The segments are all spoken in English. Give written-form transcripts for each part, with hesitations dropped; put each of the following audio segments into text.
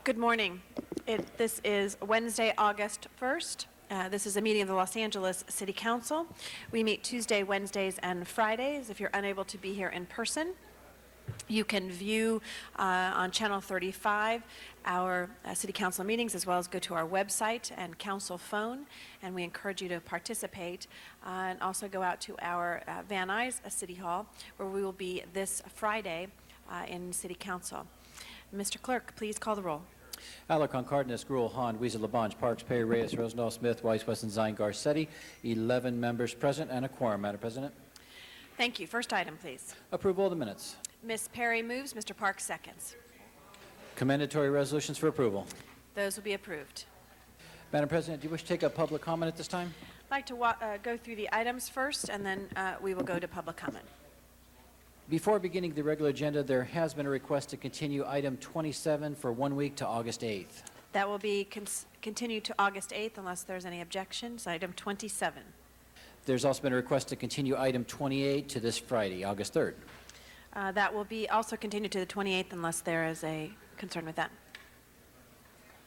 Good morning. This is Wednesday, August 1st. This is a meeting of the Los Angeles City Council. We meet Tuesday, Wednesdays, and Fridays. If you're unable to be here in person, you can view on Channel 35 our City Council meetings, as well as go to our website and council phone, and we encourage you to participate. And also go out to our Van Nuys City Hall, where we will be this Friday in City Council. Mr. Clerk, please call the roll. Alarcon, Cardenas, Gruel, Hahn, Weezer, Labange, Parks, Perry, Reyes, Rosendahl, Smith, Weiss, Wesson, Zine, Garcetti. 11 members present and a quorum, Madam President. Thank you. First item, please. Approval of the minutes. Ms. Perry moves. Mr. Parks seconds. Commendatory resolutions for approval. Those will be approved. Madam President, do you wish to take a public comment at this time? I'd like to go through the items first, and then we will go to public comment. Before beginning the regular agenda, there has been a request to continue item 27 for 1 week to August 8th. That will be continued to August 8th unless there's any objections. Item 27. There's also been a request to continue item 28 to this Friday, August 3rd. That will be also continued to the 28th unless there is a concern with that.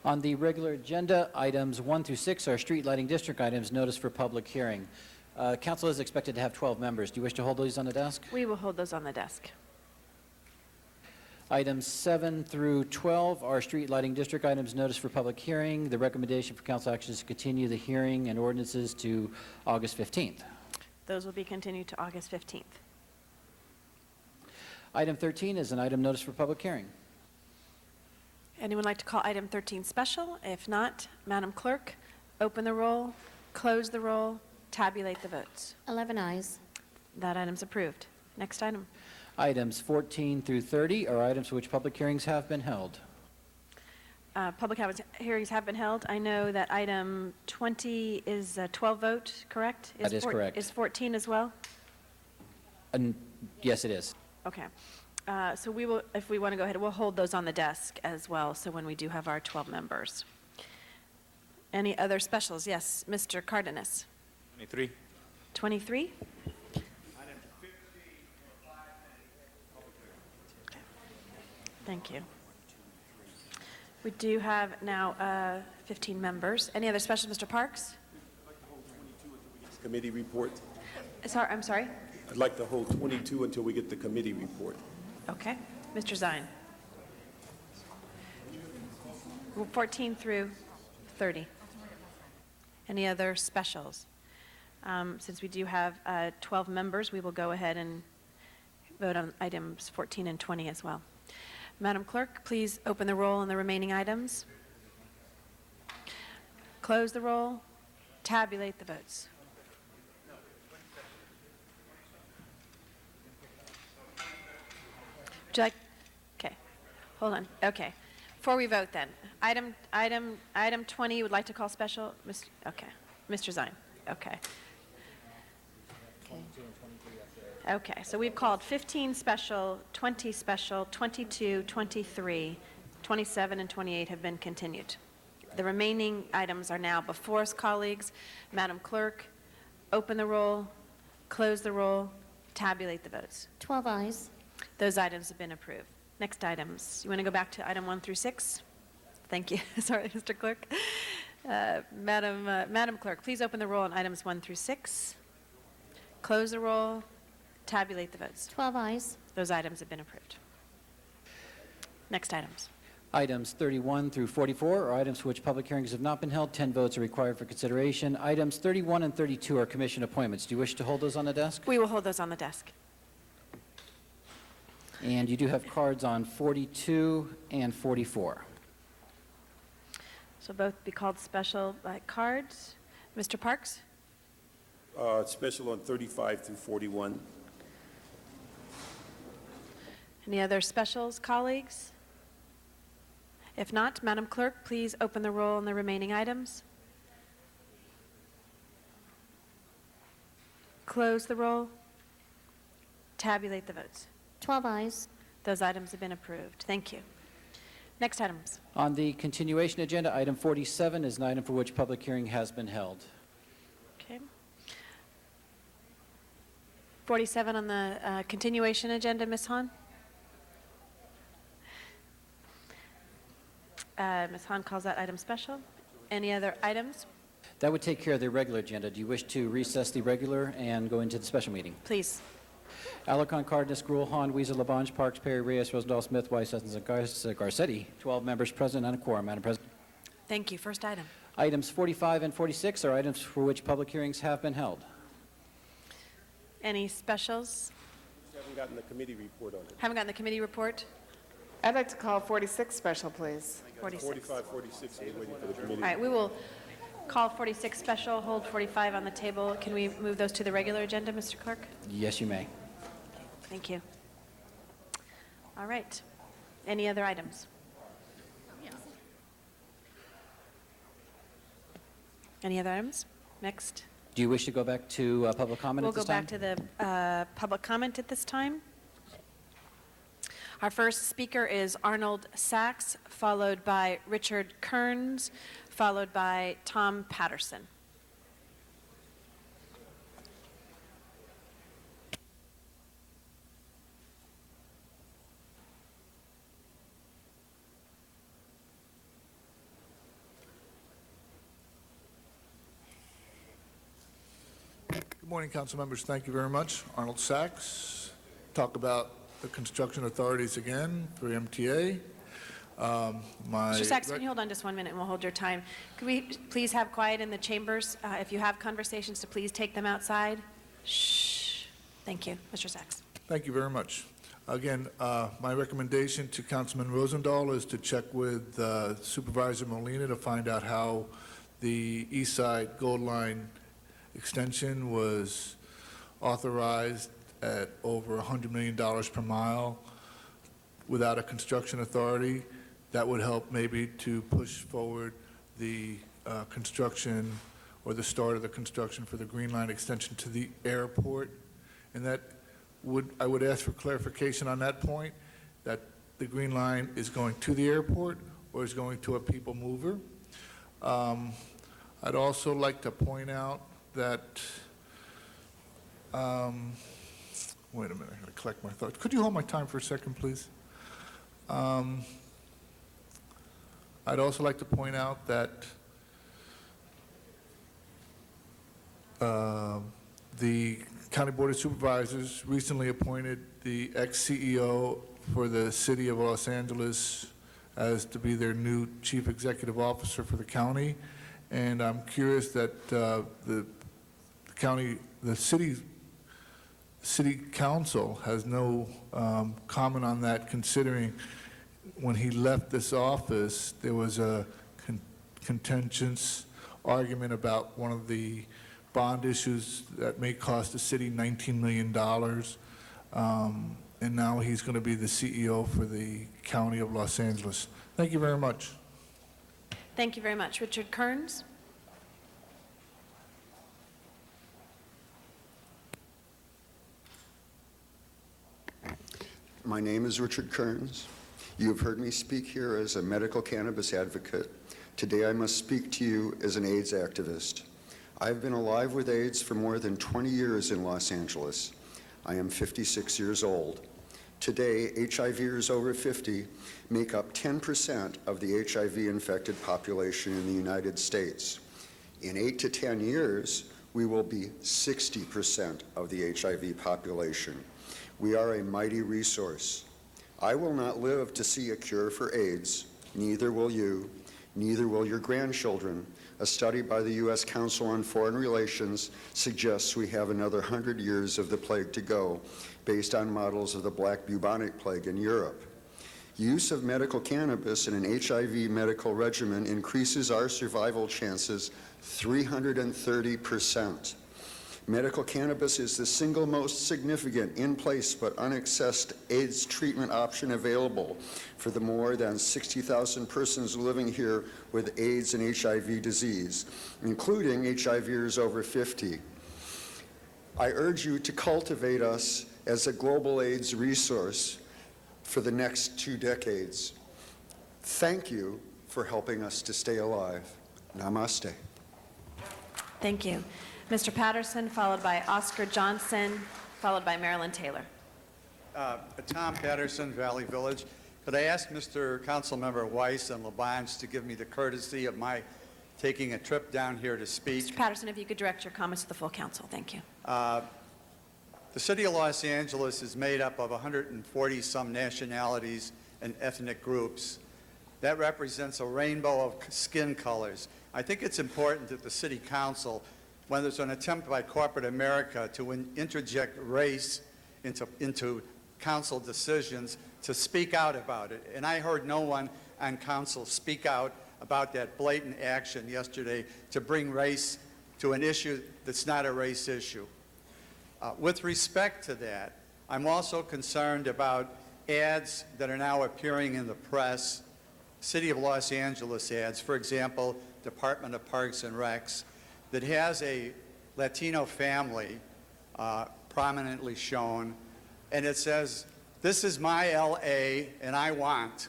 On the regular agenda, items 1 through 6 are street lighting district items, notice for public hearing. Council is expected to have 12 members. Do you wish to hold these on the desk? We will hold those on the desk. Items 7 through 12 are street lighting district items, notice for public hearing. The recommendation for council action is to continue the hearing and ordinances to August 15th. Those will be continued to August 15th. Item 13 is an item notice for public hearing. Anyone like to call item 13 special? If not, Madam Clerk, open the roll, close the roll, tabulate the votes. 11 ayes. That item's approved. Next item. Items 14 through 30 are items for which public hearings have been held. Public hearings have been held. I know that item 20 is a 12 vote, correct? That is correct. Is 14 as well? Yes, it is. Okay. So we will, if we want to go ahead, we'll hold those on the desk as well, so when we do have our 12 members. Any other specials? Yes, Mr. Cardenas. 23. 23? Thank you. We do have now 15 members. Any other specials, Mr. Parks? Committee report. Sorry, I'm sorry? I'd like to hold 22 until we get the committee report. Okay. Mr. Zine. 14 through 30. Any other specials? Since we do have 12 members, we will go ahead and vote on items 14 and 20 as well. Madam Clerk, please open the roll on the remaining items. Close the roll. Tabulate the votes. Would you like? Okay. Hold on. Okay. Before we vote then, item 20, you would like to call special? Okay. Mr. Zine. Okay. Okay, so we've called 15 special, 20 special, 22, 23, 27, and 28 have been continued. The remaining items are now before us, colleagues. Madam Clerk, open the roll, close the roll, tabulate the votes. 12 ayes. Those items have been approved. Next items. You want to go back to item 1 through 6? Thank you. Sorry, Mr. Clerk. Madam Clerk, please open the roll on items 1 through 6. Close the roll. Tabulate the votes. 12 ayes. Those items have been approved. Next items. Items 31 through 44 are items for which public hearings have not been held. 10 votes are required for consideration. Items 31 and 32 are commission appointments. Do you wish to hold those on the desk? We will hold those on the desk. And you do have cards on 42 and 44. So both be called special cards. Mr. Parks? Special on 35 through 41. Any other specials, colleagues? If not, Madam Clerk, please open the roll on the remaining items. Close the roll. Tabulate the votes. 12 ayes. Those items have been approved. Thank you. Next items. On the continuation agenda, item 47 is an item for which public hearing has been held. Okay. 47 on the continuation agenda, Ms. Hahn? Ms. Han calls that item special. Any other items? That would take care of the regular agenda. Do you wish to recess the regular and go into the special meeting? Please. Alarcon, Cardenas, Gruel, Han, Weezer, Labange, Parks, Perry, Reyes, Rosendahl, Smith, Weiss, Hutchinson, Garcetti. 12 members present and a quorum, Madam President. Thank you. First item. Items 45 and 46 are items for which public hearings have been held. Any specials? We haven't gotten the committee report on it. Haven't gotten the committee report? I'd like to call 46 special, please. 46. 45, 46, we're waiting for the committee. All right, we will call 46 special, hold 45 on the table. Can we move those to the regular agenda, Mr. Clerk? Yes, you may. Thank you. All right. Any other items? Any other items? Next. Do you wish to go back to public comment We'll at this go back time? to the public comment at this time. Our first speaker is Arnold Sachs, followed by Richard Kearns, followed by Tom Patterson. Good morning, council members. Thank you very much. Arnold Sachs. Talk about the construction authorities again for MTA. Mr. Sachs, can you hold on just 1 minute and we'll hold your time? Could we please have quiet in the chambers? If you have conversations, to please take them outside. Shh. Thank you. Mr. Sachs. Thank you very much. Again, my recommendation to Councilman Rosendahl is to check with Supervisor Molina to find out how the East Side Gold Line extension was authorized at over $100 million per mile without a construction authority. That would help maybe to push forward the construction or the start of the construction for the Green Line extension to the airport. And that I would ask for clarification on that point, that the Green Line is going to the airport or is going to a people mover. I'd also like to point out that, wait a minute, I gotta collect my thoughts. Could you hold my time for a second, please? I'd also like to point out that the County Board of Supervisors recently appointed the ex-CEO for the City of Los Angeles as to be their new Chief Executive Officer for the county. And I'm curious that the city council has no comment on that, considering when he left this office, there was a contentious argument about one of the bond issues that may cost the city $19 million. And now he's going to be the CEO for the County of Los Angeles. Thank you very much. Thank you very much. Richard Kearns. My name is Richard Kearns. You have heard me speak here as a medical cannabis advocate. Today I must speak to you as an AIDS activist. I have been alive with AIDS for more than 20 years in Los Angeles. I am 56 years old. Today, HIVers over 50 make up 10% of the HIV-infected population in the United States. In 8 to 10 years, we will be 60% of the HIV population. We are a mighty resource. I will not live to see a cure for AIDS, neither will you, neither will your grandchildren. A study by the U.S. Council on Foreign Relations suggests we have another 100 years of the plague to go, based on models of the black bubonic plague in Europe. Use of medical cannabis in an HIV medical regimen increases our survival chances 330%. Medical cannabis is the single most significant in-place but unaccessed AIDS treatment option available for the more than 60,000 persons living here with AIDS and HIV disease, including HIVers over 50. I urge you to cultivate us as a global AIDS resource for the next 2 decades. Thank you for helping us to stay alive. Namaste. Thank you. Mr. Patterson, followed by Oscar Johnson, followed by Marilyn Taylor. Tom Patterson, Valley Village. Could I ask Mr. Councilmember Weiss and Labange to give me the courtesy of my taking a trip down here to speak? Mr. Patterson, if you could direct your comments to the full council. Thank you. The city of Los Angeles is made up of 140-some nationalities and ethnic groups. That represents a rainbow of skin colors. I think it's important that the city council, when there's an attempt by corporate America to interject race into council decisions, to speak out about it. And I heard no one on council speak out about that blatant action yesterday to bring race to an issue that's not a race issue. With respect to that, I'm also concerned about ads that are now appearing in the press, City of Los Angeles ads, for example, Department of Parks and Recs, that has a Latino family prominently shown, and it says, "This is my LA and I want."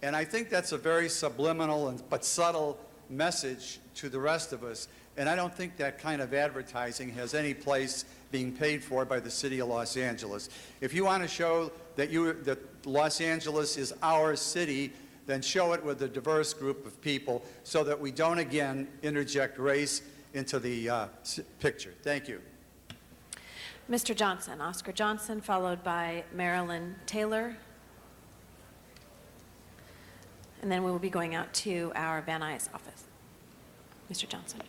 And I think that's a very subliminal but subtle message to the rest of us. And I don't think that kind of advertising has any place being paid for by the city of Los Angeles. If you want to show that Los Angeles is our city, then show it with a diverse group of people so that we don't again interject race into the picture. Thank you. Mr. Johnson, Oscar Johnson, followed by Marilyn Taylor. And then we will be going out to our Van Nuys office. Mr. Johnson.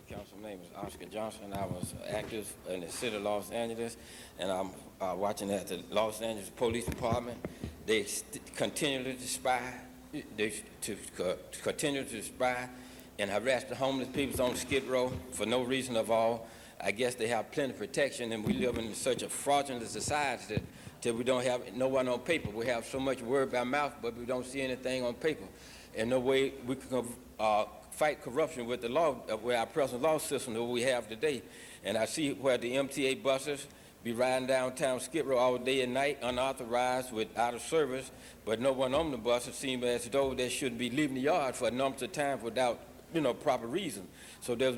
Council name is Oscar Johnson. I was active in the city of Los Angeles, and I'm watching at the Los Angeles Police Department. They continually to spy. They continue to spy and harass the homeless people on Skid Row for no reason at all. I guess they have plenty of protection, and we live in such a fraudulent society that we don't have no one on paper. We have so much word by mouth, but we don't see anything on paper. And no way we can fight corruption with the law, with our present law system that we have today. And I see where the MTA buses be riding downtown Skid Row all day and night, unauthorized, with out of service, but no one on the bus. It seems as though they should be leaving the yard for a number of times without, proper reason. So there's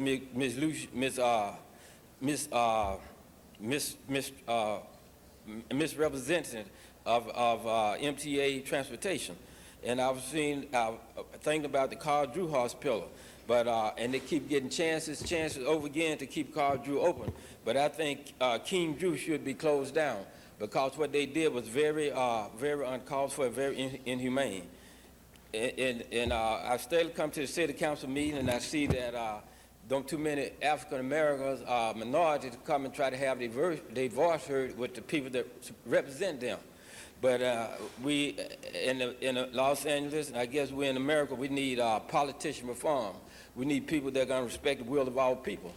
misrepresentation of MTA transportation. And I was thinking about the Carl Drew Hospital, but and they keep getting chances over again to keep Carl Drew open. But I think King Drew should be closed down because what they did was very uncalled for, very inhumane. And I still come to the city council meeting, and I see that don't too many African Americans, minorities, come and try to have their voice heard with the people that represent them. But we, in Los Angeles, and I guess we're in America, we need politician reform. We need people that are going to respect the will of all people.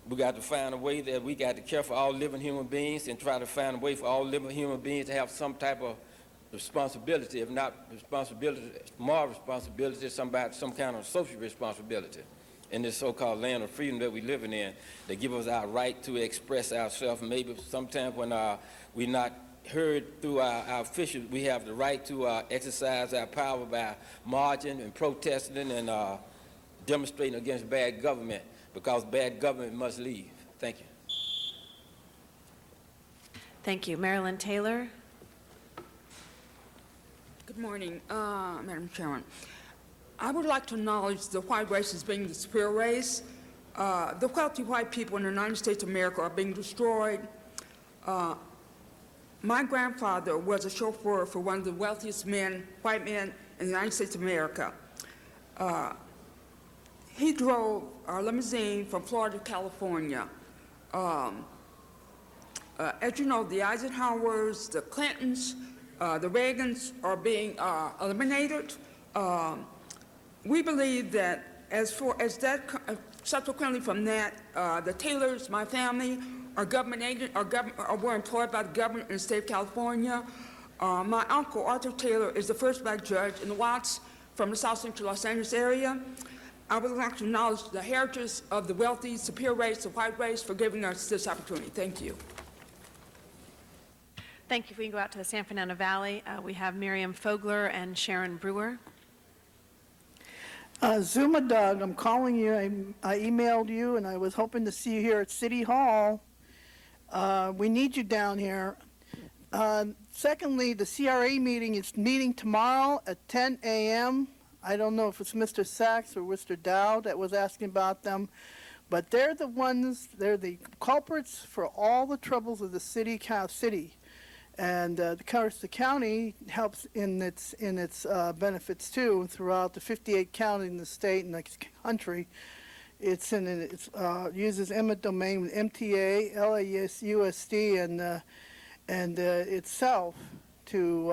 We got to find a way that we got to care for all living human beings and try to find a way for all living human beings to have some type of responsibility, if not responsibility, moral responsibility, some kind of social responsibility in this so-called land of freedom that we're living in, that give us our right to express ourselves. Maybe sometimes when we're not heard through our officials, we have the right to exercise our power by marching and protesting and demonstrating against bad government, because bad government must leave. Thank you. Thank you. Marilyn Taylor. Good morning, Madam Chairman. I would like to acknowledge the white race as being the superior race. The wealthy white people in the United States of America are being destroyed. My grandfather was a chauffeur for one of the wealthiest white men in the United States of America. He drove our limousine from Florida to California. As you know, the Eisenhowers, the Clintons, the Reagans are being eliminated. We believe that subsequently from that, the Taylors, my family, are government agents, were employed by the government in the state of California. My uncle, Arthur Taylor, is the first black judge in the Watts from the South Central Los Angeles area. I would like to acknowledge the heritage of the wealthy, superior race, the white race, for giving us this opportunity. Thank you. Thank you. If we can go out to the San Fernando Valley, we have Miriam Fogler and Sharon Brewer. Zuma Doug, I'm calling you. I emailed you, and I was hoping to see you here at City Hall. We need you down here. Secondly, the CRA meeting is meeting tomorrow at 10 a.m. I don't know if it's Mr. Sachs or Mr. Dow that was asking about them, but they're the culprits for all the troubles of the city. And of course, the county helps in its benefits too throughout the 58 counties in the state and the country. It uses eminent domain with MTA, LAS, USD, and itself to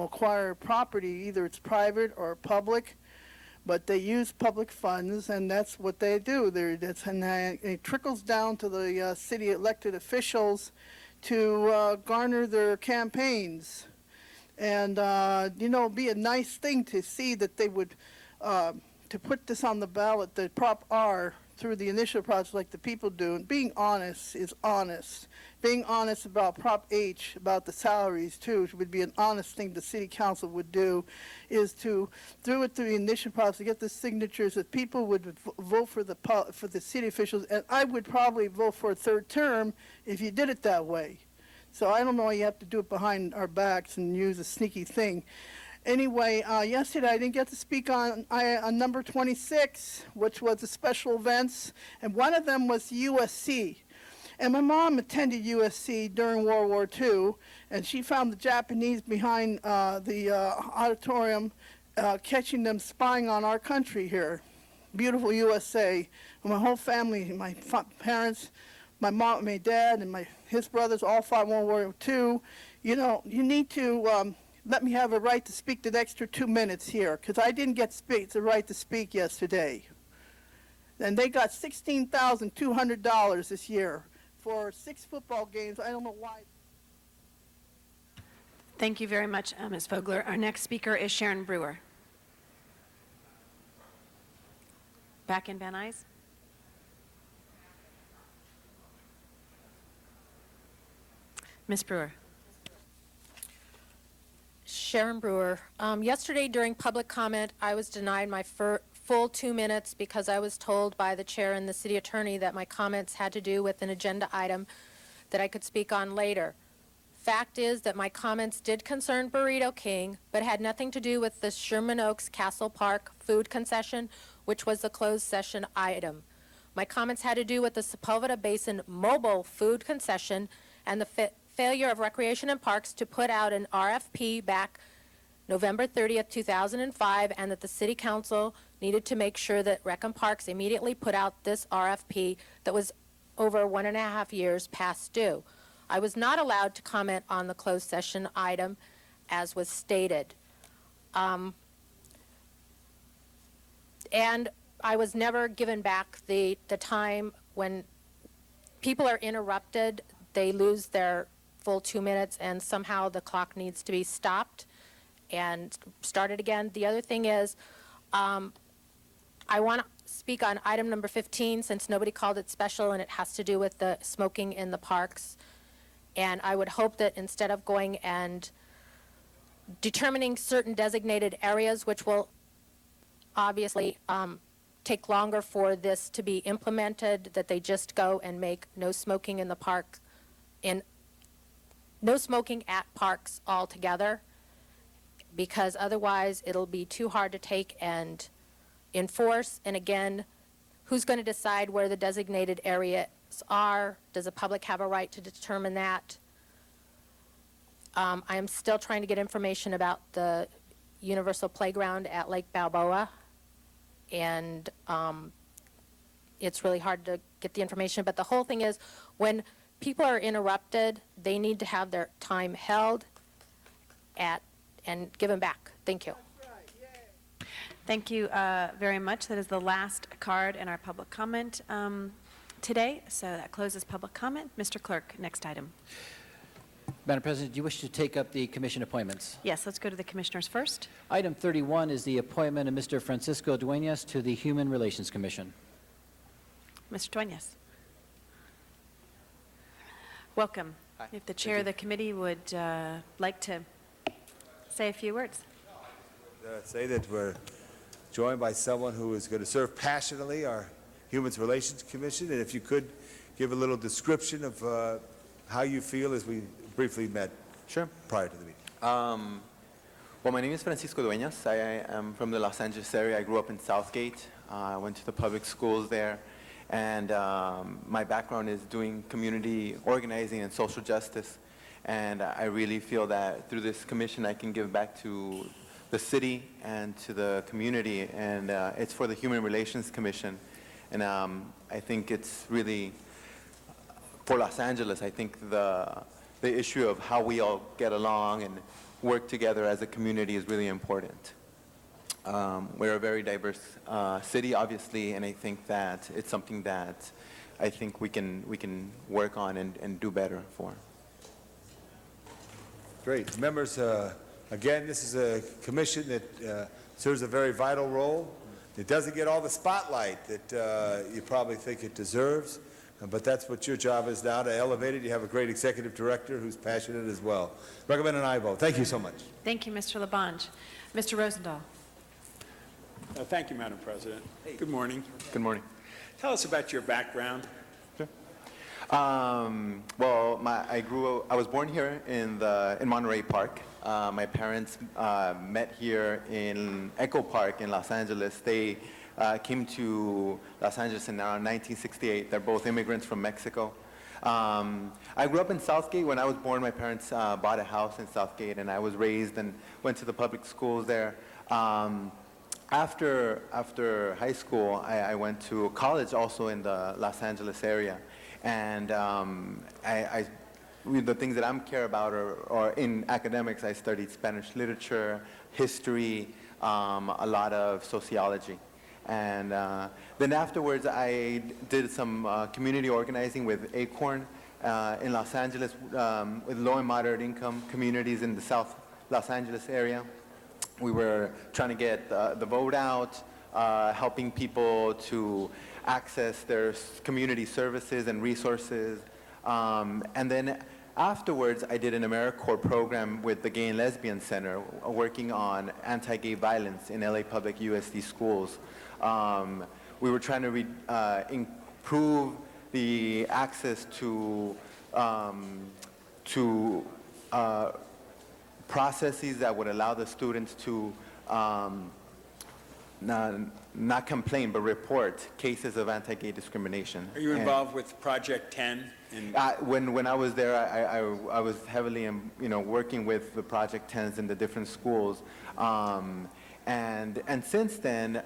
acquire property. Either it's private or public, but they use public funds, and that's what they do. And it trickles down to the city elected officials to garner their campaigns. And, it'd be a nice thing to see that they would, to put this on the ballot, the Prop R, through the initial process like the people do. And being honest is honest. Being honest about Prop H, about the salaries too, which would be an honest thing the city council would do, is to do it through the initial process, get the signatures that people would vote for the city officials. And I would probably vote for a third term if you did it that way. So I don't know why you have to do it behind our backs and use a sneaky thing. Anyway, yesterday I didn't get to speak on number 26, which was the special events, and one of them was USC. And my mom attended USC during World War II, and she found the Japanese behind the auditorium, catching them spying on our country here. Beautiful USA. And my whole family, my parents, my mom, my dad, and his brothers all fought World War II. You need to let me have a right to speak the extra 2 minutes here, because I didn't get the right to speak yesterday. And they got $16,200 this year for 6 football games. I don't know why. Thank you very much, Ms. Vogler. Our next speaker is Sharon Brewer. Back in Van Nuys. Ms. Brewer. Sharon Brewer. Yesterday during public comment, I was denied my full 2 minutes because I was told by the chair and the city attorney that my comments had to do with an agenda item that I could speak on later. Fact is that my comments did concern Burrito King, but had nothing to do with the Sherman Oaks Castle Park food concession, which was the closed session item. My comments had to do with the Sepulveda Basin mobile food concession and the failure of Recreation and Parks to put out an RFP back November 30th, 2005, and that the City Council needed to make sure that Rec and Parks immediately put out this RFP that was over 1.5 years past due. I was not allowed to comment on the closed session item as was stated. And I was never given back the time. When people are interrupted, they lose their full 2 minutes, and somehow the clock needs to be stopped and started again. The other thing is, I want to speak on item number 15 since nobody called it special, and it has to do with the smoking in the parks. And I would hope that instead of going and determining certain designated areas, which will obviously take longer for this to be implemented, that they just go and make no smoking in the park, and no smoking at parks altogether, because otherwise it'll be too hard to take and enforce. And again, who's going to decide where the designated areas are? Does the public have a right to determine that? I am still trying to get information about the Universal Playground at Lake Balboa, and it's really hard to get the information. But the whole thing is, when people are interrupted, they need to have their time held and given back. Thank you. Thank you very much. That is the last card in our public comment today. So that closes public comment. Mr. Clerk, next item. Madam President, do you wish to take up the commission appointments? Yes, let's go to the commissioners first. Item 31 is the appointment of Mr. Francisco Dueñas to the Human Relations Commission. Mr. Dueñas. Welcome. Hi. If the chair of the committee would like to say a few words. Say that we're joined by someone who is going to serve passionately our Human Relations Commission, and if you could give a little description of how you feel as we briefly met Sure. prior to the meeting. Well, my name is Francisco Dueñas. I am from the Los Angeles area. I grew up in Southgate. I went to the public schools there. And my background is doing community organizing and social justice. And I really feel that through this commission, I can give back to the city and to the community. And it's for the Human Relations Commission. And I think it's really, for Los Angeles, I think the issue of how we all get along and work together as a community is really important. We're a very diverse city, obviously, and I think that it's something that I think we can work on and do better for. Great. Members, again, this is a commission that serves a very vital role. It doesn't get all the spotlight that you probably think it deserves, but that's what your job is now, to elevate it. You have a great executive director who's passionate as well. Recommend an aye vote. Thank you so much. Thank you, Mr. Labange. Mr. Rosendahl. Thank you, Madam President. Good morning. Good morning. Tell us about your background. Well, I was born here in Monterey Park. My parents met here in Echo Park in Los Angeles. They came to Los Angeles in around 1968. They're both immigrants from Mexico. I grew up in Southgate. When I was born, my parents bought a house in Southgate, and I was raised and went to the public schools there. After high school, I went to college also in the Los Angeles area. And the things that I care about are in academics. I studied Spanish literature, history, a lot of sociology. And then afterwards, I did some community organizing with ACORN in Los Angeles with low and moderate income communities in the South Los Angeles area. We were trying to get the vote out, helping people to access their community services and resources. And then afterwards, I did an AmeriCorps program with the Gay and Lesbian Center, working on anti-gay violence in LA Public USD schools. We were trying to improve the access to processes that would allow the students to not complain, but report cases of anti-gay discrimination. Are you involved with Project 10? When I was there, I was heavily, working with the Project 10s in the different schools. And since then,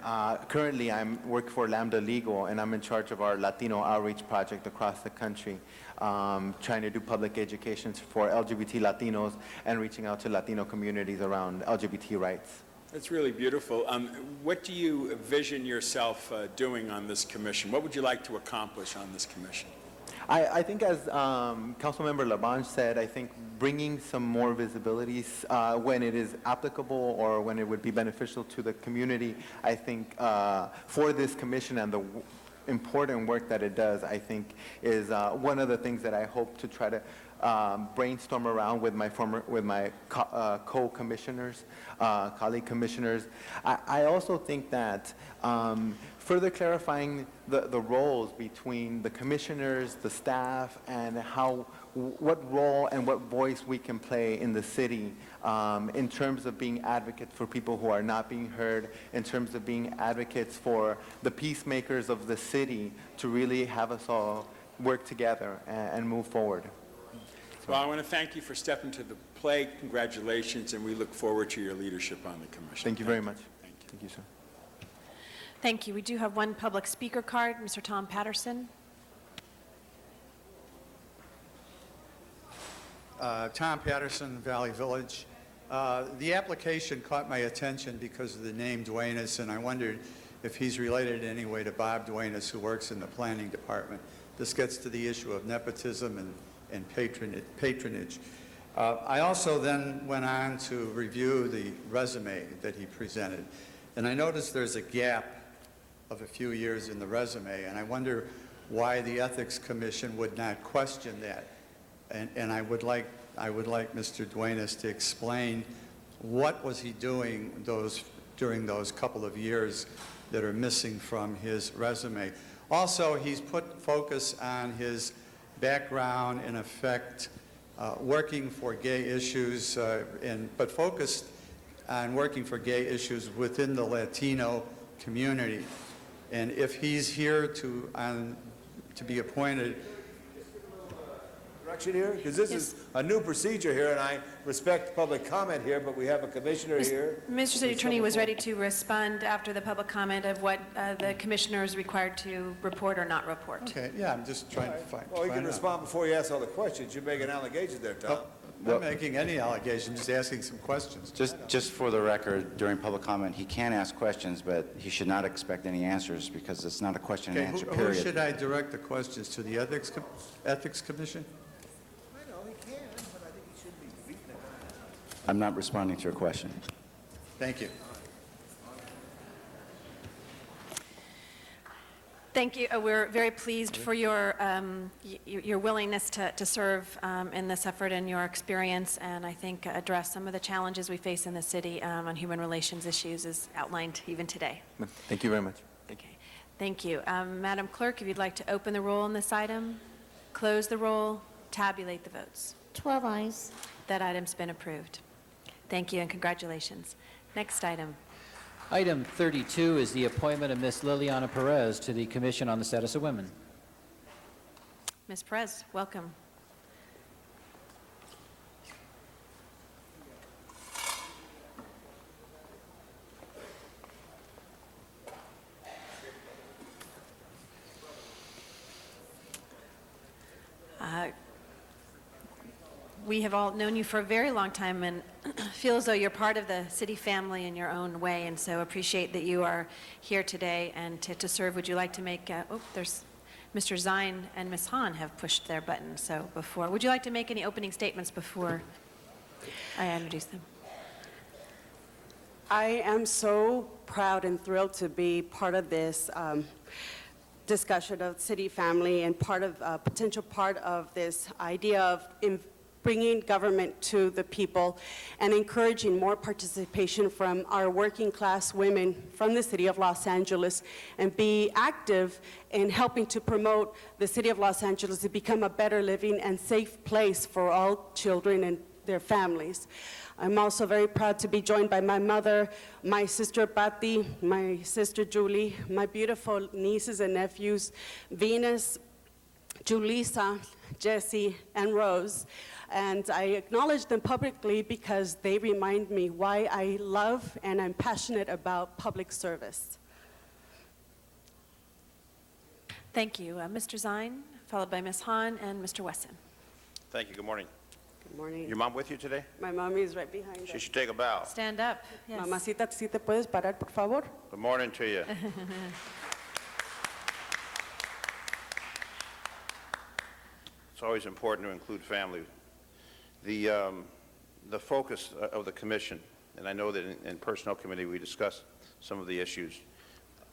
currently I work for Lambda Legal, and I'm in charge of our Latino outreach project across the country, trying to do public education for LGBT Latinos and reaching out to Latino communities around LGBT rights. That's really beautiful. What do you envision yourself doing on this commission? What would you like to accomplish on this commission? I think, as Councilmember Labange said, I think bringing some more visibility when it is applicable or when it would be beneficial to the community, I think for this commission and the important work that it does, I think is one of the things that I hope to try to brainstorm around with my co-commissioners, colleague commissioners. I also think that further clarifying the roles between the commissioners, the staff, and what role and what voice we can play in the city in terms of being advocates for people who are not being heard, in terms of being advocates for the peacemakers of the city to really have us all work together and move forward. Well, I want to thank you for stepping to the plate. Congratulations, and we look forward to your leadership on the commission. Thank you very much. Thank you, sir. Thank you. We do have one public speaker card, Mr. Tom Patterson. Tom Patterson, Valley Village. The application caught my attention because of the name Duenas, and I wondered if he's related in any way to Bob Duenas, who works in the planning department. This gets to the issue of nepotism and patronage. I also then went on to review the resume that he presented, and I noticed there's a gap of a few years in the resume, and I wonder why the Ethics Commission would not question that. And I would like Mr. Duenas to explain what was he doing during those couple of years that are missing from his resume. Also, he's put focus on his background, in effect, working for gay issues, but focused on working for gay issues within the Latino community. And if he's here to be appointed, Direction here? Because this is a new procedure here, and I respect public comment here, but we have a commissioner here. Mr. City Attorney was ready to respond after the public comment of what the commissioner is required to report or not report. okay, yeah, I'm just trying to find Well, you can out. respond before you ask all the questions. You're making allegations there, Tom. I'm not making any allegations, just asking some questions. Just for the record, during public comment, he can ask questions, but he should not expect any answers because it's not a question and Okay, answer who period. should I direct the questions to? The Ethics Commission? I'm not responding to your question. Thank you. Thank you. We're very pleased for your willingness to serve in this effort and your experience, and I think address some of the challenges we face in the city on human relations issues as outlined even today. Thank you very much. Okay. Thank you. Madam Clerk, if you'd like to open the roll on this item, close the roll, tabulate the votes. 12 eyes. That item's been approved. Thank you and congratulations. Next item. Item 32 is the appointment of Ms. Liliana Perez to the Commission on the Status of Women. Ms. Perez, welcome. We have all known you for a very long time and feel as though you're part of the city family in your own way, and so appreciate that you are here today and to serve. Would you like to make, there's Mr. Zine and Ms. Hahn have pushed their button, so before. Would you like to make any opening statements before I introduce them? I am so proud and thrilled to be part of this discussion of city family and potential part of this idea of bringing government to the people and encouraging more participation from our working class women from the city of Los Angeles and be active in helping to promote the city of Los Angeles to become a better living and safe place for all children and their families. I'm also very proud to be joined by my mother, my sister Patty, my sister Julie, my beautiful nieces and nephews, Venus, Julissa, Jesse, and Rose. And I acknowledge them publicly because they remind me why I love and I'm passionate about public service. Thank you. Mr. Zine, followed by Ms. Hahn and Mr. Wesson. Thank you. Good morning. Good morning. Your mom with you today? My mommy is right behind She us. should take a bow. Stand up. Yes. Mamacita, si te puedes parar, por favor? Good morning to you. It's always important to include family. The focus of the commission, and I know that in Personnel Committee we discussed some of the issues.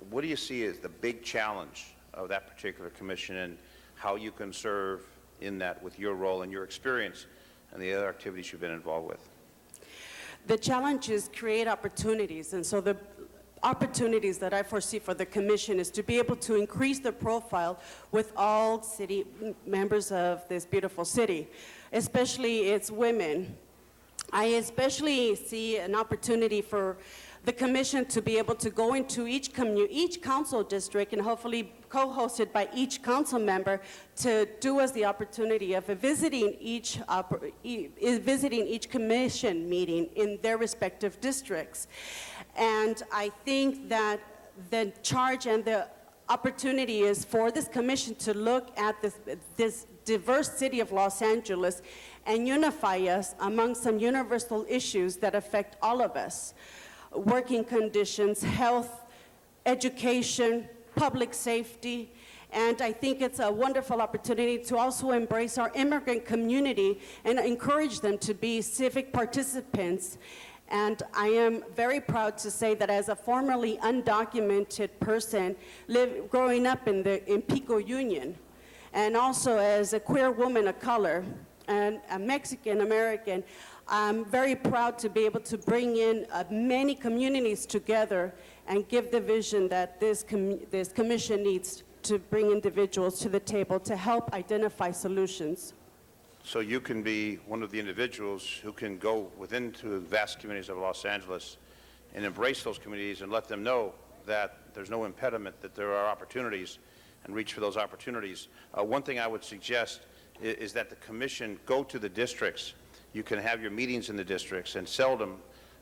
What do you see as the big challenge of that particular commission and how you can serve in that with your role and your experience and the other activities you've been involved with? The challenge is create opportunities, and so the opportunities that I foresee for the commission is to be able to increase the profile with all city members of this beautiful city, especially its women. I especially see an opportunity for the commission to be able to go into each council district and hopefully co-hosted by each council member to do us the opportunity of visiting each commission meeting in their respective districts. And I think that the charge and the opportunity is for this commission to look at this diverse city of Los Angeles and unify us among some universal issues that affect all of us. Working conditions, health, education, public safety, and I think it's a wonderful opportunity to also embrace our immigrant community and encourage them to be civic participants. And I am very proud to say that as a formerly undocumented person growing up in Pico Union, and also as a queer woman of color and a Mexican American, I'm very proud to be able to bring in many communities together and give the vision that this commission needs to bring individuals to the table to help identify solutions. so you can be one of the individuals who can go within to the vast communities of Los Angeles and embrace those communities and let them know that there's no impediment, that there are opportunities, and reach for those opportunities. One thing I would suggest is that the commission go to the districts. You can have your meetings in the districts, and seldom,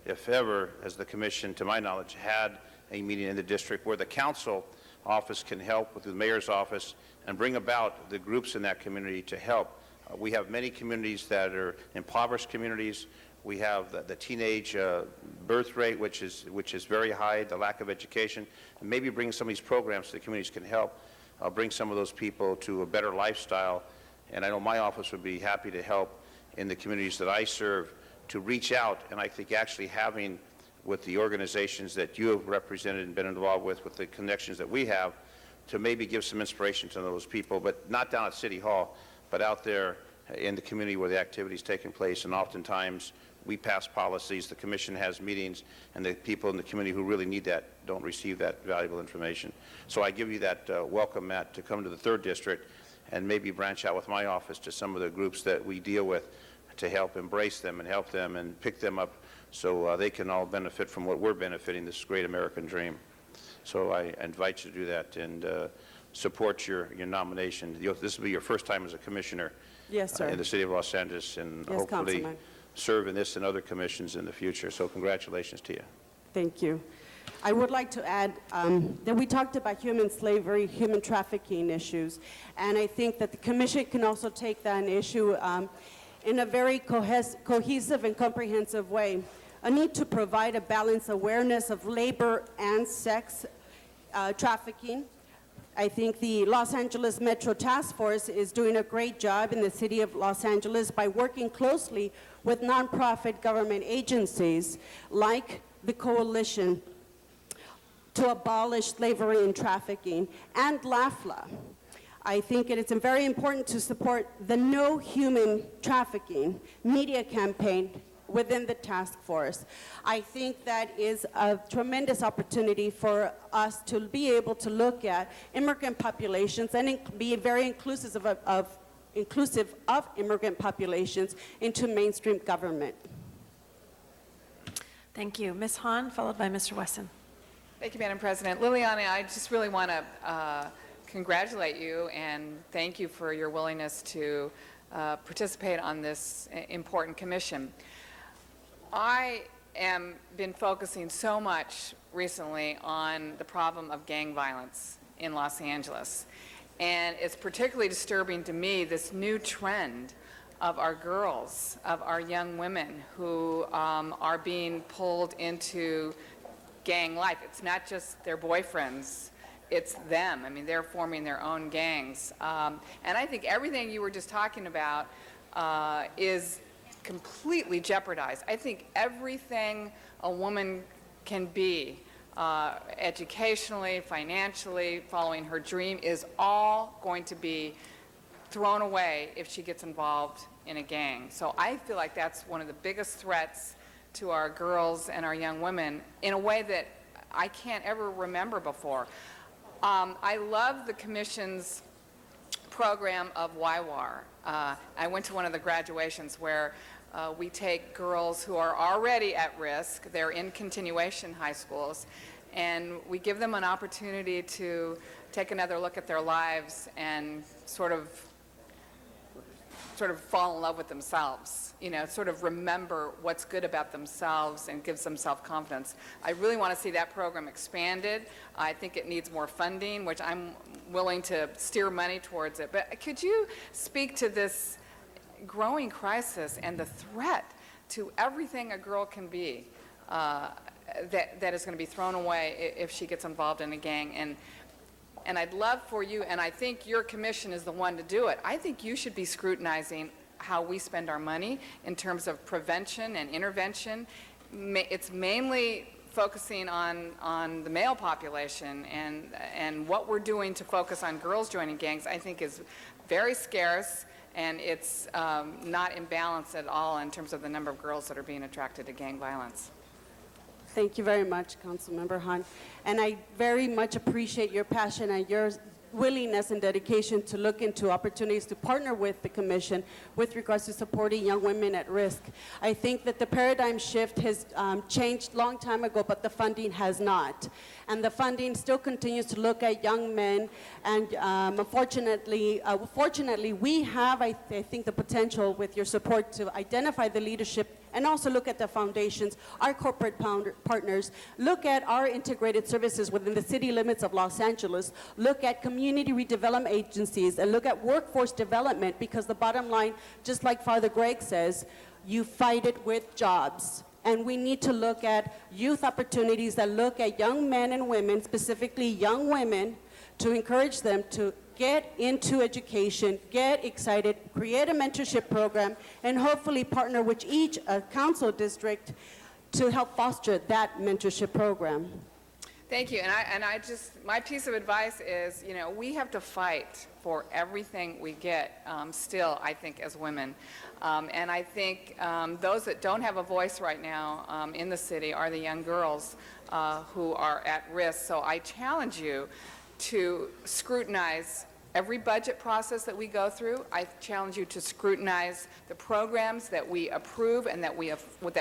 if ever, has the commission, to my knowledge, had a meeting in the district where the council office can help with the mayor's office and bring about the groups in that community to help. We have many communities that are impoverished communities. We have the teenage birth rate, which is very high, the lack of education, and maybe bring some of these programs to the communities can help bring some of those people to a better lifestyle. And I know my office would be happy to help in the communities that I serve to reach out, and I think actually having with the organizations that you have represented and been involved with the connections that we have, to maybe give some inspiration to those people, but not down at City Hall, but out there in the community where the activity is taking place. And oftentimes we pass policies, the commission has meetings, and the people in the community who really need that don't receive that valuable information. So I give you that welcome, Matt, to come to the 3rd District and maybe branch out with my office to some of the groups that we deal with to help embrace them and help them and pick them up so they can all benefit from what we're benefiting, this great American dream. So I invite you to do that and support your nomination. This will be your first time as a commissioner Yes, sir. in the city of Los Angeles, and Yes, hopefully Councilman. serve in this and other commissions in the future. So congratulations to you. Thank you. I would like to add that we talked about human slavery, human trafficking issues, and I think that the commission can also take that issue in a very cohesive and comprehensive way. A need to provide a balanced awareness of labor and sex trafficking. I think the Los Angeles Metro Task Force is doing a great job in the city of Los Angeles by working closely with nonprofit government agencies like the Coalition to Abolish Slavery and Trafficking and LAFLA. I think it is very important to support the No Human Trafficking media campaign within the task force. I think that is a tremendous opportunity for us to be able to look at immigrant populations and be very inclusive of immigrant populations into mainstream government. Thank you. Ms. Hahn, followed by Mr. Wesson. Thank you, Madam President. Liliana, I just really want to congratulate you and thank you for your willingness to participate on this important commission. I am been focusing so much recently on the problem of gang violence in Los Angeles. And it's particularly disturbing to me, this new trend of our girls, of our young women who are being pulled into gang life. It's not just their boyfriends, it's them. I mean, they're forming their own gangs. And I think everything you were just talking about is completely jeopardized. I think everything a woman can be, educationally, financially, following her dream, is all going to be thrown away if she gets involved in a gang. So I feel like that's one of the biggest threats to our girls and our young women in a way that I can't ever remember before. I love the Commission's program of YWAR. I went to one of the graduations where we take girls who are already at risk, they're in continuation high schools, and we give them an opportunity to take another look at their lives and sort of fall in love with themselves, you know, sort of remember what's good about themselves and gives them self-confidence. I really want to see that program expanded. I think it needs more funding, which I'm willing to steer money towards it. But could you speak to this growing crisis and the threat to everything a girl can be that is going to be thrown away if she gets involved in a gang? And I'd love for you, and I think your commission is the one to do it, I think you should be scrutinizing how we spend our money in terms of prevention and intervention. It's mainly focusing on the male population, and what we're doing to focus on girls joining gangs I think is very scarce, and it's not in balance at all in terms of the number of girls that are being attracted to gang violence. Thank you very much, Councilmember Hahn. And I very much appreciate your passion and your willingness and dedication to look into opportunities to partner with the commission with regards to supporting young women at risk. I think that the paradigm shift has changed long time ago, but the funding has not. And the funding still continues to look at young men, and fortunately, we have, I think, the potential with your support to identify the leadership and also look at the foundations, our corporate partners, look at our integrated services within the city limits of Los Angeles, look at community redevelopment agencies, and look at workforce development, because the bottom line, just like Father Greg says, you fight it with jobs. And we need to look at youth opportunities that look at young men and women, specifically young women, to encourage them to get into education, get excited, create a mentorship program, and hopefully partner with each council district to help foster that mentorship program. Thank you. And I just, my piece of advice is, we have to fight for everything we get still, I think, as women. And I think those that don't have a voice right now in the city are the young girls who are at risk. So I challenge you to scrutinize every budget process that we go through. I challenge you to scrutinize the programs that we approve and that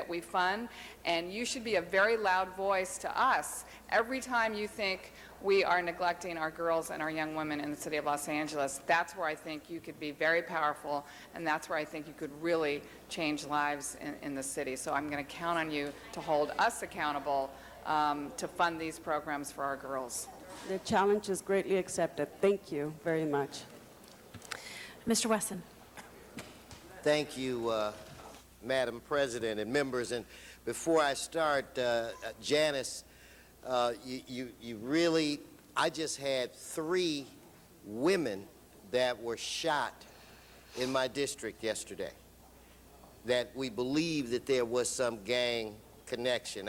we fund. And you should be a very loud voice to us every time you think we are neglecting our girls and our young women in the city of Los Angeles. That's where I think you could be very powerful, and that's where I think you could really change lives in the city. So I'm going to count on you to hold us accountable to fund these programs for our girls. The challenge is greatly accepted. Thank you very much. Mr. Wesson. Thank you, Madam President and members. And before I start, Janice, you really, I just had 3 women that were shot in my district yesterday, that we believe that there was some gang connection.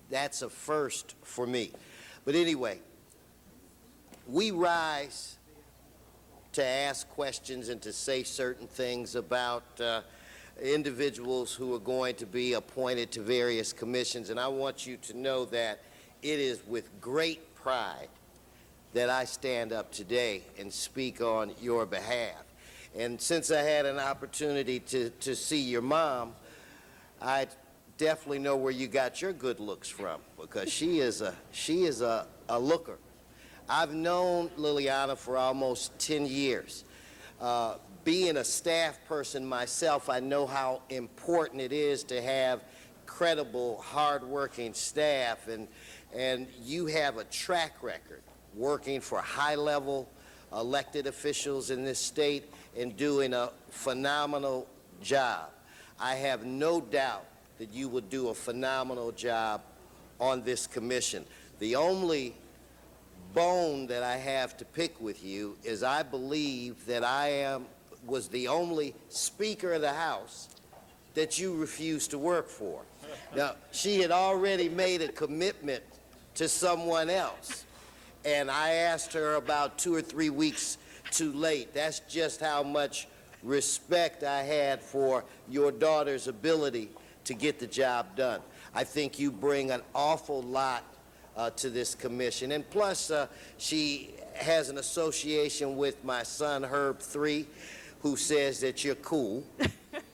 That's a first for me. But anyway, we rise to ask questions and to say certain things about individuals who are going to be appointed to various commissions, and I want you to know that it is with great pride that I stand up today and speak on your behalf. And since I had an opportunity to see your mom, I definitely know where you got your good looks from, because she is a looker. I've known Liliana for almost 10 years. Being a staff person myself, I know how important it is to have credible, hardworking staff, and you have a track record working for high-level elected officials in this state and doing a phenomenal job. I have no doubt that you will do a phenomenal job on this commission. The only bone that I have to pick with you is I believe that was the only Speaker of the House that you refused to work for. Now, she had already made a commitment to someone else, and I asked her about 2 or 3 weeks too late. That's just how much respect I had for your daughter's ability to get the job done. I think you bring an awful lot to this commission. And plus, she has an association with my son, Herb 3, who says that you're cool.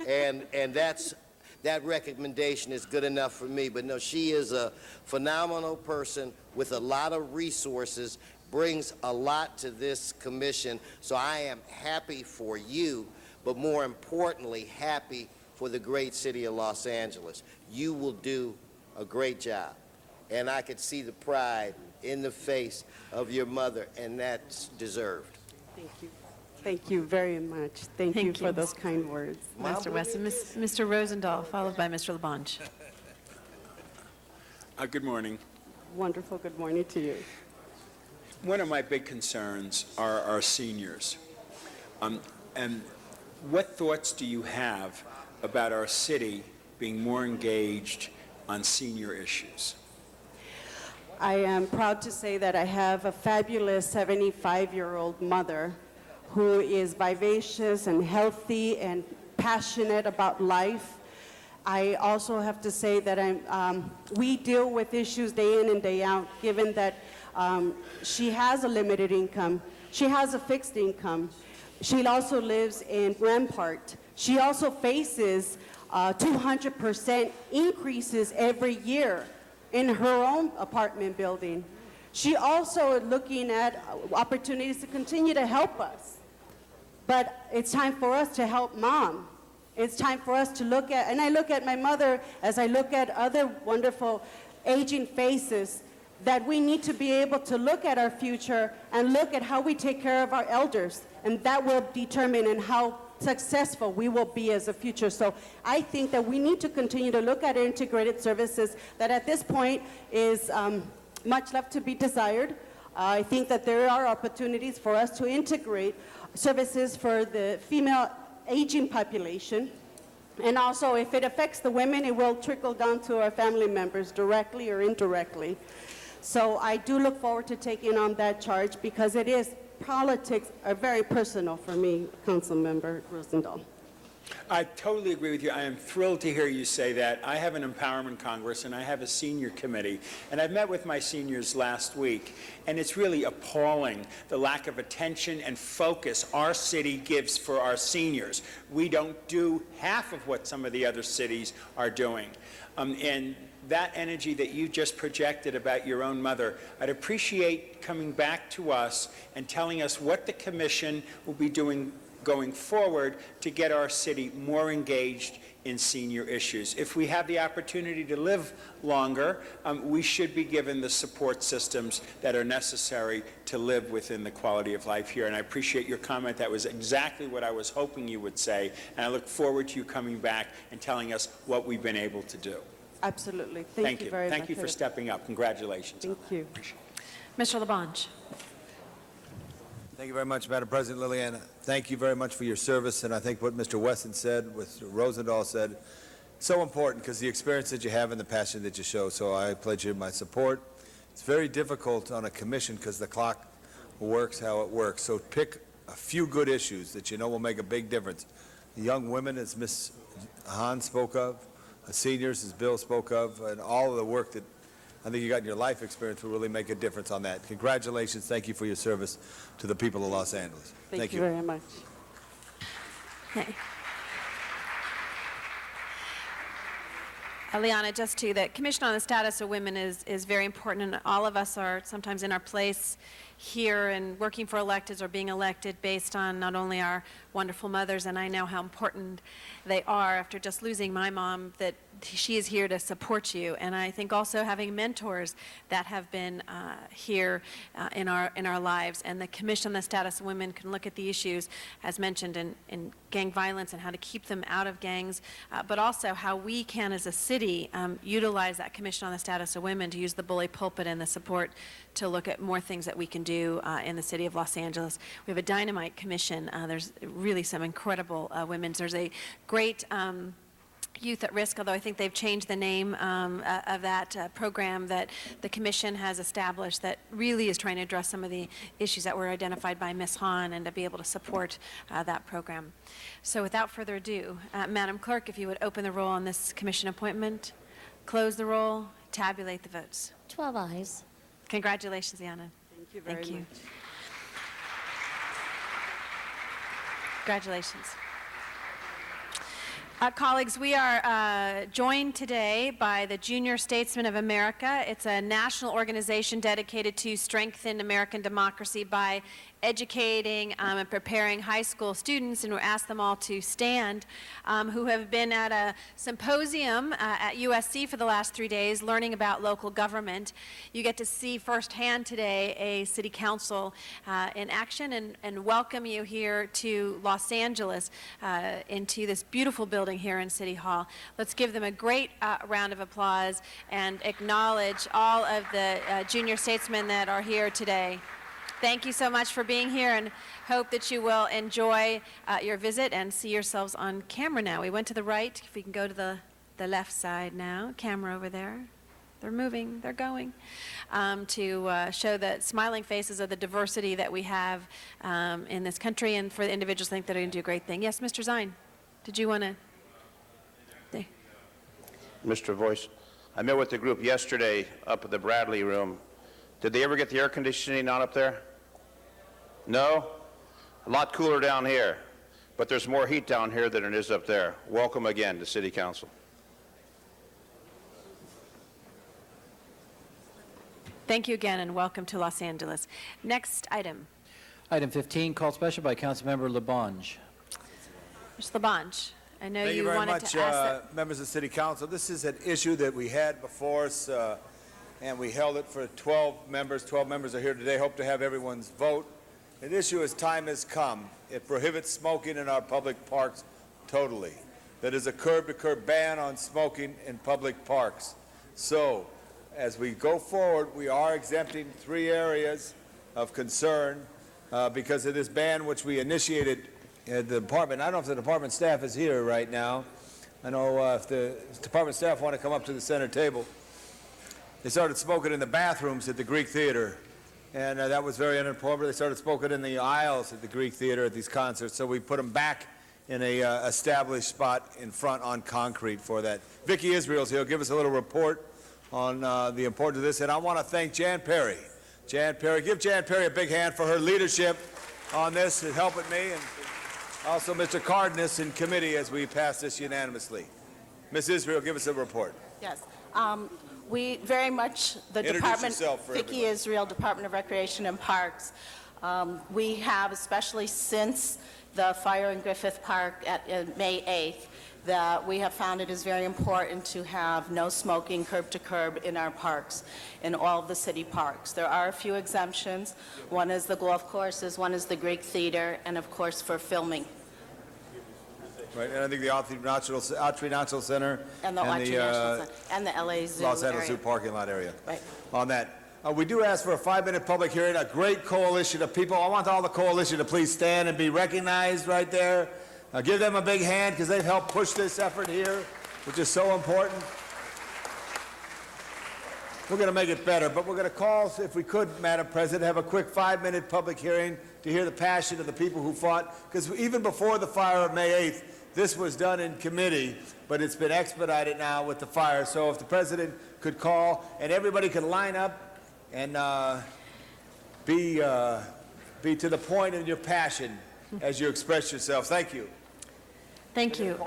and that recommendation is good enough for me. But no, she is a phenomenal person with a lot of resources, brings a lot to this commission. So I am happy for you, but more importantly, happy for the great city of Los Angeles. You will do a great job. And I could see the pride in the face of your mother, and that's deserved. Thank you. Thank you very much. Thank you for those kind words. Mr. Wesson. Mr. Rosendahl, followed by Mr. Labange. Good morning. Wonderful. Good morning to you. One of my big concerns are our seniors. And what thoughts do you have about our city being more engaged on senior issues? I am proud to say that I have a fabulous 75-year-old mother who is vivacious and healthy and passionate about life. I also have to say that we deal with issues day in and day out, given that she has a limited income. She has a fixed income. She also lives in Rampart. She also faces 200% increases every year in her own apartment building. She also is looking at opportunities to continue to help us. But it's time for us to help Mom. It's time for us to look at, and I look at my mother as I look at other wonderful aging faces, that we need to be able to look at our future and look at how we take care of our elders. And that will determine in how successful we will be as a future. So I think that we need to continue to look at integrated services that at this point is much left to be desired. I think that there are opportunities for us to integrate services for the female aging population. And also, if it affects the women, it will trickle down to our family members directly or indirectly. So I do look forward to taking on that charge because politics are very personal for me, Councilmember Rosendahl. I totally agree with you. I am thrilled to hear you say that. I have an Empowerment Congress, and I have a senior committee. And I've met with my seniors last week, and it's really appalling the lack of attention and focus our city gives for our seniors. We don't do half of what some of the other cities are doing. And that energy that you just projected about your own mother, I'd appreciate coming back to us and telling us what the commission will be doing going forward to get our city more engaged in senior issues. If we have the opportunity to live longer, we should be given the support systems that are necessary to live within the quality of life here. And I appreciate your comment. That was exactly what I was hoping you would say. And I look forward to you coming back and telling us what we've been able to do. Absolutely. Thank you very much. Thank you for stepping up. Congratulations. Thank you. Mr. Labange. Thank you very much, Madam President. Liliana, thank you very much for your service, and I think what Mr. Wesson said, what Rosendahl said, so important because the experience that you have and the passion that you show, so I pledge you my support. It's very difficult on a commission because the clock works how it works, so pick a few good issues that you know will make a big difference. The young women, as Ms. Hahn spoke of, seniors, as Bill spoke of, and all of the work that I think you got in your life experience will really make a difference on that. Congratulations. Thank you for your service to the people of Los Angeles. Thank you very much. Okay. Liana, just to the Commission on the Status of Women is very important, and all of us are sometimes in our place here and working for electeds or being elected based on not only our wonderful mothers, and I know how important they are after just losing my mom, that she is here to support you. And I think also having mentors that have been here in our lives. And the Commission on the Status of Women can look at the issues, as mentioned, in gang violence and how to keep them out of gangs, but also how we can, as a city, utilize that Commission on the Status of Women to use the bully pulpit and the support to look at more things that we can do in the city of Los Angeles. We have a dynamite commission. There's really some incredible women. There's a great Youth at Risk, although I think they've changed the name of that program that the Commission has established that really is trying to address some of the issues that were identified by Ms. Hahn and to be able to support that program. So without further ado, Madam Clerk, if you would open the roll on this Commission appointment, close the roll, tabulate the votes. 12 ayes. Congratulations, Liana. Thank you very much. Congratulations. Colleagues, we are joined today by the Junior Statesmen of America. It's a national organization dedicated to strengthen American democracy by educating and preparing high school students, and we'll ask them all to stand, who have been at a symposium at USC for the last 3 days learning about local government. You get to see firsthand today a city council in action, and welcome you here to Los Angeles into this beautiful building here in City Hall. Let's give them a great round of applause and acknowledge all of the junior statesmen that are here today. Thank you so much for being here, and hope that you will enjoy your visit and see yourselves on camera now. We went to the right. If we can go to the left side now. Camera over there. They're moving. They're going. To show the smiling faces of the diversity that we have in this country, and for the individuals who think that are going to do a great thing. Yes, Mr. Zine, did you want to? Mr. Voice. I met with the group yesterday up at the Bradley Room. Did they ever get the air conditioning on up there? No? A lot cooler down here, but there's more heat down here than it is up there. Welcome again to City Council. Thank you again, and welcome to Los Angeles. Next item. Item 15, called special by Councilmember Labange. Mr. Labange, I know Thank you you very wanted much, to ask members of City Council. This is an issue that we had before us, and we held it for 12 members. 12 members are here today. Hope to have everyone's vote. The issue is time has come. It prohibits smoking in our public parks totally. That is a curb-to-curb ban on smoking in public parks. So, as we go forward, we are exempting 3 areas of concern because of this ban which we initiated at the department. I don't know if the department staff is here right now. I know if the department staff want to come up to the center table. They started smoking in the bathrooms at the Greek Theater, and that was very inappropriate. They started smoking in the aisles at the Greek Theater at these concerts, so we put them back in a established spot in front on concrete for that. Vicki Israel's here. Give us a little report on the importance of this, and I want to thank Jan Perry. Jan Perry, give Jan Perry a big hand for her leadership on this and helping me, and also Mr. Cardenas in committee as we pass this unanimously. Ms. Israel, give us a report. Yes. We very much, the Introduce Department, yourself for Vicki everybody. Israel, Department of Recreation and Parks. We have, especially since the fire in Griffith Park at May 8th, that we have found it is very important to have no smoking curb to curb in our parks, in all of the city parks. There are a few exemptions. One is the golf courses, one is the Greek Theater, and of course for filming. Right, and I think the Autry National Center And the Autry National Center, and the LA Zoo Los Angeles Zoo area. parking lot area. Right. On that. We do ask for a 5-minute public hearing, a great coalition of people. I want all the coalition to please stand and be recognized right there. Give them a big hand because they've helped push this effort here, which is so important. We're going to make it better, but we're going to call, if we could, Madam President, have a quick 5-minute public hearing to hear the passion of the people who fought. Because even before the fire of May 8th, this was done in committee, but it's been expedited now with the fire. So if the President could call and everybody could line up and be to the point in your passion as you express yourself. Thank you. Thank you.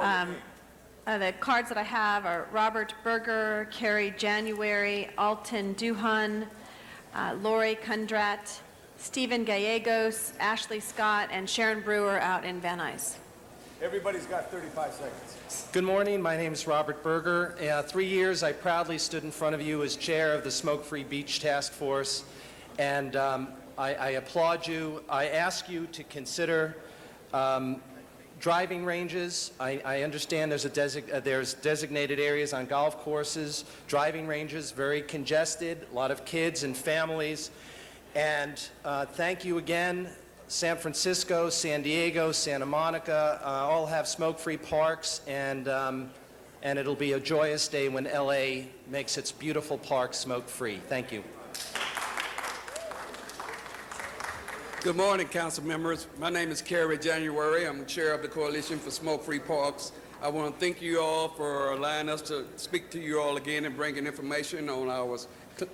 The cards that I have are Robert Berger, Carrie January, Alton Duhan, Lori Kundrat, Stephen Gallegos, Ashley Scott, and Sharon Brewer out in Van Nuys. Everybody's got 35 seconds. Good morning. My name is Robert Berger. 3 years I proudly stood in front of you as chair of the Smoke-Free Beach Task Force, and I applaud you. I ask you to consider driving ranges. I understand there's designated areas on golf courses, driving ranges, very congested, a lot of kids and families. And thank you again. San Francisco, San Diego, Santa Monica, all have smoke-free parks, and it'll be a joyous day when LA makes its beautiful parks smoke-free. Thank you. Good morning, council members. My name is Carrie January. I'm chair of the Coalition for Smoke-Free Parks. I want to thank you all for allowing us to speak to you all again and bringing information on our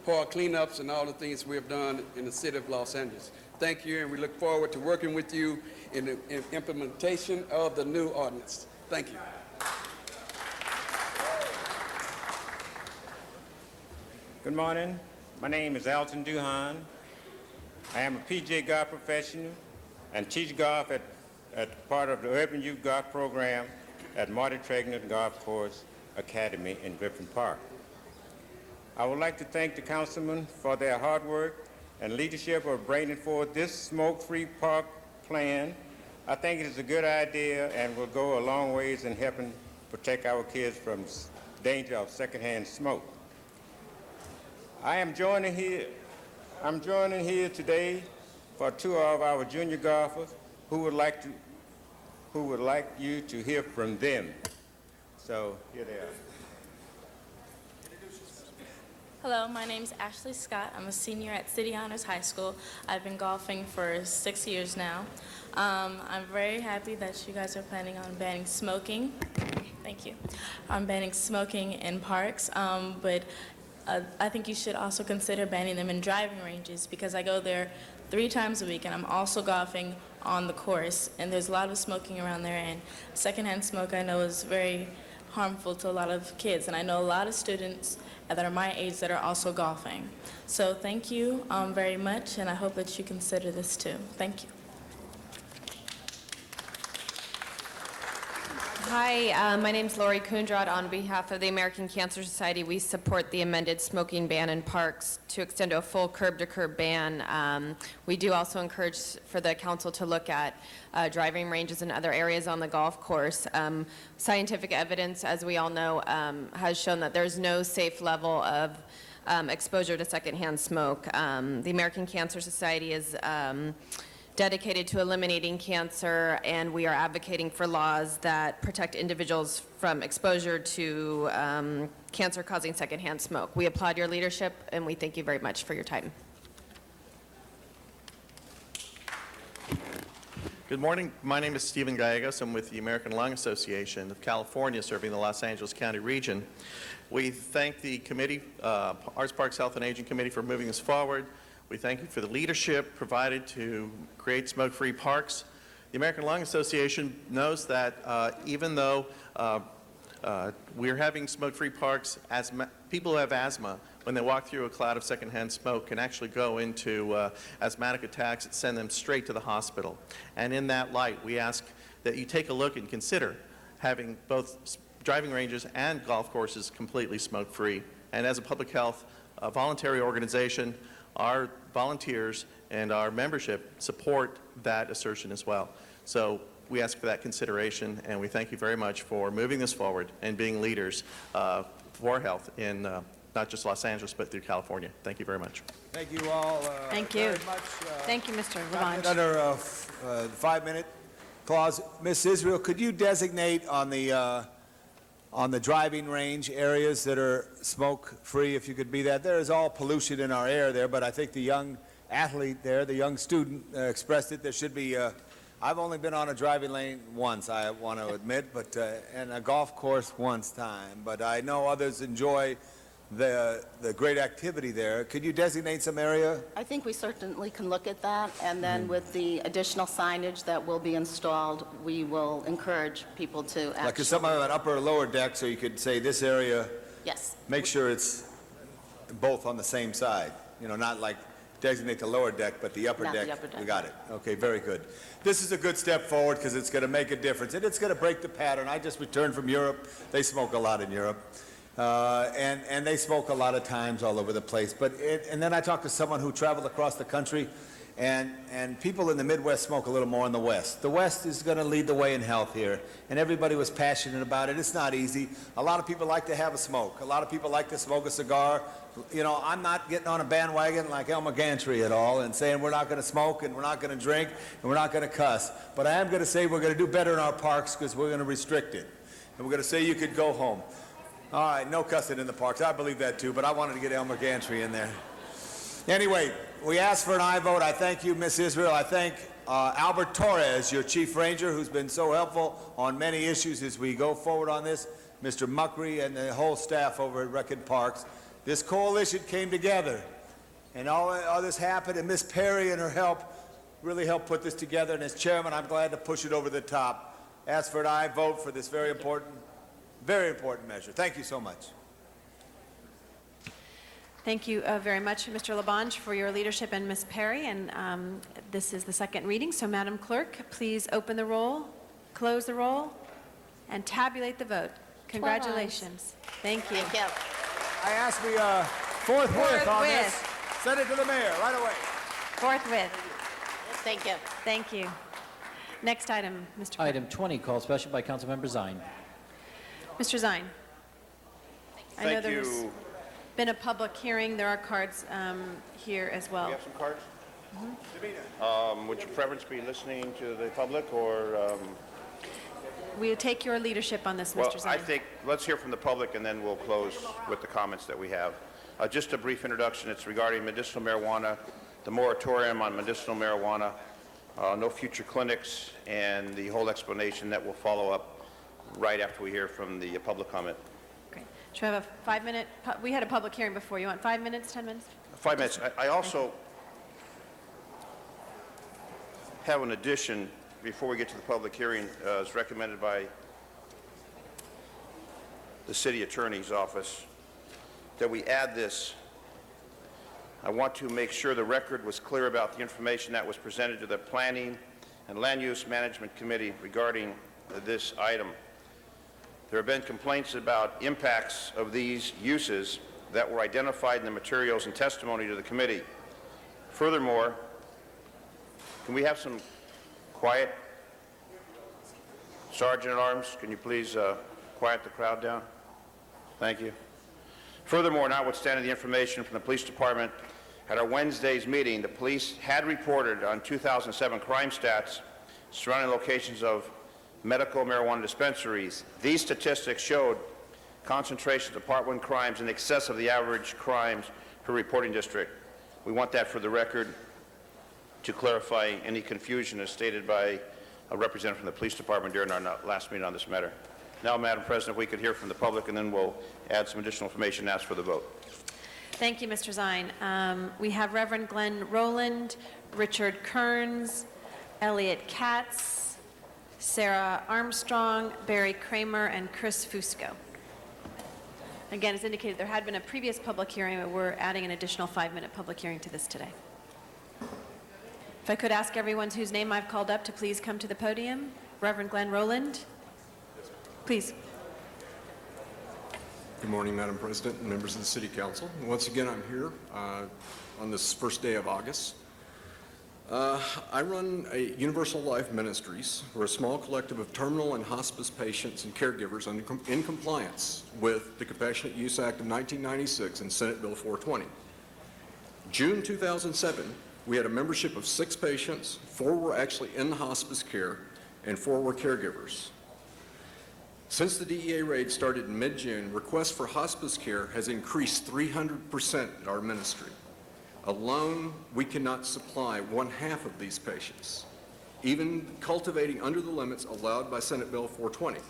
park cleanups and all the things we have done in the city of Los Angeles. Thank you, and we look forward to working with you in the implementation of the new ordinance. Thank you. Good morning. My name is Alton Duhan. I am a PGA golf professional and teach golf at part of the Urban Youth Golf Program at Marty Tregner Golf Course Academy in Griffin Park. I would like to thank the councilmen for their hard work and leadership of bringing forward this smoke-free park plan. I think it is a good idea and will go a long ways in helping protect our kids from danger of secondhand smoke. I'm joining here today for 2 of our junior golfers who would like you to hear from them. So here they are. Hello, my name is Ashley Scott. I'm a senior at City Honors High School. I've been golfing for 6 years now. I'm very happy that you guys are planning on banning smoking. Thank you. I'm banning smoking in parks, but I think you should also consider banning them in driving ranges because I go there 3 times a week and I'm also golfing on the course, and there's a lot of smoking around there, and secondhand smoke I know is very harmful to a lot of kids, and I know a lot of students that are my age that are also golfing. So thank you very much, and I hope that you consider this too. Thank you. Hi, my name's Lori Kundrad. On behalf of the American Cancer Society, we support the amended smoking ban in parks to extend to a full curb-to-curb ban. We do also encourage for the council to look at driving ranges and other areas on the golf course. Scientific evidence, as we all know, has shown that there's no safe level of exposure to secondhand smoke. The American Cancer Society is dedicated to eliminating cancer, and we are advocating for laws that protect individuals from exposure to cancer-causing secondhand smoke. We applaud your leadership, and we thank you very much for your time. Good morning. My name is Stephen Gallegos. I'm with the American Lung Association of California, serving the Los Angeles County region. We thank the committee, Arts, Parks, Health, and Aging Committee, for moving this forward. We thank you for the leadership provided to create smoke-free parks. The American Lung Association knows that even though we're having smoke-free parks, people who have asthma, when they walk through a cloud of secondhand smoke, can actually go into asthmatic attacks that send them straight to the hospital. And in that light, we ask that you take a look and consider having both driving ranges and golf courses completely smoke-free. And as a public health voluntary organization, our volunteers and our membership support that assertion as well. So we ask for that consideration, and we thank you very much for moving this forward and being leaders for health in not just Los Angeles, but through California. Thank you very much. Thank you all Thank you. very much. Thank you, Mr. Got it Labange. under a 5-minute clause. Ms. Israel, could you designate on the driving range areas that are smoke-free, if you could be that? There is all pollution in our air there, but I think the young athlete there, the young student, expressed it. There should be, I've only been on a driving lane once, I want to admit, but and a golf course once time. But I know others enjoy the great activity there. Could you designate some area? I think we certainly can look at that, and then with the additional signage that will be installed, we will encourage people to actually... Like some of an upper or lower deck, so you could say this area, Yes. make sure it's both on the same side. You know, not like designate the lower deck, but the upper Not deck. the upper deck. We got it. Okay, very good. This is a good step forward because it's going to make a difference, and it's going to break the pattern. I just returned from Europe. They smoke a lot in Europe. And they smoke a lot of times all over the place. And then I talked to someone who traveled across the country, and people in the Midwest smoke a little more in the West. The West is going to lead the way in health here, and everybody was passionate about it. It's not easy. A lot of people like to have a smoke. A lot of people like to smoke a cigar. You know, I'm not getting on a bandwagon like Elmer Gantry at all and saying we're not going to smoke and we're not going to drink and we're not going to cuss. But I am going to say we're going to do better in our parks because we're going to restrict it. And we're going to say you could go home. All right, no cussing in the parks. I believe that too, but I wanted to get Elmer Gantry in there. Anyway, we asked for an aye vote. I thank you, Miss Israel. I thank Albert Torres, your chief ranger, who's been so helpful on many issues as we go forward on this, Mr. Muckery and the whole staff over at Rec and Parks. This coalition came together, and all this happened, and Miss Perry and her help really helped put this together. And as chairman, I'm glad to push it over the top. Ask for an aye vote for this very important measure. Thank you so much. Thank you very much, Mr. Labange, for your leadership, and Ms. Perry. And this is the second reading. So, Madam Clerk, please open the roll, close the roll, and tabulate the vote. Congratulations. Thank you. Thank you. I ask we forthwith on this. Forthwith. Send it to the mayor right away. Forthwith. Thank you. Thank you. Next item, Mr. Clerk. Item 20, called special by Councilmember Zine. Mr. Zine. I know Thank there's you. been a public hearing. There are cards here as well. We have some cards? Would your preference be listening to the public or? We'll take your leadership on this, Well, Mr. Zine. I think let's hear from the public and then we'll close with the comments that we have. Just a brief introduction. It's regarding medicinal marijuana, the moratorium on medicinal marijuana, no future clinics, and the whole explanation that will follow up right after we hear from the public comment. Great. Should we have a 5-minute, we had a public hearing before. You want 5 minutes, 10 minutes? 5 minutes. I also have an addition before we get to the public hearing, as recommended by the city attorney's office, that we add this. I want to make sure the record was clear about the information that was presented to the Planning and Land Use Management Committee regarding this item. There have been complaints about impacts of these uses that were identified in the materials and testimony to the committee. Furthermore, can we have some quiet? Sergeant at Arms, can you please quiet the crowd down? Thank you. Furthermore, notwithstanding the information from the police department at our Wednesday's meeting, the police had reported on 2007 crime stats surrounding locations of medical marijuana dispensaries. These statistics showed concentrations of Part 1 crimes in excess of the average crimes per reporting district. We want that for the record to clarify any confusion as stated by a representative from the police department during our last meeting on this matter. Now, Madam President, if we could hear from the public, and then we'll add some additional information and ask for the vote. Thank you, Mr. Zine. We have Reverend Glenn Rowland, Richard Kearns, Elliot Katz, Sarah Armstrong, Barry Kramer, and Chris Fusco. Again, as indicated, there had been a previous public hearing, but we're adding an additional 5-minute public hearing to this today. If I could ask everyone whose name I've called up to please come to the podium. Reverend Glenn Rowland, please. Good morning, Madam President and members of the City Council. Once again, I'm here on this first day of August. I run a Universal Life Ministries. We're a small collective of terminal and hospice patients and caregivers in compliance with the Compassionate Use Act of 1996 and Senate Bill 420. June 2007, we had a membership of 6 patients, 4 were actually in hospice care, and 4 were caregivers. Since the DEA raid started in mid-June, requests for hospice care has increased 300% at our ministry. Alone, we cannot supply 1/2 of these patients, even cultivating under the limits allowed by Senate Bill 420.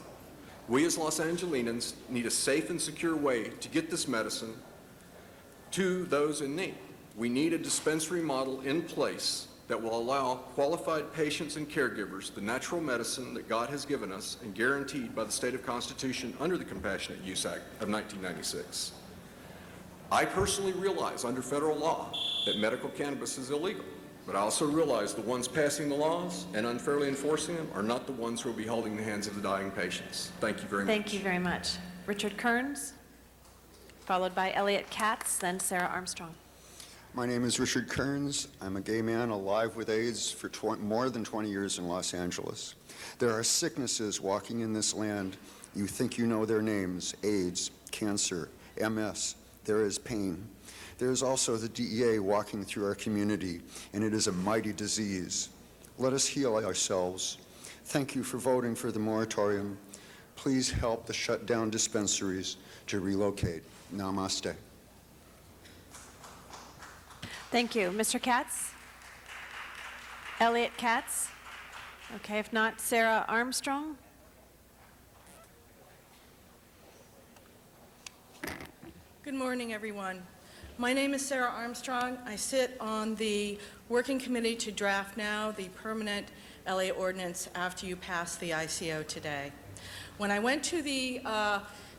We as Los Angelinians need a safe and secure way to get this medicine to those in need. We need a dispensary model in place that will allow qualified patients and caregivers the natural medicine that God has given us and guaranteed by the state of Constitution under the Compassionate Use Act of 1996. I personally realize under federal law that medical cannabis is illegal, but I also realize the ones passing the laws and unfairly enforcing them are not the ones who will be holding the hands of the dying patients. Thank you very much. Thank you very much. Richard Kearns, followed by Elliot Katz, then Sarah Armstrong. My name is Richard Kearns. I'm a gay man alive with AIDS for more than 20 years in Los Angeles. There are sicknesses walking in this land. You think you know their names: AIDS, cancer, MS. There is pain. There is also the DEA walking through our community, and it is a mighty disease. Let us heal ourselves. Thank you for voting for the moratorium. Please help the shut down dispensaries to relocate. Namaste. Thank you. Mr. Katz? Elliot Katz? Okay, if not, Sarah Armstrong? Good morning, everyone. My name is Sarah Armstrong. I sit on the working committee to draft now the permanent LA ordinance after you pass the ICO today. When I went to the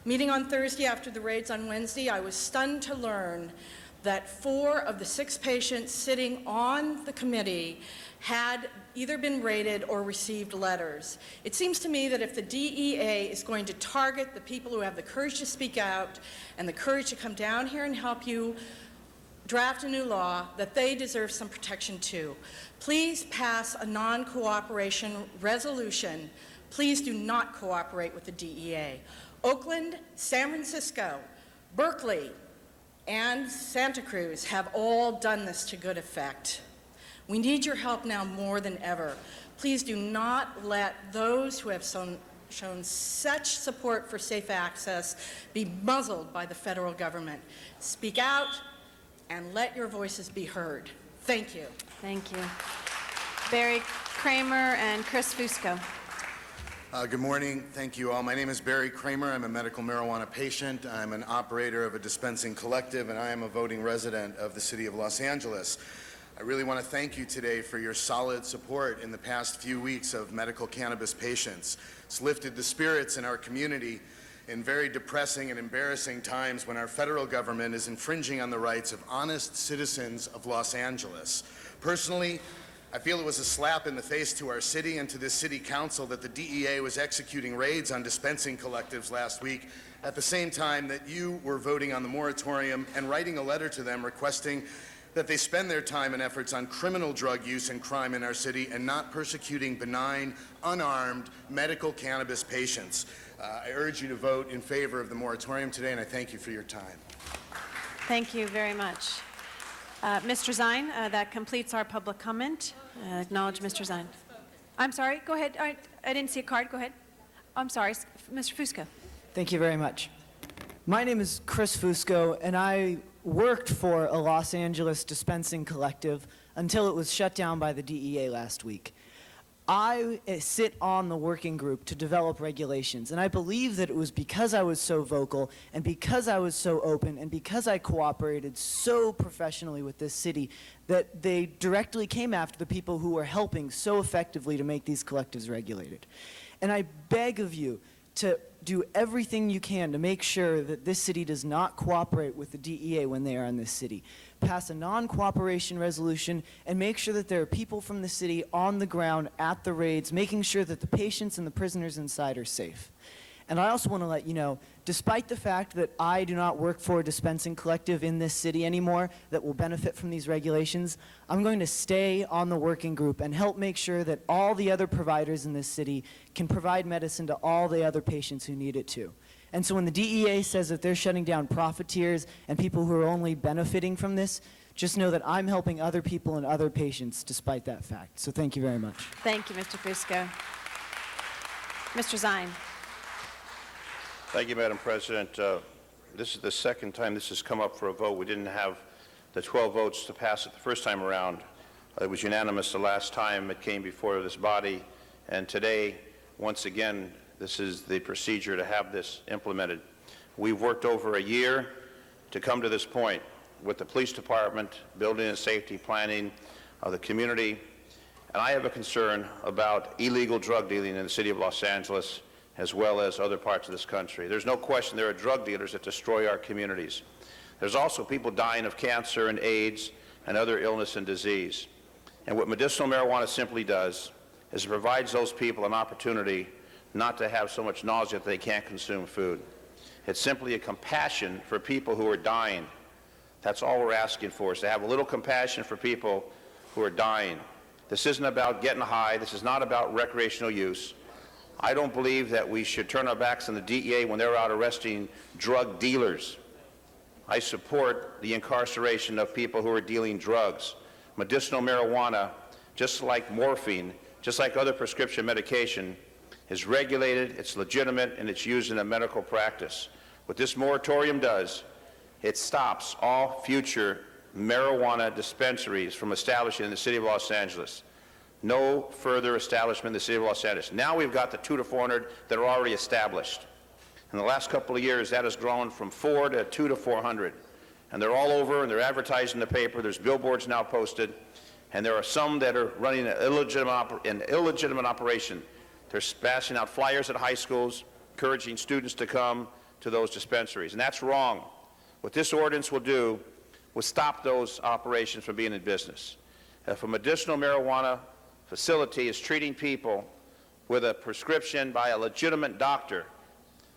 meeting on Thursday after the raids on Wednesday, I was stunned to learn that 4 of the 6 patients sitting on the committee had either been raided or received letters. It seems to me that if the DEA is going to target the people who have the courage to speak out and the courage to come down here and help you draft a new law, that they deserve some protection too. Please pass a non-cooperation resolution. Please do not cooperate with the DEA. Oakland, San Francisco, Berkeley, and Santa Cruz have all done this to good effect. We need your help now more than ever. Please do not let those who have shown such support for safe access be muzzled by the federal government. Speak out and let your voices be heard. Thank you. Thank you. Barry Kramer and Chris Fusco. Good morning. Thank you all. My name is Barry Kramer. I'm a medical marijuana patient. I'm an operator of a dispensing collective, and I am a voting resident of the city of Los Angeles. I really want to thank you today for your solid support in the past few weeks of medical cannabis patients. It's lifted the spirits in our community in very depressing and embarrassing times when our federal government is infringing on the rights of honest citizens of Los Angeles. Personally, I feel it was a slap in the face to our city and to this city council that the DEA was executing raids on dispensing collectives last week at the same time that you were voting on the moratorium and writing a letter to them requesting that they spend their time and efforts on criminal drug use and crime in our city and not persecuting benign, unarmed medical cannabis patients. I urge you to vote in favor of the moratorium today, and I thank you for your time. Thank you very much. Mr. Zine, that completes our public comment. Acknowledge Mr. Zine. I'm sorry, go ahead. I didn't see a card, go ahead. I'm sorry, Mr. Fusco. Thank you very much. My name is Chris Fusco, and I worked for a Los Angeles dispensing collective until it was shut down by the DEA last week. I sit on the working group to develop regulations, and I believe that it was because I was so vocal and because I was so open and because I cooperated so professionally with this city that they directly came after the people who were helping so effectively to make these collectives regulated. And I beg of you to do everything you can to make sure that this city does not cooperate with the DEA when they are in this city. Pass a non-cooperation resolution and make sure that there are people from the city on the ground at the raids, making sure that the patients and the prisoners inside are safe. And I also want to let you know, despite the fact that I do not work for a dispensing collective in this city anymore that will benefit from these regulations, I'm going to stay on the working group and help make sure that all the other providers in this city can provide medicine to all the other patients who need it too. And so when the DEA says that they're shutting down profiteers and people who are only benefiting from this, just know that I'm helping other people and other patients despite that fact. So thank you very much. Thank you, Mr. Fusco. Mr. Zine. Thank you, Madam President. This is the second time this has come up for a vote. We didn't have the 12 votes to pass it the first time around. It was unanimous the last time it came before this body. And today, once again, this is the procedure to have this implemented. We've worked over a year to come to this point with the police department, building and safety planning, the community. And I have a concern about illegal drug dealing in the city of Los Angeles, as well as other parts of this country. There's no question there are drug dealers that destroy our communities. There's also people dying of cancer and AIDS and other illness and disease. And what medicinal marijuana simply does is it provides those people an opportunity not to have so much nausea that they can't consume food. It's simply a compassion for people who are dying. That's all we're asking for, is to have a little compassion for people who are dying. This isn't about getting high. This is not about recreational use. I don't believe that we should turn our backs on the DEA when they're out arresting drug dealers. I support the incarceration of people who are dealing drugs. Medicinal marijuana, just like morphine, just like other prescription medication, is regulated, it's legitimate, and it's used in a medical practice. What this moratorium does, it stops all future marijuana dispensaries from establishing in the city of Los Angeles. No further establishment in the city of Los Angeles. Now we've got the 200 to 400 that are already established. In the last couple of years, that has grown from 4 to 2 to 400. And they're all over, and they're advertised in the paper. There's billboards now posted. And there are some that are running an illegitimate operation. They're passing out flyers at high schools, encouraging students to come to those dispensaries. And that's wrong. What this ordinance will do will stop those operations from being in business. If a medicinal marijuana facility is treating people with a prescription by a legitimate doctor,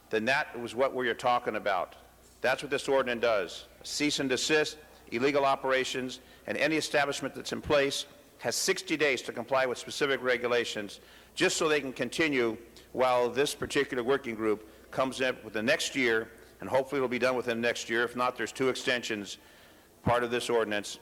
then that was what we were talking about. That's what this ordinance does. Cease and desist, illegal operations, and any establishment that's in place has 60 days to comply with specific regulations just so they can continue while this particular working group comes in with the next year, and hopefully it'll be done within the next year. If not, there's 2 extensions, part of this ordinance,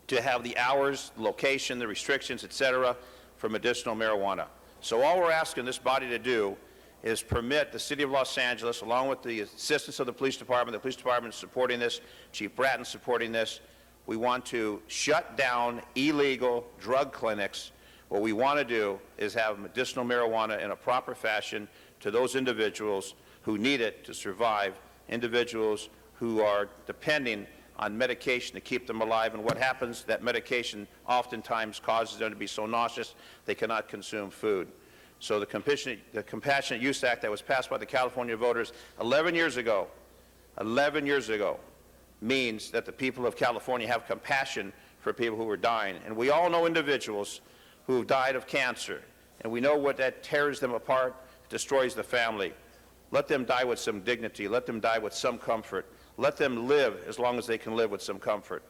to have the hours, location, the restrictions, etc., for medicinal marijuana. So all we're asking this body to do is permit the city of Los Angeles, along with the assistance of the police department is supporting this, Chief Bratton supporting this, we want to shut down illegal drug clinics What we want to do is have medicinal marijuana in a proper fashion to those individuals who need it to survive, individuals who are depending on medication to keep them alive. And what happens, that medication oftentimes causes them to be so nauseous they cannot consume food. So the Compassionate Use Act that was passed by the California voters 11 years ago, means that the people of California have compassion for people who are dying. And we all know individuals who have died of cancer, and we know what that tears them apart, destroys the family. Let them die with some dignity. Let them die with some comfort. Let them live as long as they can live with some comfort.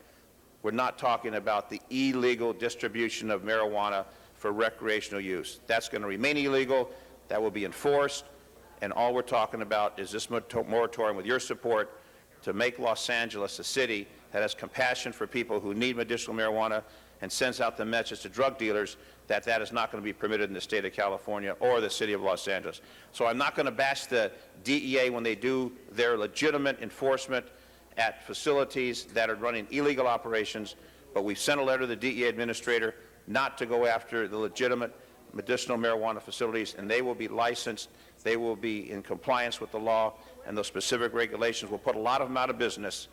We're not talking about the illegal distribution of marijuana for recreational use. That's going to remain illegal. That will be enforced. And all we're talking about is this moratorium with your support to make Los Angeles a city that has compassion for people who need medicinal marijuana and sends out the message to drug dealers that that is not going to be permitted in the state of California or the city of Los Angeles. So I'm not going to bash the DEA when they do their legitimate enforcement at facilities that are running illegal operations, but we've sent a letter to the DEA administrator not to go after the legitimate medicinal marijuana facilities, and they will be licensed, they will be in compliance with the law, and those specific regulations will put a lot of them out of business,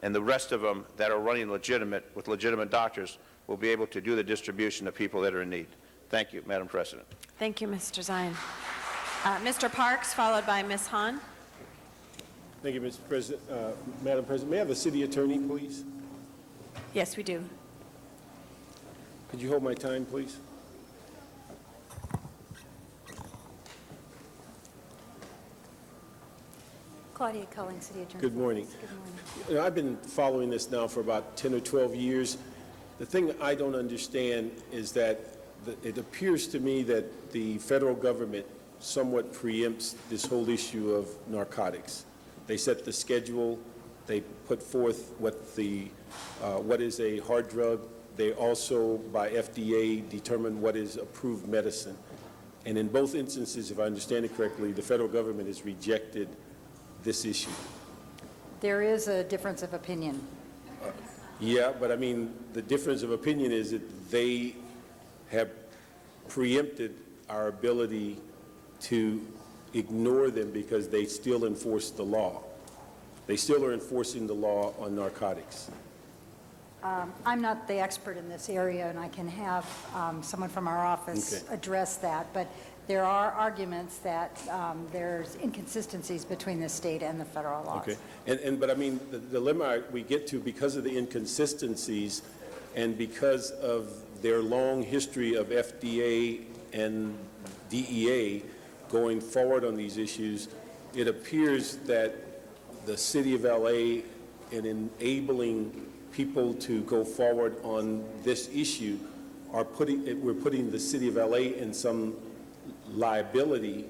and the rest of them that are running legitimate with legitimate doctors will be able to do the distribution to people that are in need. Thank you, Madam President. Thank you, Mr. Zion. Mr. Parks, followed by Ms. Hahn. Thank you, Mr. President. Madam President, may I have the city attorney, please? Yes, we do. Could you hold my time, please? Claudia Culling, City Attorney. Good morning. Good morning. You know, I've been following this now for about 10 or 12 years. The thing I don't understand is that it appears to me that the federal government somewhat preempts this whole issue of narcotics. They set the schedule. They put forth what is a hard drug. They also, by FDA, determine what is approved medicine. And in both instances, if I understand it correctly, the federal government has rejected this issue. There is a difference of opinion. Yeah, but I mean, the difference of opinion is that they have preempted our ability to ignore them because they still enforce the law. They still are enforcing the law on narcotics. I'm not the expert in this area, and I can have someone from our office address that, but there are arguments that there's inconsistencies between the state and the federal laws. Okay, but I mean, the dilemma we get to because of the inconsistencies and because of their long history of FDA and DEA going forward on these issues, it appears that the city of LA, in enabling people to go forward on this issue, we're putting the city of LA in some liability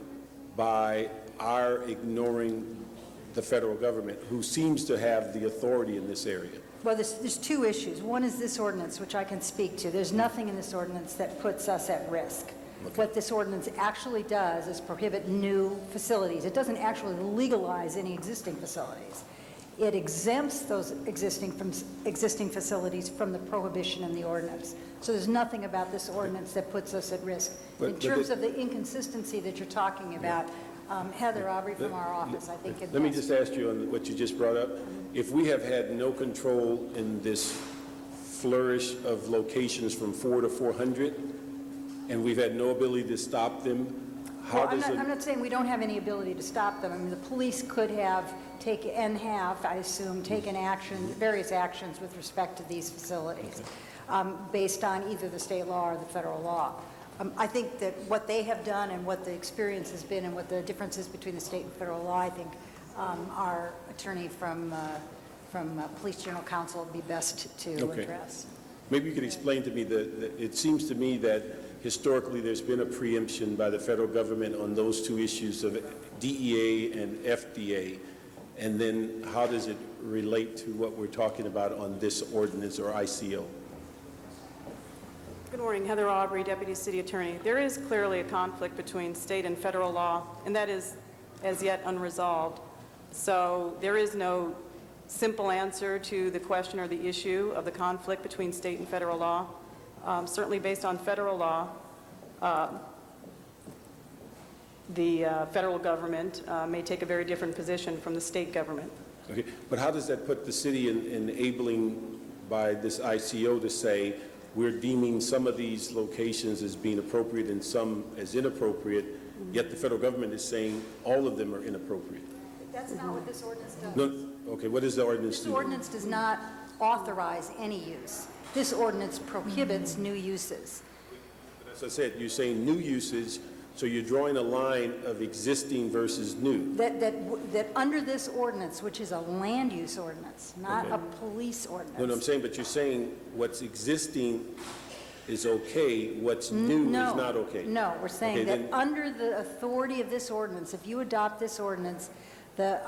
by our ignoring the federal government, who seems to have the authority in this area. Well, there's two issues. One is this ordinance, which I can speak to. There's nothing in this ordinance that puts us at risk. What this ordinance actually does is prohibit new facilities. It doesn't actually legalize any existing facilities. It exempts those existing facilities from the prohibition in the ordinance. So there's nothing about this ordinance that puts us at risk. In terms of the inconsistency that you're talking about, Heather Aubrey from our office, I think. Let me just ask you on what you just brought up. If we have had no control in this flourish of locations from 4 to 400, and we've had no ability to stop them, how does it... I'm not saying we don't have any ability to stop them. I mean, the police could have taken, and have, I assume, taken various actions with respect to these facilities, based on either the state law or the federal law. I think that what they have done and what the experience has been and what the differences between the state and federal law, I think our attorney from Police General Counsel would be best to address. Maybe you could explain to me it seems to me that historically there's been a preemption by the federal government on those two issues of DEA and FDA, and then how does it relate to what we're talking about on this ordinance or ICO? Good morning, Heather Aubrey, Deputy City Attorney. There is clearly a conflict between state and federal law, and that is as yet unresolved. So there is no simple answer to the question or the issue of the conflict between state and federal law. certainly based on federal law, the federal government may take a very different position from the state government. Okay, but how does that put the city in enabling by this ICO to say we're deeming some of these locations as being appropriate and some as inappropriate, yet the federal government is saying all of them are inappropriate? That's not what this ordinance does. No, okay, what does the ordinance do? This ordinance does not authorize any use. This ordinance prohibits new uses. As I said, you're saying new uses, so you're drawing a line of existing versus new. That under this ordinance, which is a land use ordinance, not Okay. a police ordinance. No, I'm saying, but you're saying what's existing is okay, what's new is not okay. No, we're saying Okay, that then- under the authority of this ordinance, if you adopt this ordinance, the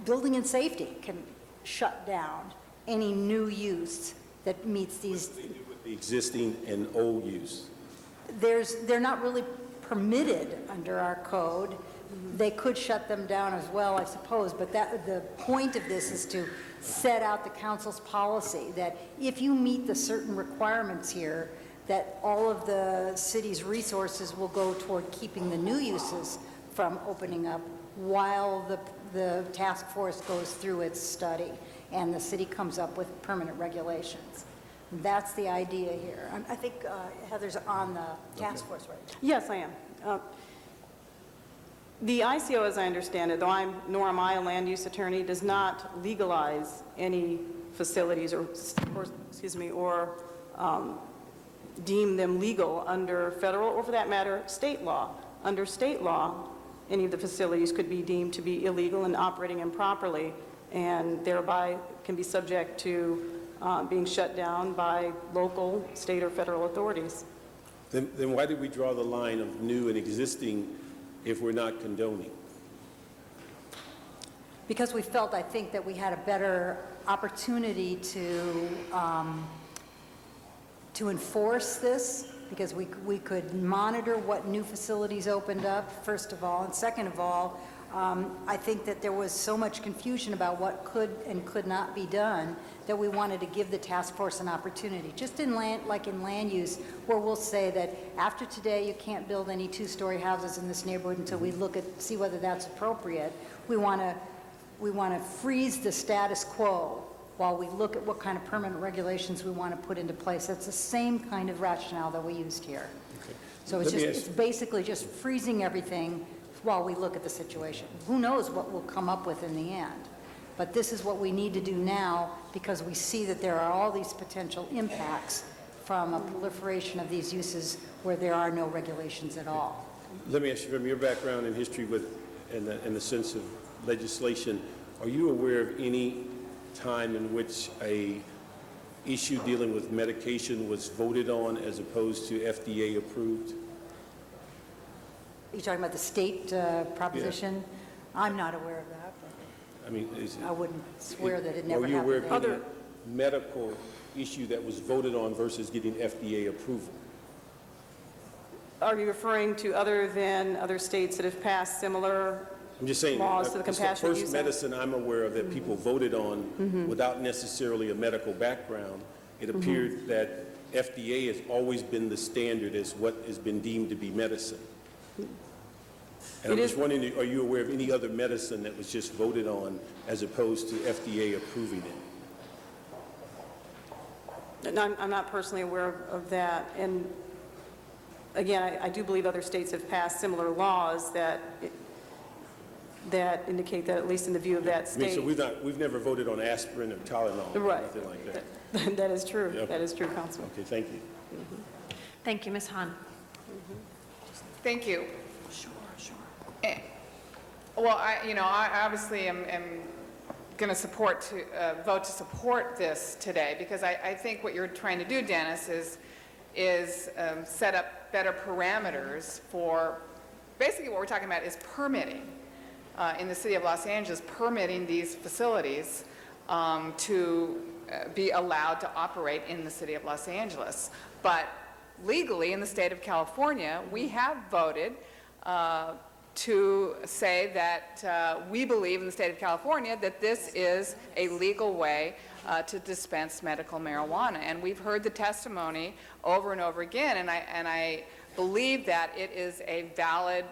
building and safety can shut down any new use that meets these. The existing and old use. They're not really permitted under our code. They could shut them down as well, I suppose, but the point of this is to set out the council's policy that if you meet the certain requirements here, that all of the city's resources will go toward keeping the new uses from opening up while the task force goes through its study and the city comes up with permanent regulations. That's the idea here. I think Heather's on the task force right now. Yes, I am. The ICO, as I understand it, nor am I a land use attorney, does not legalize any facilities or deem them legal under federal or, for that matter, state law. Under state law, any of the facilities could be deemed to be illegal and operating improperly, and thereby can be subject to being shut down by local, state, or federal authorities. Then why did we draw the line of new and existing if we're not condoning? Because we felt, I think, that we had a better opportunity to enforce this, because we could monitor what new facilities opened up, first of all, and second of all, I think that there was so much confusion about what could and could not be done that we wanted to give the task force an opportunity. Just in land, like in land use, where we'll say that after today you can't build any two-story houses in this neighborhood until we see whether that's appropriate. We want to freeze the status quo while we look at what kind of permanent regulations we want to put into place. That's the same kind of rationale that we used here. Okay. So it's basically just freezing everything while we look at the situation. Who knows what we'll come up with in the end? But this is what we need to do now because we see that there are all these potential impacts from a proliferation of these uses where there are no regulations at all. Let me ask you, from your background in history in the sense of legislation, are you aware of any time in which a issue dealing with medication was voted on as opposed to FDA approved? Are you talking about the state proposition? I'm not aware of that. I mean, I wouldn't swear that it never Are you aware of happened. any medical issue that was voted on versus getting FDA approval? Are you referring to other than other states that have passed similar I'm just saying, laws to the it's the Compassionate Use first Act? medicine I'm aware of that people voted on without necessarily a medical background. It appeared that FDA has always been the standard as what has been deemed to be medicine. And I'm just wondering, are you aware of any other medicine that was just voted on as opposed to FDA approving it? No, I'm not personally aware of that. And again, I do believe other states have passed similar laws that indicate that, at least in the view of that I mean, state. so we've never voted on aspirin or Tylenol, Right. nothing like that. That is true. Okay. That is true, Councilman. Okay, thank you. Thank you, Ms. Hahn. Thank you. Sure. Well, I obviously am going to vote to support this today because I think what you're trying to do, Dennis, is set up better parameters for basically what we're talking about is permitting in the city of Los Angeles, permitting these facilities to be allowed to operate in the city of Los Angeles. But legally, in the state of California, we have voted to say that we believe in the state of California that this is a legal way to dispense medical marijuana. And we've heard the testimony over and over again, and I believe that it is a valid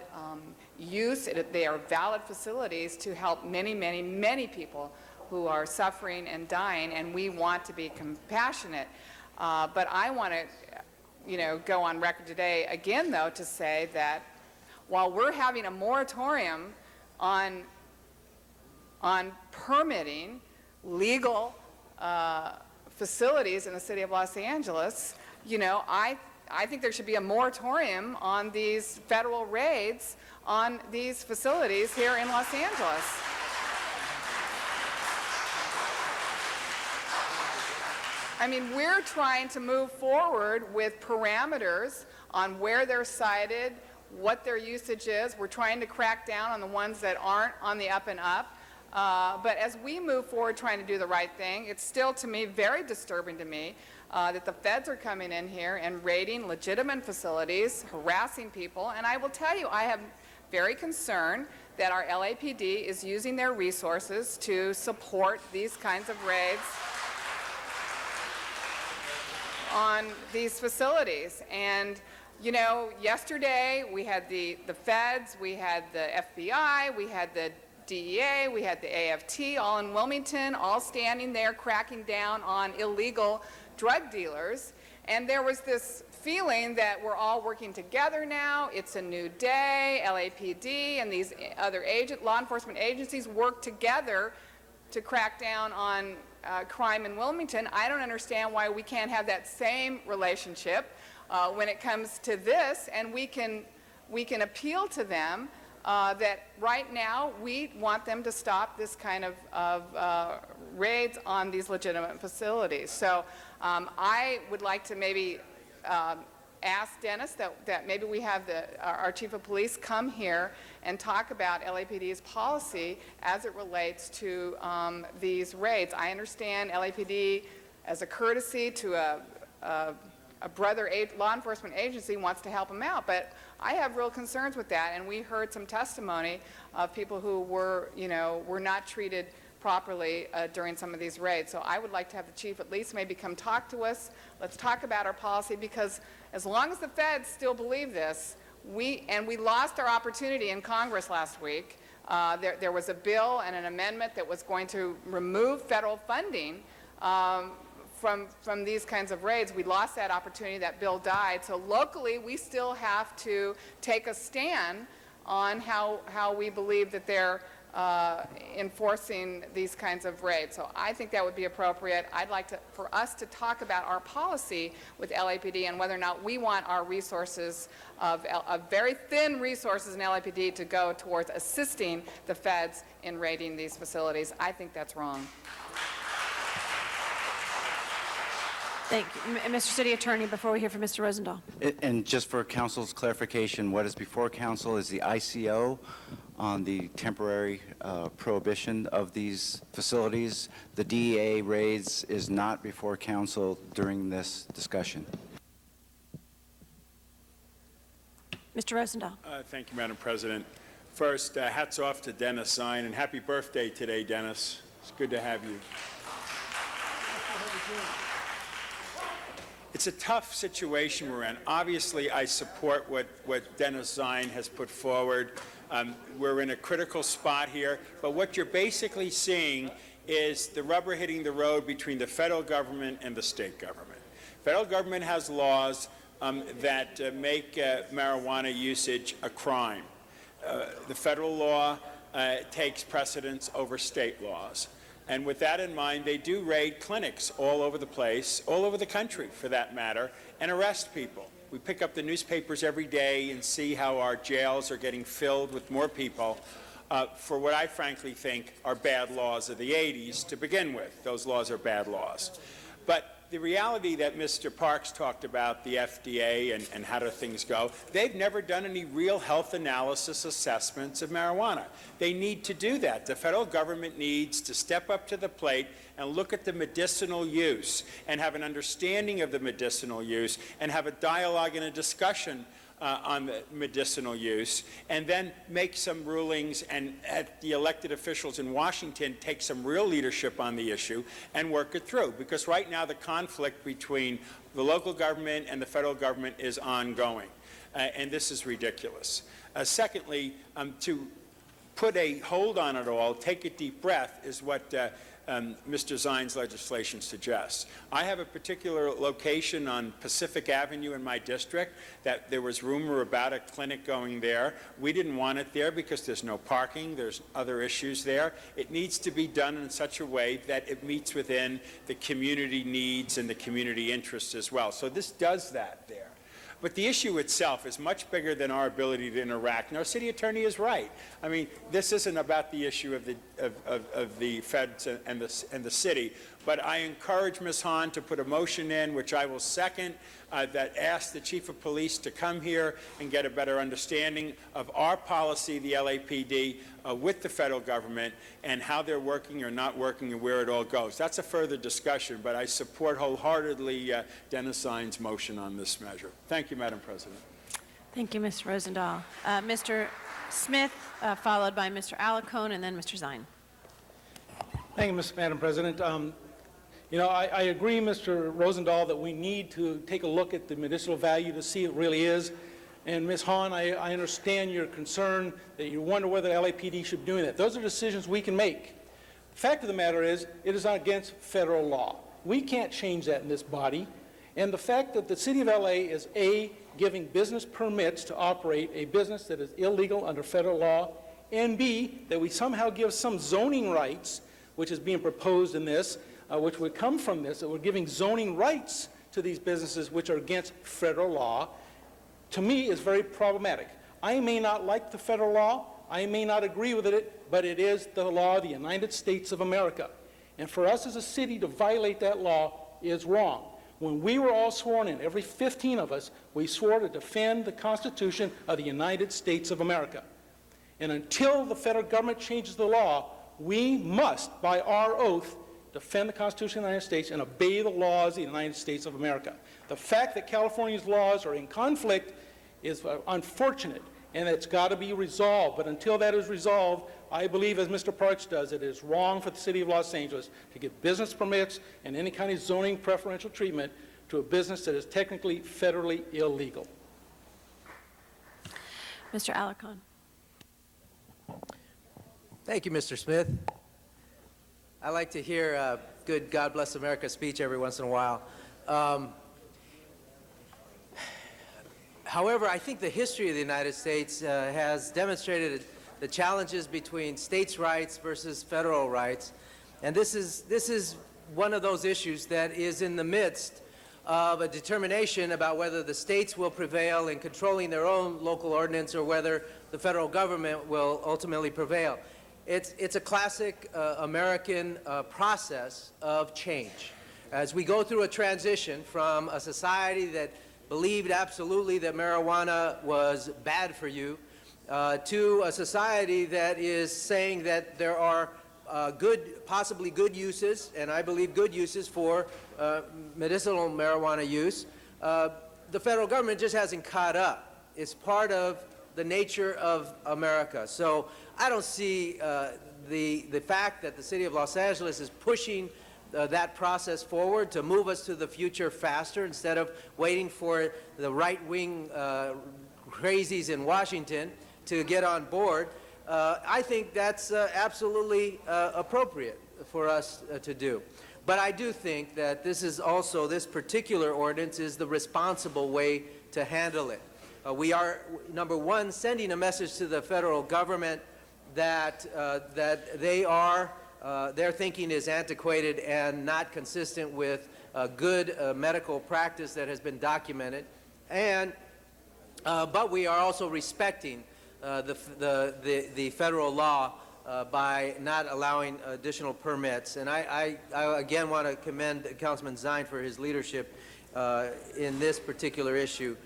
use. They are valid facilities to help many, many, many people who are suffering and dying, and we want to be compassionate. But I want to, go on record today again, though, to say that while we're having a moratorium on permitting legal facilities in the city of Los Angeles, I think there should be a moratorium on these federal raids on these facilities here in Los Angeles. I mean, we're trying to move forward with parameters on where they're sited, what their usage is. We're trying to crack down on the ones that aren't on the up and up. But as we move forward trying to do the right thing, it's still, to me, very disturbing to me that the feds are coming in here and raiding legitimate facilities, harassing people. And I will tell you, I am very concerned that our LAPD is using their resources to support these kinds of raids on these facilities. And yesterday we had the feds, we had the FBI, we had the DEA, we had the AFT, all in Wilmington, all standing there cracking down on illegal drug dealers. And there was this feeling that we're all working together now. It's a new day. LAPD and these other law enforcement agencies work together to crack down on crime in Wilmington. I don't understand why we can't have that same relationship when it comes to this, and we can appeal to them that right now we want them to stop this kind of raids on these legitimate facilities. So I would like to maybe ask Dennis that maybe we have our chief of police come here and talk about LAPD's policy as it relates to these raids. I understand LAPD, as a courtesy to a brother law enforcement agency, wants to help them out, but I have real concerns with that, and we heard some testimony of people who were not treated properly during some of these raids. So I would like to have the chief at least maybe come talk to us. Let's talk about our policy, because as long as the feds still believe this, we lost our opportunity in Congress last week. There was a bill and an amendment that was going to remove federal funding from these kinds of raids. We lost that opportunity. That bill died. So locally, we still have to take a stand on how we believe that they're enforcing these kinds of raids. So I think that would be appropriate. I'd like for us to talk about our policy with LAPD and whether or not we want our resources of very thin resources in LAPD to go towards assisting the feds in raiding these facilities. I think that's wrong. Thank you. Mr. City Attorney, before we hear from Mr. Rosendahl. And just for council's clarification, what is before council is the ICO on the temporary prohibition of these facilities. The DEA raids is not before council during this discussion. Mr. Rosendahl. Thank you, Madam President. First, hats off to Dennis Zine, and happy birthday today, Dennis. It's good to have you. It's a tough situation we're in. Obviously, I support what Dennis Zine has put forward. We're in a critical spot here, but what you're basically seeing is the rubber hitting the road between the federal government and the state government. Federal government has laws that make marijuana usage a crime. The federal law takes precedence over state laws. And with that in mind, they do raid clinics all over the place, all over the country for that matter, and arrest people. We pick up the newspapers every day and see how our jails are getting filled with more people for what I frankly think are bad laws of the 80s to begin with. Those laws are bad laws. But the reality that Mr. Parks talked about, the FDA and how do things go, they've never done any real health analysis assessments of marijuana. They need to do that. The federal government needs to step up to the plate and look at the medicinal use and have an understanding of the medicinal use and have a dialogue and a discussion on the medicinal use, and then make some rulings and at the elected officials in Washington take some real leadership on the issue and work it through. Because right now the conflict between the local government and the federal government is ongoing, and this is ridiculous. Secondly, to put a hold on it all, take a deep breath, is what Mr. Zine's legislation suggests. I have a particular location on Pacific Avenue in my district that there was rumor about a clinic going there. We didn't want it there because there's no parking, there's other issues there. It needs to be done in such a way that it meets within the community needs and the community interests as well. So this does that there. But the issue itself is much bigger than our ability to interact. And our city attorney is right. I mean, this isn't about the issue of the feds and the city. But I encourage Ms. Hahn to put a motion in, which I will second, that asks the chief of police to come here and get a better understanding of our policy, the LAPD, with the federal government and how they're working or not working and where it all goes. That's a further discussion, but I support wholeheartedly Dennis Zine's motion on this measure. Thank you, Madam President. Thank you, Mr. Rosendahl. Mr. Smith, followed by Mr. Alacone, and then Mr. Zine. Thank you, Madam President. You know, I agree, Mr. Rosendahl, that we need to take a look at the medicinal value to see it really is. And Ms. Hahn, I understand your concern that you wonder whether LAPD should be doing that. Those are decisions we can make. The fact of the matter is, it is not against federal law. We can't change that in this body. And the fact that the City of LA is A, giving business permits to operate a business that is illegal under federal law, and B, that we somehow give some zoning rights, which is being proposed in this, which would come from this, that we're giving zoning rights to these businesses which are against federal law, to me is very problematic. I may not like the federal law, I may not agree with it, but it is the law of the United States of America. And for us as a city to violate that law is wrong. When we were all sworn in, every 15 of us, we swore to defend the Constitution of the United States of America. And until the federal government changes the law, we must, by our oath, defend the Constitution of the United States and obey the laws of the United States of America. The fact that California's laws are in conflict is unfortunate, and it's got to be resolved. But until that is resolved, I believe, as Mr. Parks does, it is wrong for the City of Los Angeles to give business permits and any kind of zoning preferential treatment to a business that is technically federally illegal. Mr. Alacone. Thank you, Mr. Smith. I like to hear a good God Bless America speech every once in a while. However, I think the history of the United States has demonstrated the challenges between states' rights versus federal rights. And this is one of those issues that is in the midst of a determination about whether the states will prevail in controlling their own local ordinance or whether the federal government will ultimately prevail. It's a classic American process of change. As we go through a transition from a society that believed absolutely that marijuana was bad for you to a society that is saying that there are possibly good uses, and I believe good uses for medicinal marijuana use, the federal government just hasn't caught up. It's part of the nature of America. So I don't see the fact that the City of Los Angeles is pushing that process forward to move us to the future faster instead of waiting for the right-wing crazies in Washington to get on board. I think that's absolutely appropriate for us to do. But I do think that this particular ordinance is the responsible way to handle it. We are, number one, sending a message to the federal government that their thinking is antiquated and not consistent with good medical practice that has been documented. But we are also respecting the federal law by not allowing additional permits. And I again want to commend Councilman Zine for his leadership in this particular issue.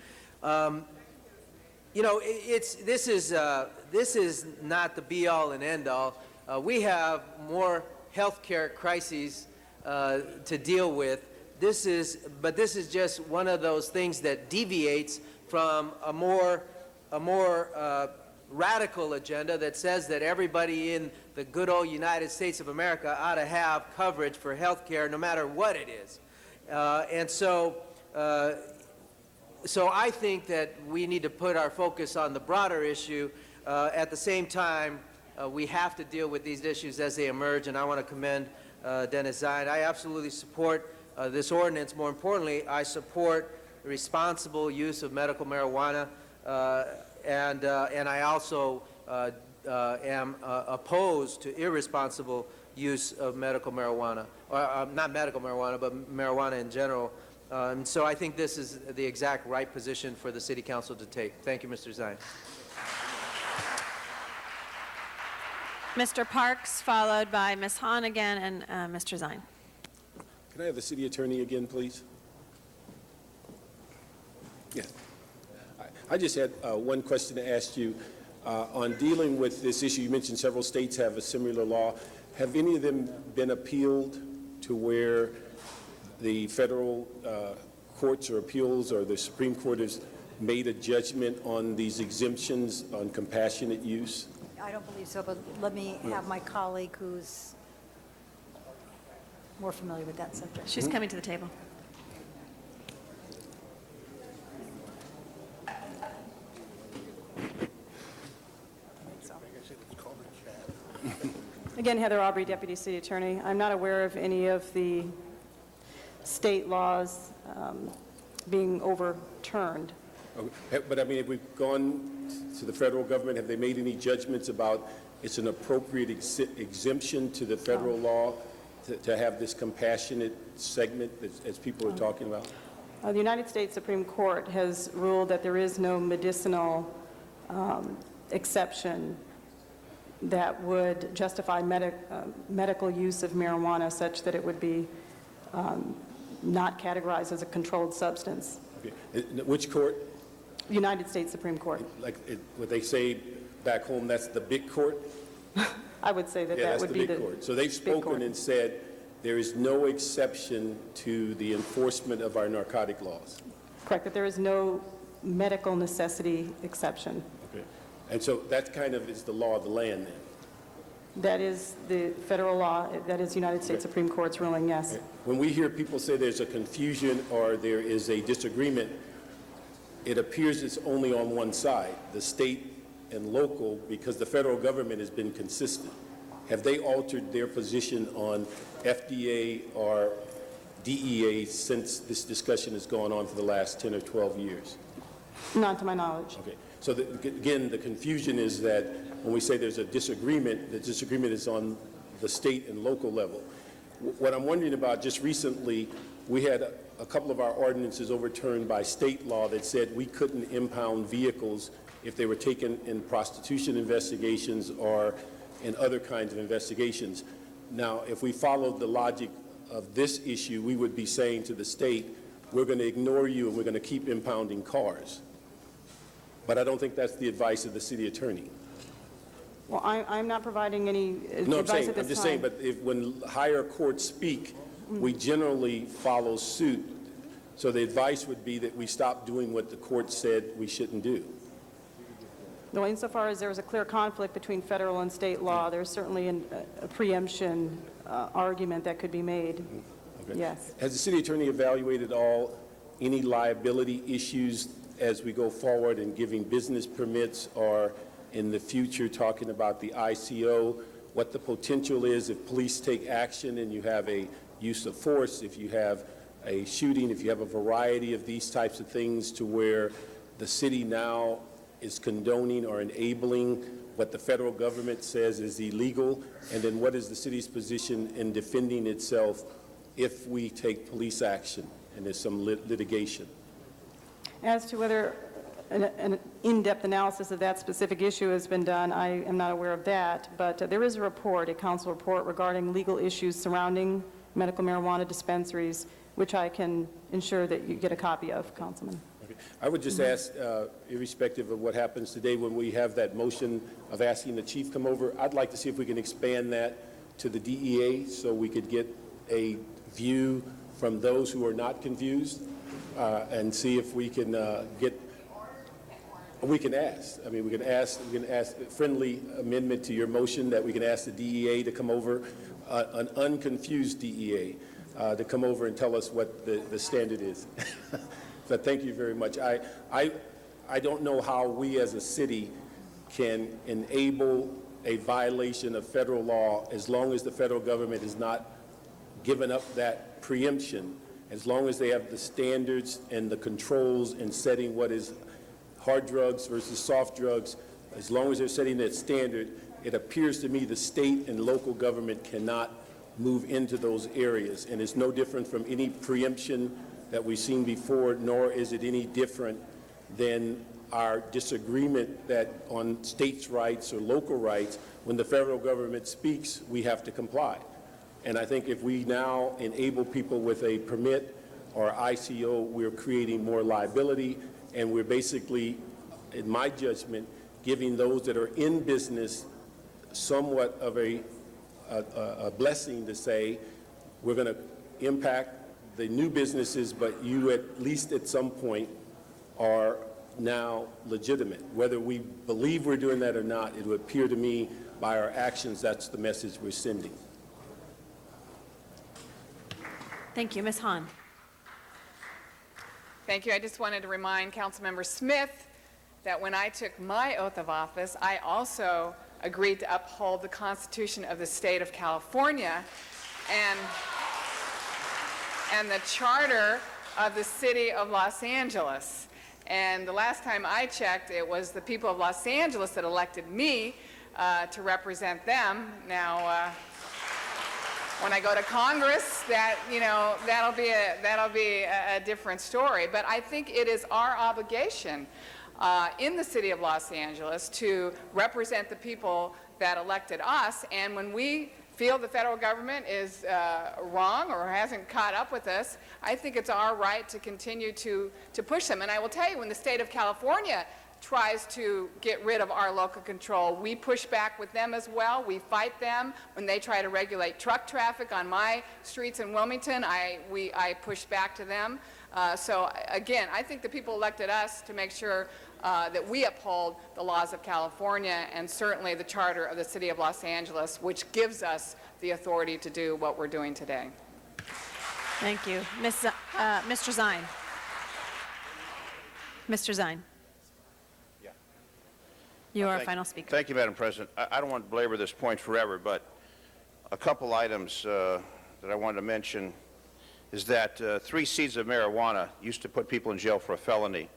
You know, this is not the be-all and end-all. We have more health care crises to deal with. this is just one of those things that deviates from a more radical agenda that says that everybody in the good old United States of America ought to have coverage for health care no matter what it is. So I think that we need to put our focus on the broader issue. At the same time, we have to deal with these issues as they emerge, and I want to commend Dennis Zine. I absolutely support this ordinance. More importantly, I support the responsible use of medical marijuana, and I also am opposed to irresponsible use of medical marijuana, or not medical marijuana, but marijuana in general. So I think this is the exact right position for the City Council to take. Thank you, Mr. Zine. Mr. Parks, followed by Ms. Hahn again, and Mr. Zine. Can I have the city attorney again, please? Yeah. I just had one question to ask you. On dealing with this issue, you mentioned several states have a similar law. Have any of them been appealed to where the federal courts or appeals or the Supreme Court has made a judgment on these exemptions on compassionate use? I don't believe so, but let me have my colleague who's more familiar with that subject. She's coming to the table. Again, Heather Aubrey, Deputy City Attorney. I'm not aware of any of the state laws being overturned. Okay. But I mean, have we gone to the federal government? Have they made any judgments about it's an appropriate exemption to the federal law to have this compassionate segment as people are talking about? The United States Supreme Court has ruled that there is no medicinal exception that would justify medical use of marijuana such that it would be not categorized as a controlled substance. Okay. Which court? United States Supreme Court. Like what they say back home, that's the big court? I would say that that would be the big court. So they've spoken and said there is no exception to the enforcement of our narcotic laws. Correct, that there is no medical necessity exception. Okay. And so that kind of is the law of the land then? That is the federal law, that is United States Supreme Court's ruling, yes. Okay. When we hear people say there's a confusion or there is a disagreement, it appears it's only on one side, the state and local, because the federal government has been consistent. Have they altered their position on FDA or DEA since this discussion has gone on for the last 10 or 12 years? Not to my knowledge. Okay. So again, the confusion is that when we say there's a disagreement, the disagreement is on the state and local level. What I'm wondering about, just recently, we had a couple of our ordinances overturned by state law that said we couldn't impound vehicles if they were taken in prostitution investigations or in other kinds of investigations. Now, if we followed the logic of this issue, we would be saying to the state, we're going to ignore you and we're going to keep impounding cars. But I don't think that's the advice of the city attorney. Well, I'm not providing any No, advice at this time. I'm just saying, but when higher courts speak, we generally follow suit. So the advice would be that we stop doing what the court said we shouldn't do. No, insofar as there is a clear conflict between federal and state law, there's certainly a preemption argument that could be made. Okay. Yes. Has the city attorney evaluated any liability issues as we go forward in giving business permits or in the future talking about the ICO, what the potential is if police take action and you have a use of force, if you have a shooting, if you have a variety of these types of things to where the city now is condoning or enabling what the federal government says is illegal, and then what is the city's position in defending itself if we take police action and there's some litigation? As to whether an in-depth analysis of that specific issue has been done, I am not aware of that, but there is a report, a council report regarding legal issues surrounding medical marijuana dispensaries, which I can ensure that you get a copy of, Councilman. Okay. I would just ask, irrespective of what happens today, when we have that motion of asking the chief come over, I'd like to see if we can expand that to the DEA so we could get a view from those who are not confused and see if we can we can ask. I mean, we can ask a friendly amendment to your motion that we can ask the DEA to come over, an unconfused DEA, to come over and tell us what the standard is. So thank you very much. I don't know how we as a city can enable a violation of federal law as long as the federal government has not given up that preemption, as long as they have the standards and the controls in setting what is hard drugs versus soft drugs. As long as they're setting that standard, it appears to me the state and local government cannot move into those areas. And it's no different from any preemption that we've seen before, nor is it any different than our disagreement that on states' rights or local rights, when the federal government speaks, we have to comply. And I think if we now enable people with a permit or ICO, we're creating more liability, and we're basically, in my judgment, giving those that are in business somewhat of a blessing to say, we're going to impact the new businesses, but you at least at some point are now legitimate. Whether we believe we're doing that or not, it would appear to me by our actions that's the message we're sending. Thank you. Ms. Hahn. Thank you. I just wanted to remind Councilmember Smith that when I took my oath of office, I also agreed to uphold the Constitution of the State of California and the Charter of the City of Los Angeles. And the last time I checked, it was the people of Los Angeles that elected me to represent them. Now, when I go to Congress, that'll be a different story. But I think it is our obligation in the city of Los Angeles to represent the people that elected us. And when we feel the federal government is wrong or hasn't caught up with us, I think it's our right to continue to push them. And I will tell you, when the state of California tries to get rid of our local control, we push back with them as well. We fight them. When they try to regulate truck traffic on my streets in Wilmington, I push back to them. So again, I think the people elected us to make sure that we uphold the laws of California and certainly the Charter of the City of Los Angeles, which gives us the authority to do what we're doing today. Thank you. Mr. Zine. Mr. Zine. You are our final speaker. Thank you, Madam President. I don't want to belabor this point forever, but a couple items that I wanted to mention is that 3 seeds of marijuana used to put people in jail for a felony.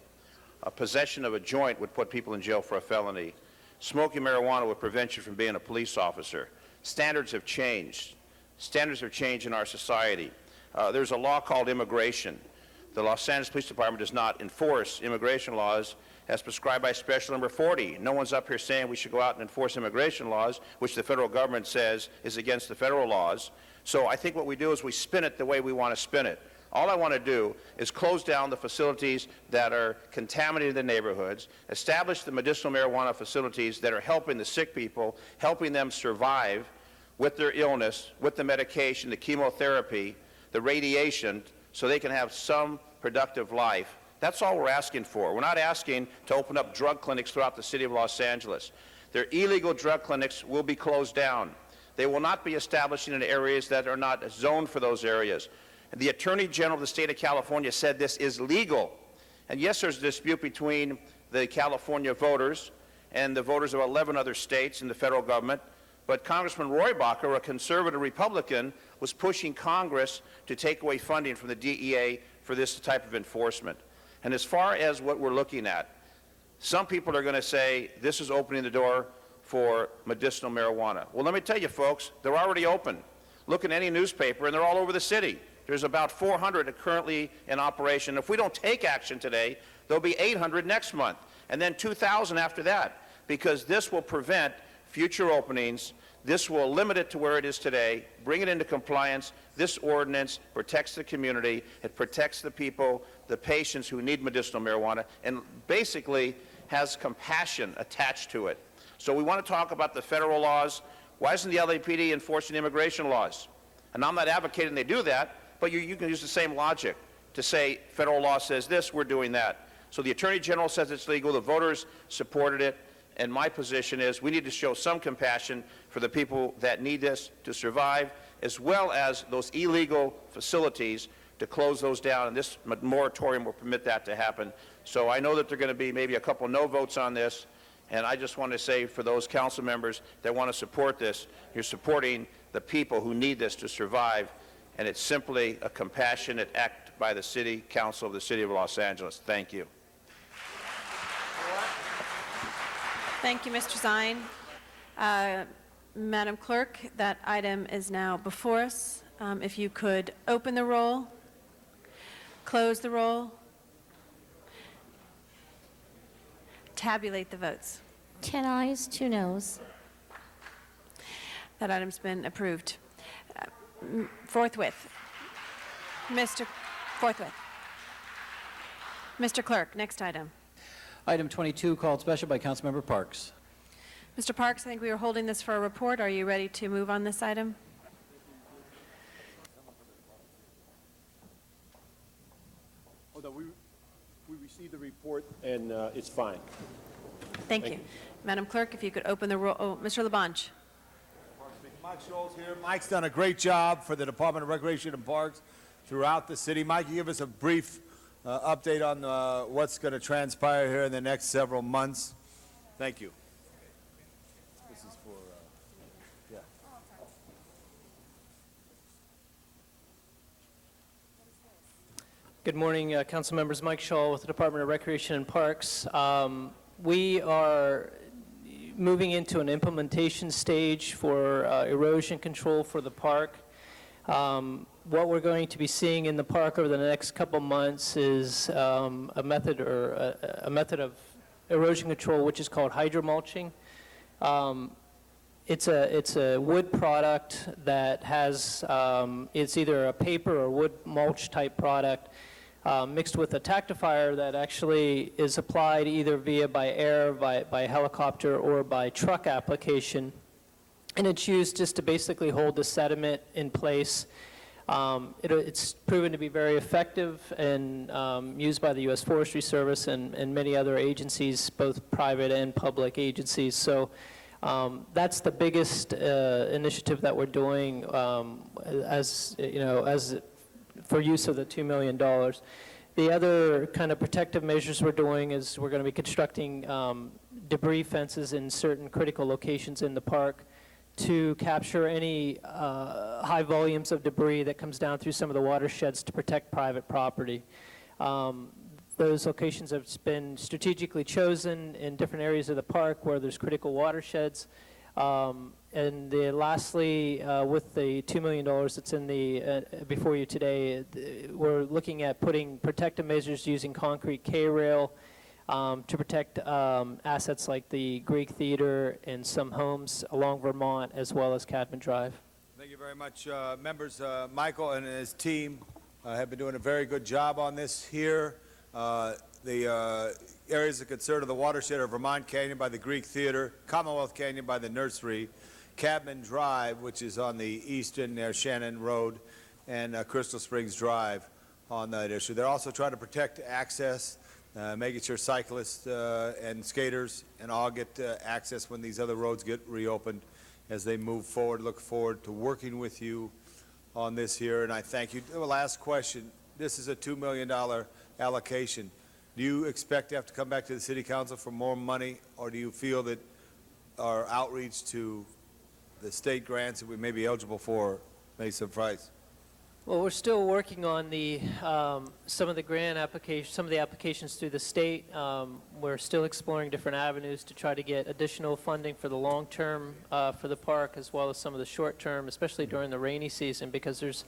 Possession of a joint would put people in jail for a felony. Smoking marijuana would prevent you from being a police officer. Standards have changed. Standards have changed in our society. There's a law called immigration. The Los Angeles Police Department does not enforce immigration laws as prescribed by Special Number 40. No one's up here saying we should go out and enforce immigration laws, which the federal government says is against the federal laws. So I think what we do is we spin it the way we want to spin it. All I want to do is close down the facilities that are contaminating the neighborhoods, establish the medicinal marijuana facilities that are helping the sick people, helping them survive with their illness, with the medication, the chemotherapy, the radiation, so they can have some productive life. That's all we're asking for. We're not asking to open up drug clinics throughout the city of Los Angeles. Their illegal drug clinics will be closed down. They will not be establishing in areas that are not zoned for those areas. And the Attorney General of the state of California said this is legal. And yes, there's a dispute between the California voters and the voters of 11 other states and the federal government. But Congressman Rohrabacher, a conservative Republican, was pushing Congress to take away funding from the DEA for this type of enforcement. And as far as what we're looking at, some people are going to say this is opening the door for medicinal marijuana. Well, let me tell you, folks, they're already open. Look at any newspaper, and they're all over the city. There's about 400 currently in operation. If we don't take action today, there'll be 800 next month, and then 2,000 after that, because this will prevent future openings. This will limit it to where it is today, bring it into compliance. This ordinance protects the community. It protects the people, the patients who need medicinal marijuana, and basically has compassion attached to it. So we want to talk about the federal laws. Why isn't the LAPD enforcing immigration laws? And I'm not advocating they do that, but you can use the same logic to say federal law says this, we're doing that. So the Attorney General says it's legal, the voters supported it, and my position is we need to show some compassion for the people that need this to survive, as well as those illegal facilities, to close those down, and this moratorium will permit that to happen. So I know that there are going to be maybe a couple no votes on this, and I just want to say for those council members that want to support this, you're supporting the people who need this to survive, and it's simply a compassionate act by the City Council of the City of Los Angeles. Thank you. Thank you, Mr. Zine. Madam Clerk, that item is now before us. If you could open the roll, close the roll, tabulate the votes. 10 ayes, 2 noes. That item's been approved. Forthwith. Forthwith. Mr. Clerk, next item. Item 22, called special by Councilmember Parks. Mr. Parks, I think we were holding this for a report. Are you ready to move on this item? Oh, no, we received the report, and it's fine. Thank you. Madam Clerk, if you could open the roll. Oh, Mr. Labange. Mike Scholes here. Mike's done a great job for the Department of Recreation and Parks throughout the city. Mike, you give us a brief update on what's going to transpire here in the next several months. Thank you. This is for, yeah. Good morning, council members. Mike Shaw with the Department of Recreation and Parks. We are moving into an implementation stage for erosion control for the park. What we're going to be seeing in the park over the next couple months is a method of erosion control which is called hydromulching. It's a wood product that has it's either a paper or wood mulch type product mixed with a tactifier that actually is applied either by air, by helicopter, or by truck application. And it's used just to basically hold the sediment in place. It's proven to be very effective and used by the U.S. Forestry Service and many other agencies, both private and public agencies. So that's the biggest initiative that we're doing as for use of the $2 million. The other kind of protective measures we're doing is we're going to be constructing debris fences in certain critical locations in the park to capture any high volumes of debris that comes down through some of the watersheds to protect private property. Those locations have been strategically chosen in different areas of the park where there's critical watersheds. And lastly, with the $2 million that's in the before you today, we're looking at putting protective measures using concrete K-rail to protect assets like the Greek Theater and some homes along Vermont, as well as Cadman Drive. Thank you very much, members. Michael and his team have been doing a very good job on this here. The areas of concern of the watershed are Vermont Canyon by the Greek Theater, Commonwealth Canyon by the Nursery, Cadman Drive, which is on the eastern near Shannon Road, and Crystal Springs Drive on that issue. They're also trying to protect access, making sure cyclists and skaters and all get access when these other roads get reopened as they move forward. Look forward to working with you on this here, and I thank you. The last question. This is a $2 million allocation. Do you expect to have to come back to the City Council for more money, or do you feel that our outreach to the state grants that we may be eligible for may suffice? Well, we're still working on the some of the grant applications, some of the applications through the state. We're still exploring different avenues to try to get additional funding for the long term for the park, as well as some of the short term, especially during the rainy season, because there's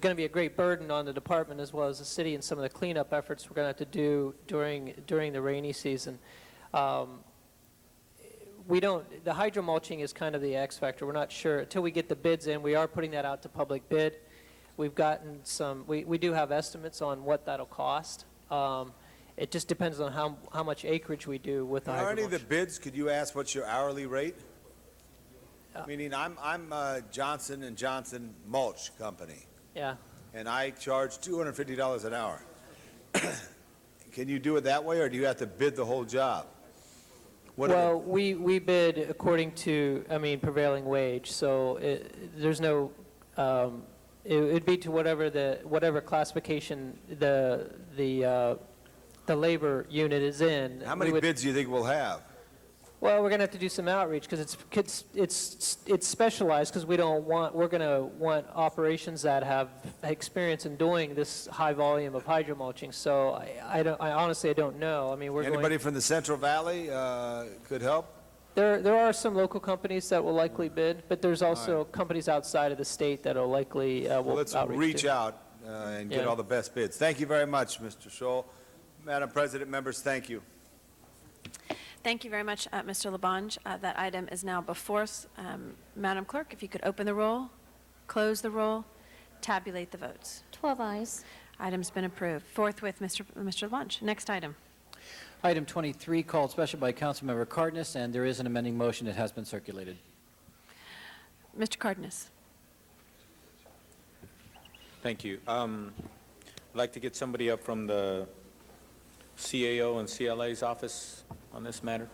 going to be a great burden on the department as well as the city and some of the cleanup efforts we're going to have to do during the rainy season. The hydromulching is kind of the X factor. We're not sure until we get the bids in. We are putting that out to public bid. We've gotten some, we do have estimates on what that'll cost. It just depends on how much acreage we do with the hydromulch. Are any of the bids, could you ask what's your hourly rate? Meaning I'm Johnson & Johnson Mulch Company. Yeah. and I charge $250 an hour. Can you do it that way, or do you have to bid the whole job? Well, we bid according to, prevailing wage, so there's no, it'd be to whatever classification the labor unit is in. How many bids do you think we'll have? Well, we're going to have to do some outreach because it's specialized because we're going to want operations that have experience in doing this high volume of hydromulching. So I honestly don't know. Anybody from the Central Valley could help? There are some local companies that will likely bid, but there's also companies outside of the state that will likely Well, let's reach out and get all the best bids. Thank you very much, Mr. Scholl. Madam President, members, thank you. Thank you very much, Mr. Labange. That item is now before us. Madam Clerk, if you could open the roll, close the roll, tabulate the votes. 12 ayes. Item's been approved. Forthwith, Mr. Labange. Next item. Item 23, called special by Councilmember Cardenas, and there is an amending motion that has been circulated. Mr. Cardenas. Thank you. I'd like to get somebody up from the CAO and CLA's office on this matter.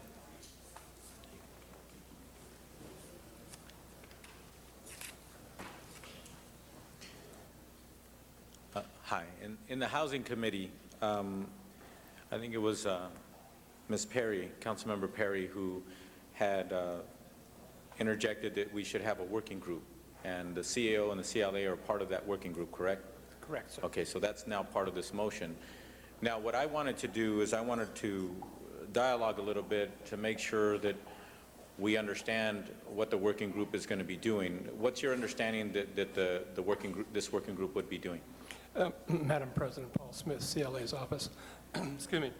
Hi. In the Housing Committee, I think it was Ms. Perry, Councilmember Perry, who had interjected that we should have a working group, and the CAO and the CLA are part of that working group, correct? Correct, sir. Okay, so that's now part of this motion. Now, what I wanted to do is I wanted to dialogue a little bit to make sure that we understand what the working group is going to be doing. What's your understanding that the working group, this working group would be doing? Madam President, Paul Smith, CLA's office. Excuse me.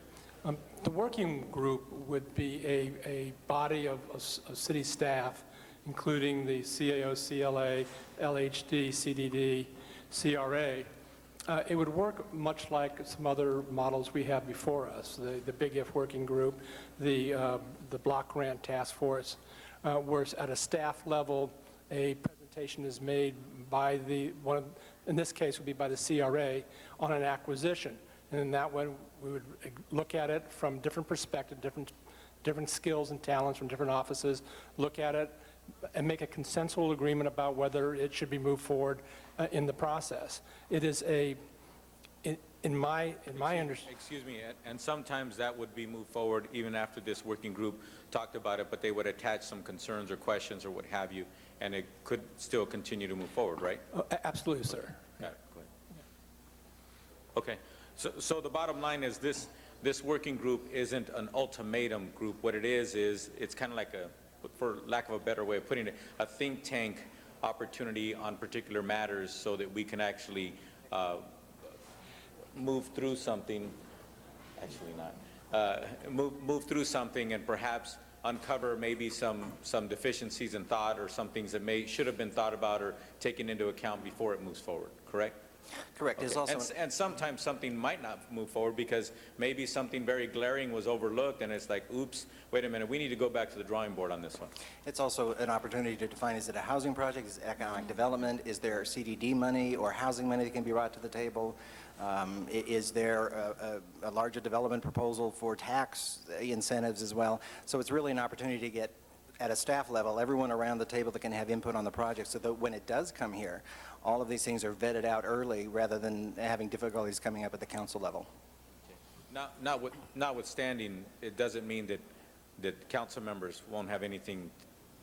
The working group would be a body of city staff, including the CAO, CLA, LHD, CDD, CRA. It would work much like some other models we have before us, the Big If Working Group, the Block Grant Task Force, where at a staff level, a presentation is made by in this case would be by the CRA on an acquisition. And in that one, we would look at it from different perspectives, different skills and talents from different offices, look at it and make a consensual agreement about whether it should be moved forward in the process. It is in my understanding. Excuse me, and sometimes that would be moved forward even after this working group talked about it, but they would attach some concerns or questions or what have you, and it could still continue to move forward, right? Absolutely, sir. Got it. Go ahead. Okay. So the bottom line is this working group isn't an ultimatum group. What it is it's kind of like for lack of a better way of putting it, a think tank opportunity on particular matters so that we can actually move through something, move through something and perhaps uncover maybe some deficiencies in thought or some things that should have been thought about or taken into account before it moves forward, correct? Correct. Okay. There's also And sometimes something might not move forward because maybe something very glaring was overlooked and it's like, oops, wait a minute, we need to go back to the drawing board on this one. It's also an opportunity to define, is it a housing project, is it economic development, is there CDD money or housing money that can be brought to the table? Is there a larger development proposal for tax incentives as well? So it's really an opportunity to get at a staff level, everyone around the table that can have input on the project so that when it does come here, all of these things are vetted out early rather than having difficulties coming up at the council level. Notwithstanding, it doesn't mean that council members won't have anything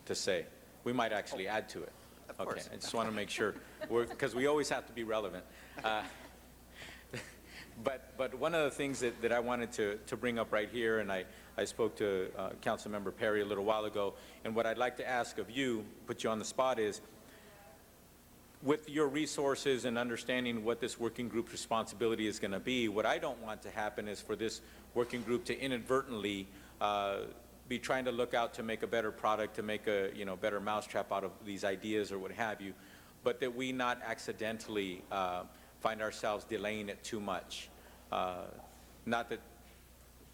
to say. We might actually add to it. Of course. Okay, I just want to make sure, because we always have to be relevant. But one of the things that I wanted to bring up right here, and I spoke to Councilmember Perry a little while ago, and what I'd like to ask of you, put you on the spot, is with your resources and understanding what this working group's responsibility is going to be, what I don't want to happen is for this working group to inadvertently be trying to look out to make a better product, to make a better mousetrap out of these ideas or what have you, but that we not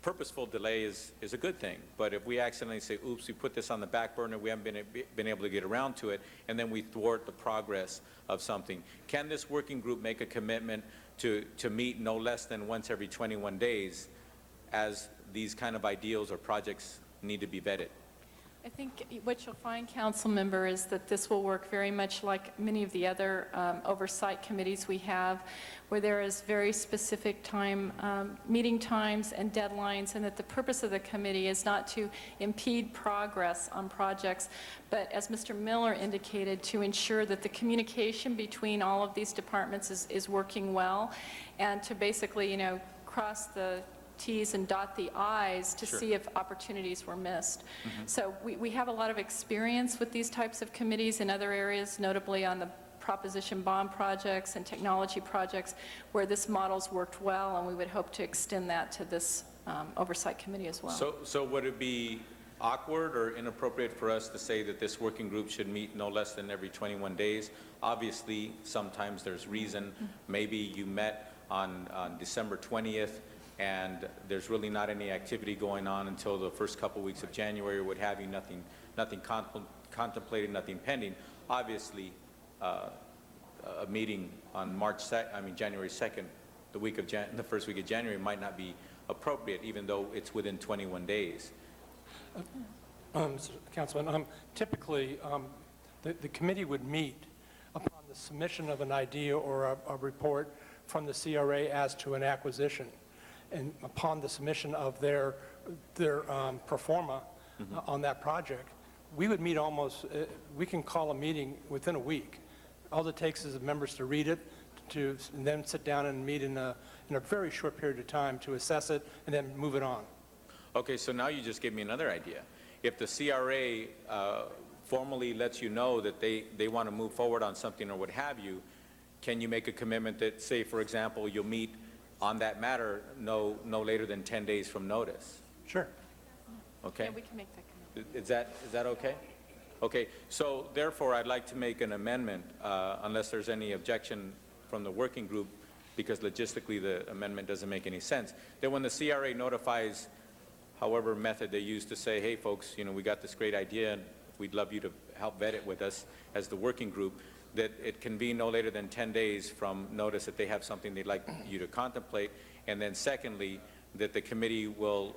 purposeful delay is a good thing. But if we accidentally say, oops, we put this on the back burner, we haven't been able to get around to it, and then we thwart the progress of something, can this working group make a commitment to meet no less than once every 21 days as these kind of ideals or projects need to be vetted? I think what you'll find, council member, is that this will work very much like many of the other oversight committees we have, where there is very specific meeting times and deadlines, and that the purpose of the committee is not to impede progress on projects, but as Mr. Miller indicated, to ensure that the communication between all of these departments is working well, and to basically, you know, cross the T's and dot the I's to Sure. see if opportunities were missed. So we have a lot of experience with these types of committees in other areas, notably on the proposition bond projects and technology projects, where this model's worked well, and we would hope to extend that to this oversight committee as well. So would it be awkward or inappropriate for us to say that this working group should meet no less than every 21 days? Obviously, sometimes there's reason. Maybe you met on December 20th, and there's really not any activity going on until the first couple weeks of January, or what have you, nothing contemplated, nothing pending. Obviously, a meeting on January 2nd, the first week of January, might not be appropriate, even though it's within 21 days. Councilman, typically, the committee would meet upon the submission of an idea or a report from the CRA as to an acquisition, and upon the submission of their pro forma on that project. We would meet we can call a meeting within a week. All it takes is the members to read it, and then sit down and meet in a very short period of time to assess it and then move it on. Okay, so now you just gave me another idea. If the CRA formally lets you know that they want to move forward on something or what have you, can you make a commitment that, say, for example, you'll meet on that matter no later than 10 days from notice? Sure. Okay? Yeah, we can make that commitment. Is that okay? Okay, so therefore, I'd like to make an amendment, unless there's any objection from the working group, because logistically the amendment doesn't make any sense, that when the CRA notifies however method they use to say, hey, folks, you know, we got this great idea, and we'd love you to help vet it with us as the working group, that it can be no later than 10 days from notice that they have something they'd like you to contemplate. And then secondly, that the committee will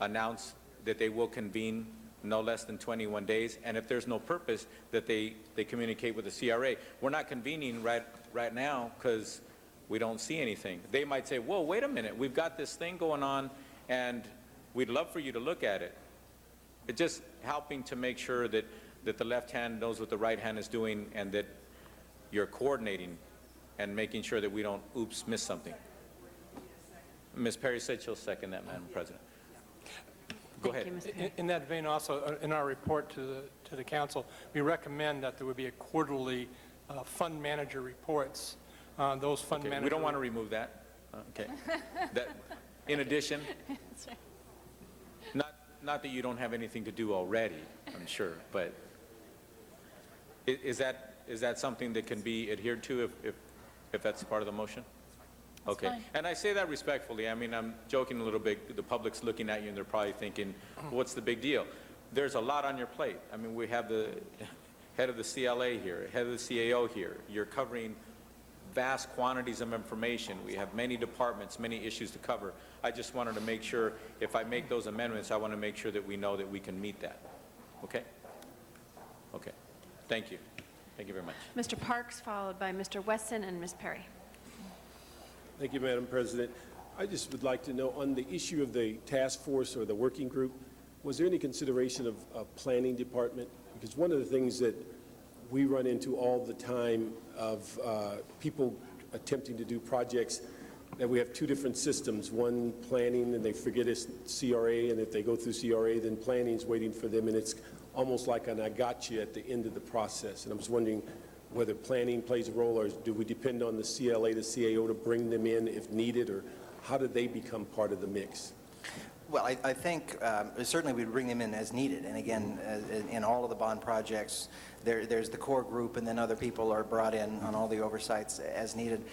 announce that they will convene no less than 21 days. And if there's no purpose, that they communicate with the CRA. We're not convening right now because we don't see anything. They might say, whoa, wait a minute, we've got this thing going on, and we'd love for you to look at it. It's just helping to make sure that the left hand knows what the right hand is doing, and that you're coordinating and making sure that we don't, miss something. Ms. Perry said she'll second that, Madam President. Go ahead. In that vein also, in our report to the council, we recommend that there would be a quarterly fund manager reports. Those fund managers. We don't want to remove that. Okay. In addition, not that you don't have anything to do already, I'm sure, but is that something that can be adhered to if that's part of the motion? Okay. fine. And I say that respectfully. I mean, I'm joking a little bit. The public's looking at you and they're probably thinking, what's the big deal? There's a lot on your plate. I mean, we have the head of the CLA here, head of the CAO here. You're covering vast quantities of information. We have many departments, many issues to cover. I just wanted to make sure, if I make those amendments, I want to make sure that we know that we can meet that. Okay? Okay. Thank you. Thank you very much. Mr. Parks, followed by Mr. Wesson and Ms. Perry. Thank you, Madam President. I just would like to know, on the issue of the task force or the working group, was there any consideration of planning department? Because one of the things that we run into all the time of people attempting to do projects, that we have two different systems, one planning and they forget it's CRA, and if they go through CRA, then planning's waiting for them, and it's almost like an I got you at the end of the process. And I was wondering whether planning plays a role, or do we depend on the CLA, the CAO to bring them in if needed, or how do they become part of the mix? Well, I think certainly we'd bring them in as needed. And again, in all of the bond projects, there's the core group, and then other people are brought in on all the oversights as needed.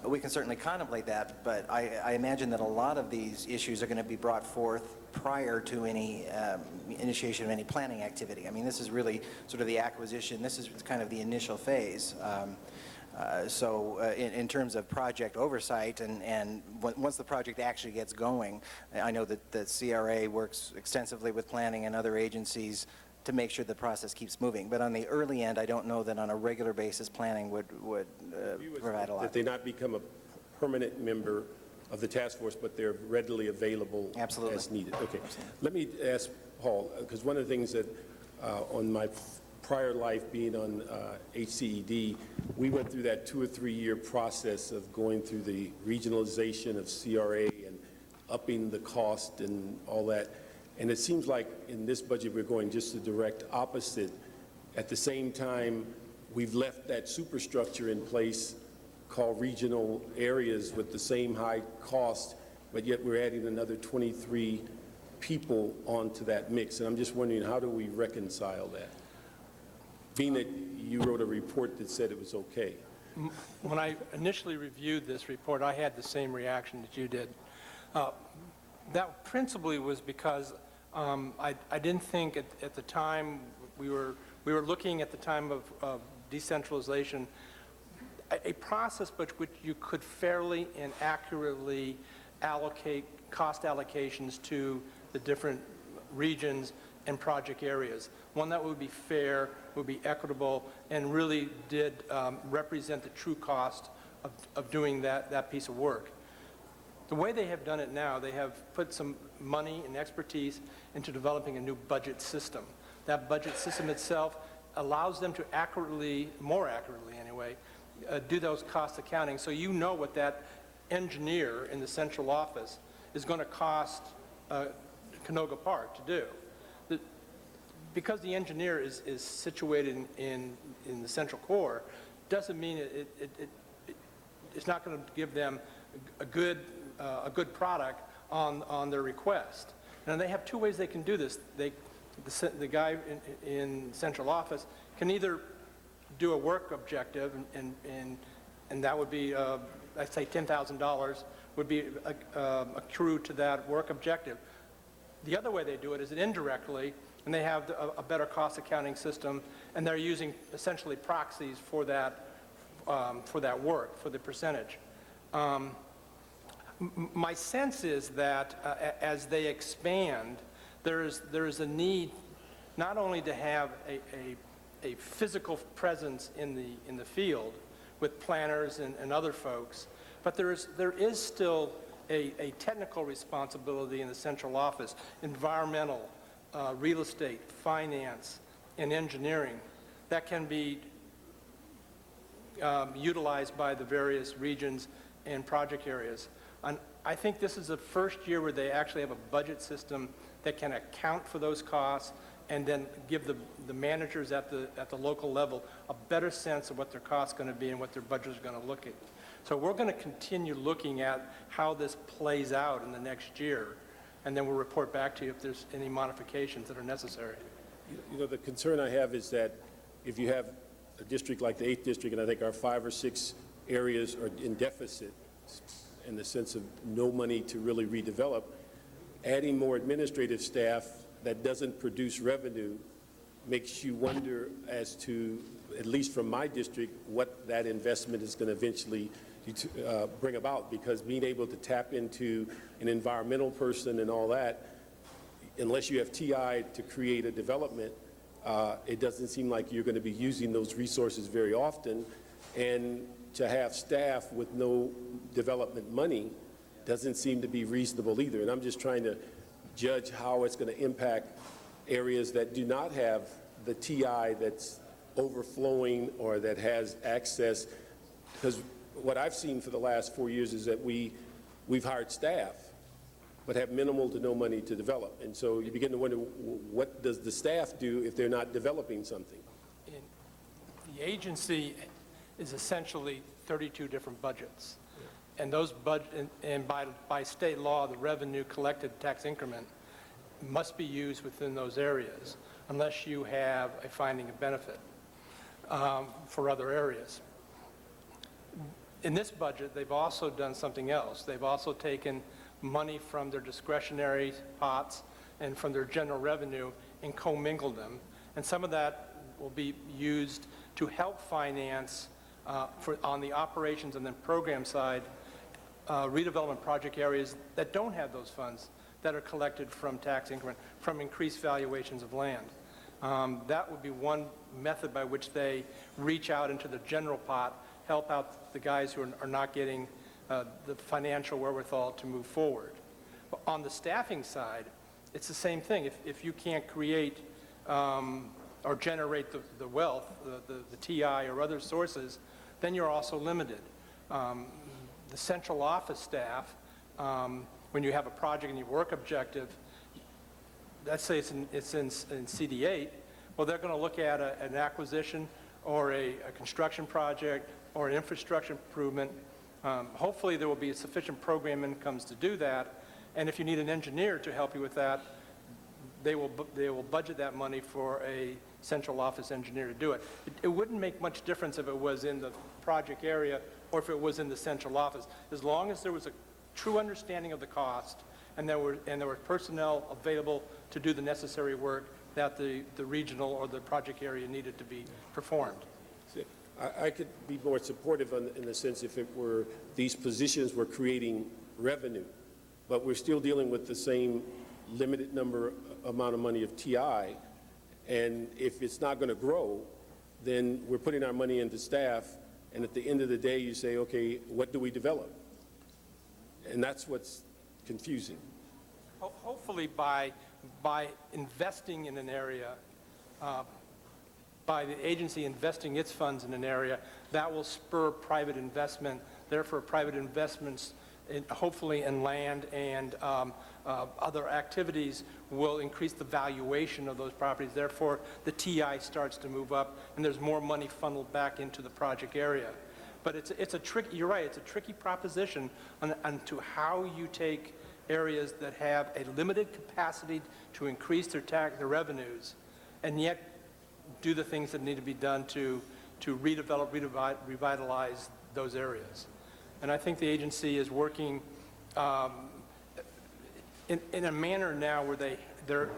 We can certainly contemplate that, but I imagine that a lot of these issues are going to be brought forth prior to any initiation of any planning activity. I mean, this is really sort of the acquisition. This is kind of the initial phase. In terms of project oversight and once the project actually gets going, I know that the CRA works extensively with planning and other agencies to make sure the process keeps moving. But on the early end, I don't know that on a regular basis planning would provide a lot. That they not become a permanent member of the task force, but they're readily available as needed. Okay. Let me ask Paul, because one of the things that on my prior life being on HCED, we went through that 2 or 3 year process of going through the regionalization of CRA and upping the cost and all that. And it seems like in this budget we're going just the direct opposite. At the same time, we've left that superstructure in place called regional areas with the same high cost, but yet we're adding another 23 people onto that mix. And I'm just wondering, how do we reconcile that? Being that you wrote a report that said it was okay. When I initially reviewed this report, I had the same reaction that you did. That principally was because I didn't think at the time we were looking at the time of decentralization, a process by which you could fairly and accurately allocate cost allocations to the different regions and project areas. One that would be fair, would be equitable, and really did represent the true cost of doing that piece of work. The way they have done it now, they have put some money and expertise into developing a new budget system. That budget system itself allows them to accurately, more accurately anyway, do those cost accounting, so you know what that engineer in the central office is going to cost Canoga Park to do. Because the engineer is situated in the central core, doesn't mean it's not going to give them a good product on their request. And they have 2 ways they can do this. The guy in central office can either do a work objective, and that would be, I'd say $10,000 would be accrued to that work objective. The other way they do it is indirectly, and they have a better cost accounting system, and they're using essentially proxies for that work, for the percentage. My sense is that as they expand, there is a need not only to have a physical presence in the field with planners and other folks, but there is still a technical responsibility in the central office, environmental, real estate, finance, and engineering that can be utilized by the various regions and project areas. And I think this is the first year where they actually have a budget system that can account for those costs and then give the managers at the local level a better sense of what their costs are going to be and what their budget is going to look at. So we're going to continue looking at how this plays out in the next year, and then we'll report back to you if there's any modifications that are necessary. You know, the concern I have is that if you have a district like the 8th district, and I think our 5 or 6 areas are in deficit in the sense of no money to really redevelop, adding more administrative staff that doesn't produce revenue makes you wonder as to, at least from my district, what that investment is going to eventually bring about, because being able to tap into an environmental person and all that, unless you have TI to create a development, it doesn't seem like you're going to be using those resources very often. And to have staff with no development money doesn't seem to be reasonable either. And I'm just trying to judge how it's going to impact areas that do not have the TI that's overflowing or that has access. Because what I've seen for the last 4 years is that we've hired staff but have minimal to no money to develop. And so you begin to wonder, what does the staff do if they're not developing something? The agency is essentially 32 different budgets. And those by state law, the revenue collected tax increment must be used within those areas unless you have a finding of benefit for other areas. in this budget, they've also done something else. They've also taken money from their discretionary pots and from their general revenue and commingled them. And some of that will be used to help finance on the operations and then program side, redevelopment project areas that don't have those funds that are collected from tax increment, from increased valuations of land. That would be one method by which they reach out into the general pot, help out the guys who are not getting the financial wherewithal to move forward. But on the staffing side, it's the same thing. If you can't create or generate the wealth, the TI or other sources, then you're also limited. The central office staff, when you have a project and you work objective, let's say it's in CD8, well, they're going to look at an acquisition or a construction project or an infrastructure improvement. Hopefully there will be sufficient program incomes to do that, and if you need an engineer to help you with that, they will budget that money for a central office engineer to do it. It wouldn't make much difference if it was in the project area or if it was in the central office, as long as there was a true understanding of the cost and there were personnel available to do the necessary work that the regional or the project area needed to be performed. I could be more supportive in the sense if it were, these positions were creating revenue, but we're still dealing with the same limited amount of money of TI, and if it's not going to grow, then we're putting our money into staff, and at the end of the day, you say, okay, what do we develop? And that's what's confusing. Hopefully by investing in an area, by the agency investing its funds in an area, that will spur private investment. Therefore, private investments, hopefully in land and other activities, will increase the valuation of those properties. Therefore, the TI starts to move up, and there's more money funneled back into the project area. But it's a tricky. You're right. It's a tricky proposition on to how you take areas that have a limited capacity to increase their revenues, and yet do the things that need to be done to redevelop, revitalize those areas. And I think the agency is working in a manner now where they're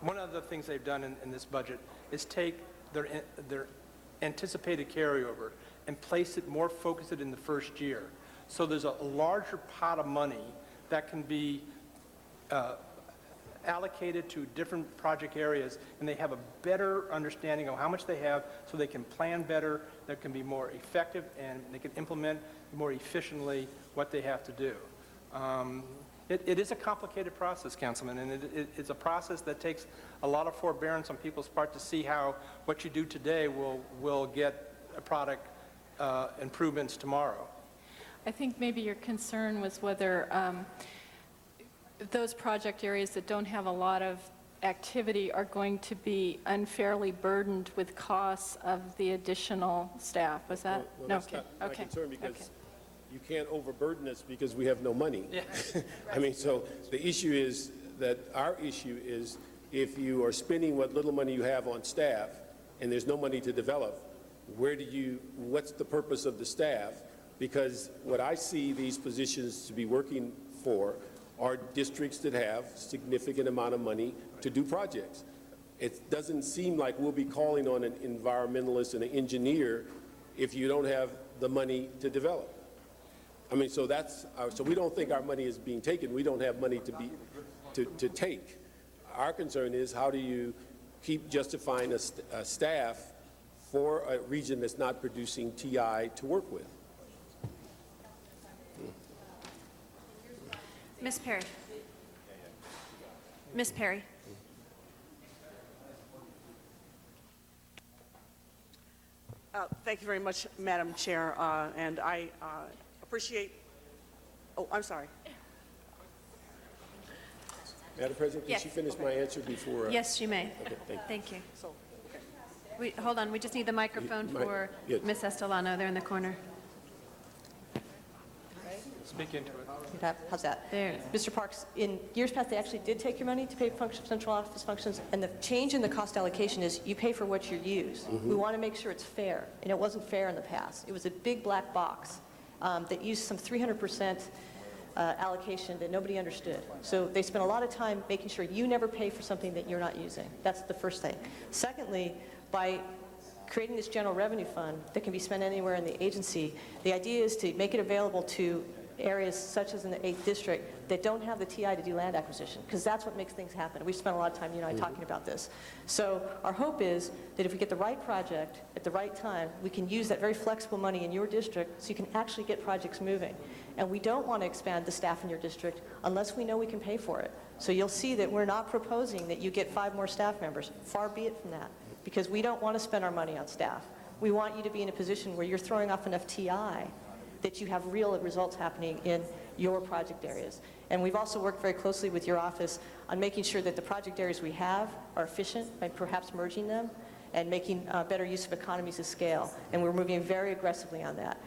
one of the things they've done in this budget is take their anticipated carryover and place it more, focus it in the first year. So there's a larger pot of money that can be allocated to different project areas, and they have a better understanding of how much they have so they can plan better, they can be more effective, and they can implement more efficiently what they have to do. It is a complicated process, Councilman, and it's a process that takes a lot of forbearance on people's part to see how what you do today will get a product improvements tomorrow. I think maybe your concern was whether those project areas that don't have a lot of activity are going to be unfairly burdened with costs of the additional staff. Was that? Well, No, that's okay. not my Okay. concern, because Okay. you can't overburden us because we have no money. Yeah. I mean, so the issue is that our issue is if you are spending what little money you have on staff and there's no money to develop, what's the purpose of the staff? Because what I see these positions to be working for are districts that have significant amount of money to do projects. It doesn't seem like we'll be calling on an environmentalist and an engineer if you don't have the money to develop. I mean, so so we don't think our money is being taken. We don't have money to take. Our concern is how do you keep justifying a staff for a region that's not producing TI to work with? Ms. Perry. Ms. Perry. Thank you very much, Madam Chair, and I appreciate, oh, I'm sorry. Madam President, Yes. can she finish my answer before? Yes, you may. Okay, thank you. Thank you. So, okay. Hold on, we just need the microphone My- for yes. Ms. Estolano there in the corner. Speak into it. How's that? There. Mr. Parks, in years past, they actually did take your money to pay for central office functions, and the change in the cost allocation is you pay for what you use. We want to make sure it's fair, and it wasn't fair in the past. It was a big black box that used some 300% allocation that nobody understood. So they spent a lot of time making sure you never pay for something that you're not using. That's the first thing. Secondly, by creating this general revenue fund that can be spent anywhere in the agency, the idea is to make it available to areas such as in the 8th district that don't have the TI to do land acquisition, because that's what makes things happen. We've spent a lot of time, you and I, talking about this. So our hope is that if we get the right project at the right time, we can use that very flexible money in your district so you can actually get projects moving. And we don't want to expand the staff in your district unless we know we can pay for it. So you'll see that we're not proposing that you get 5 more staff members. Far be it from that, because we don't want to spend our money on staff. We want you to be in a position where you're throwing off enough TI that you have real results happening in your project areas. And we've also worked very closely with your office on making sure that the project areas we have are efficient by perhaps merging them and making better use of economies of scale. And we're moving very aggressively on that.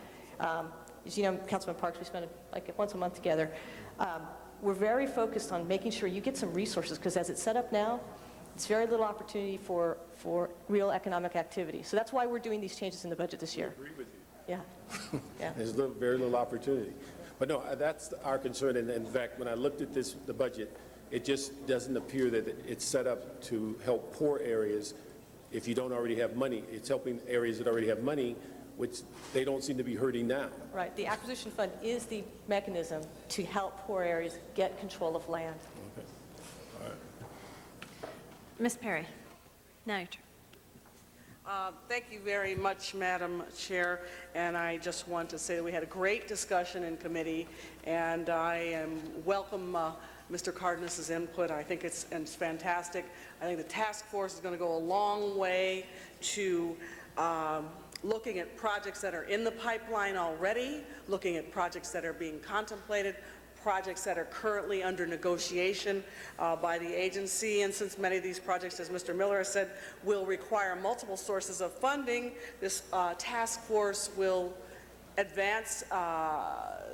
As you know, Councilman Parks, we spend like once a month together. We're very focused on making sure you get some resources, because as it's set up now, it's very little opportunity for real economic activity. So that's why we're doing these changes in the budget this year. I agree with you. Yeah. Yeah. There's very little opportunity. But no, that's our concern. And in fact, when I looked at the budget, it just doesn't appear that it's set up to help poor areas if you don't already have money. It's helping areas that already have money, which they don't seem to be hurting now. Right. The acquisition fund is the mechanism to help poor areas get control of land. Okay. All right. Ms. Perry, now your turn. Thank you very much, Madam Chair, and I just want to say that we had a great discussion in committee, and I welcome Mr. Cardenas's input. I think it's fantastic. I think the task force is going to go a long way to looking at projects that are in the pipeline already, looking at projects that are being contemplated, projects that are currently under negotiation by the agency. And since many of these projects, as Mr. Miller has said, will require multiple sources of funding, this task force will advance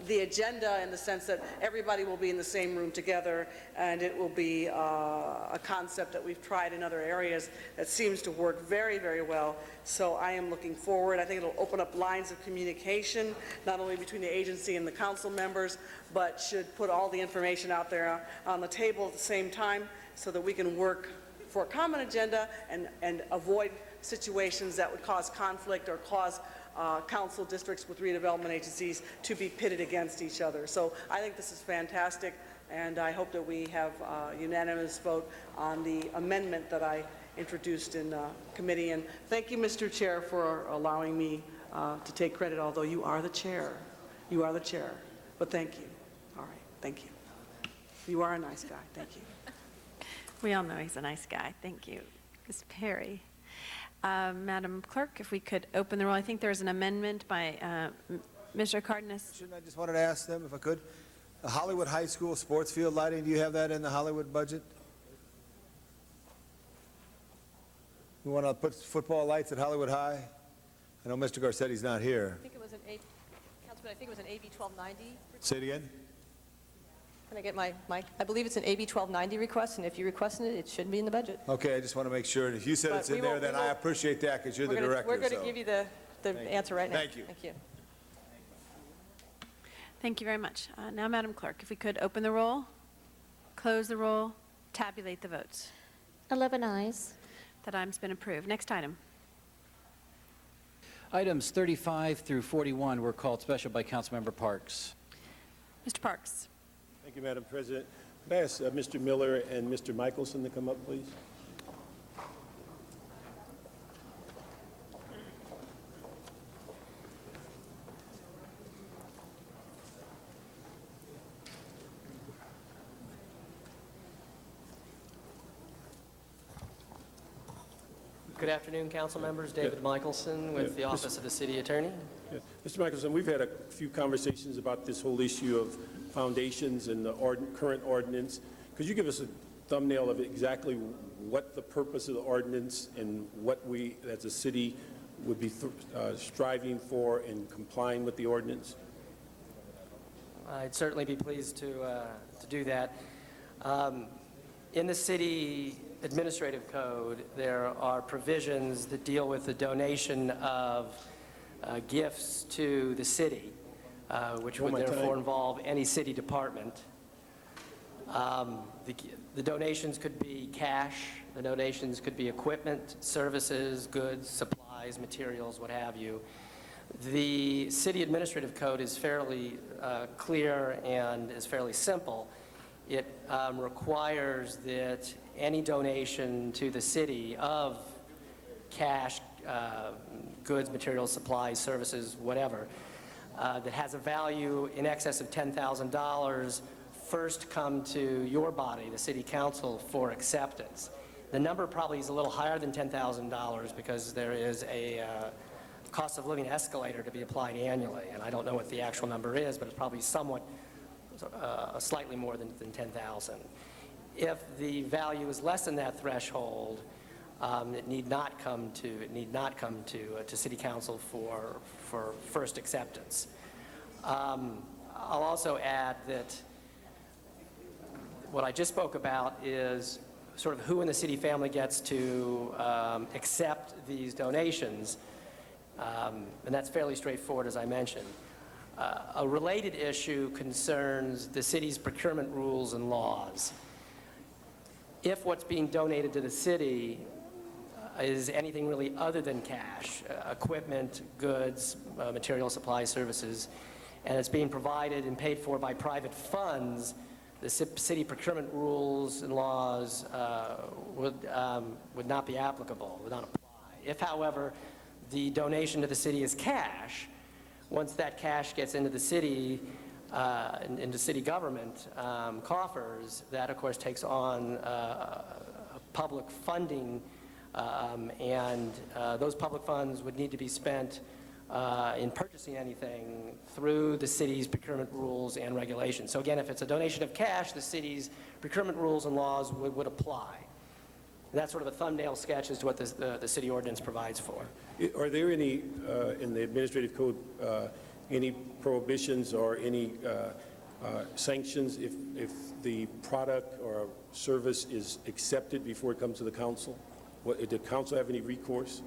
the agenda in the sense that everybody will be in the same room together, and it will be a concept that we've tried in other areas that seems to work very, very well. So I am looking forward. I think it'll open up lines of communication, not only between the agency and the council members, but should put all the information out there on the table at the same time so that we can work for a common agenda and avoid situations that would cause conflict or cause council districts with redevelopment agencies to be pitted against each other. So I think this is fantastic, and I hope that we have a unanimous vote on the amendment that I introduced in committee. And thank you, Mr. Chair, for allowing me to take credit, although you are the chair. You are the chair. But thank you. All right. Thank you. You are a nice guy. Thank you. We all know he's a nice guy. Thank you. Ms. Perry. Madam Clerk, if we could open the roll. I think there's an amendment by Mr. Cardenas. I just wanted to ask them, if I could, the Hollywood High School sports field lighting, do you have that in the Hollywood budget? We want to put football lights at Hollywood High? I know Mr. Garcetti's not here. I think it was an Councilman, I think it was an AB 1290. Say it again? Can I get my mic? I believe it's an AB 1290 request, and if you requested it, it should be in the budget. Okay, I just want to make sure. If you said But it's in we there, will- then we will- I appreciate that because you're the We're gonna- director. We're going to so. give you the answer right now. Thank you. Thank you. Thank you very much. Now, Madam Clerk, if we could open the roll, close the roll, tabulate the votes. 11 ayes. That item's been approved. Next item. Items 35 through 41 were called special by Councilmember Parks. Mr. Parks. Thank you, Madam President. Could I ask Mr. Miller and Mr. Michelson to come up, please? Good afternoon, council members. David Michelson with the Office of the City Attorney. Yeah. Mr. Michelson, we've had a few conversations about this whole issue of foundations and the current ordinance. Could you give us a thumbnail of exactly what the purpose of the ordinance and what we, as a city, would be striving for in complying with the ordinance? I'd certainly be pleased to do that. In the city administrative code, there are provisions that deal with the donation of gifts to the city, which would therefore involve any city department. The donations could be cash, the donations could be equipment, services, goods, supplies, materials, what have you. The city administrative code is fairly clear and is fairly simple. It requires that any donation to the city of cash, goods, materials, supplies, services, whatever, that has a value in excess of $10,000 first come to your body, the city council, for acceptance. The number probably is a little higher than $10,000 because there is a cost of living escalator to be applied annually, and I don't know what the actual number is, but it's probably somewhat slightly more than 10,000. If the value is less than that threshold, it need not come to City Council for first acceptance. I'll also add that what I just spoke about is sort of who in the city family gets to accept these donations, and that's fairly straightforward, as I mentioned. A related issue concerns the city's procurement rules and laws. If what's being donated to the city is anything really other than cash, equipment, goods, material, supplies, services, and it's being provided and paid for by private funds, the city procurement rules and laws would not be applicable, would not apply. If, however, the donation to the city is cash, once that cash gets into the city, into city government coffers, that of course takes on public funding, and those public funds would need to be spent in purchasing anything through the city's procurement rules and regulations. So again, if it's a donation of cash, the city's procurement rules and laws would apply. And that's sort of a thumbnail sketch as to what the city ordinance provides for. Are there any, in the administrative code, any prohibitions or any sanctions if the product or service is accepted before it comes to the council? Did the council have any recourse?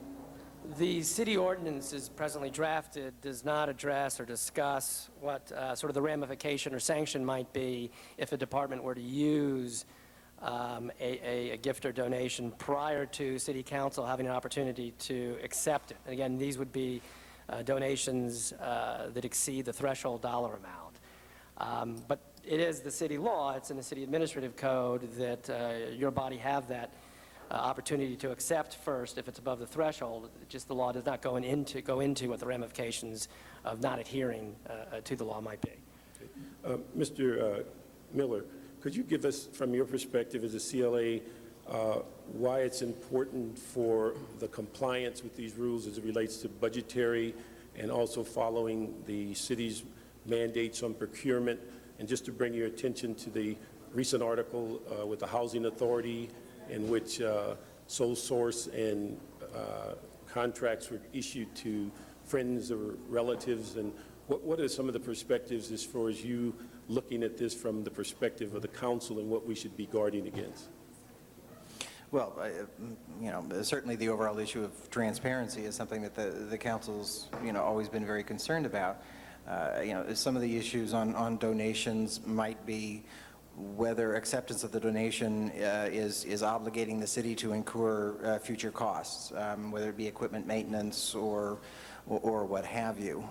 The city ordinance is presently drafted, does not address or discuss what sort of the ramification or sanction might be if a department were to use a gift or donation prior to city council having an opportunity to accept it. And again, these would be donations that exceed the threshold dollar amount. But it is the city law, it's in the city administrative code that your body have that opportunity to accept first if it's above the threshold. Just the law does not go into what the ramifications of not adhering to the law might be. Mr. Miller, could you give us, from your perspective as a CLA, why it's important for the compliance with these rules as it relates to budgetary and also following the city's mandates on procurement? And just to bring your attention to the recent article with the Housing Authority in which sole source and contracts were issued to friends or relatives, and what are some of the perspectives as far as you looking at this from the perspective of the council and what we should be guarding against? Well, certainly the overall issue of transparency is something that the council's, always been very concerned about. Some of the issues on donations might be whether acceptance of the donation is obligating the city to incur future costs, whether it be equipment maintenance or what have you.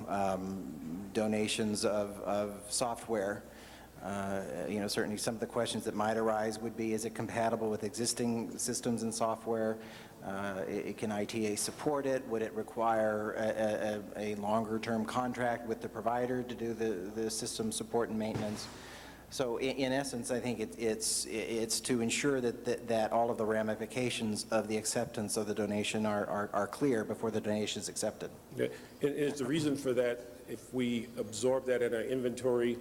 Donations of software, certainly some of the questions that might arise would be, is it compatible with existing systems and software? Can ITA support it? Would it require a longer-term contract with the provider to do the system support and maintenance? So in essence, I think it's to ensure that all of the ramifications of the acceptance of the donation are clear before the donation is accepted. Yeah. And is the reason for that, if we absorb that in our inventory,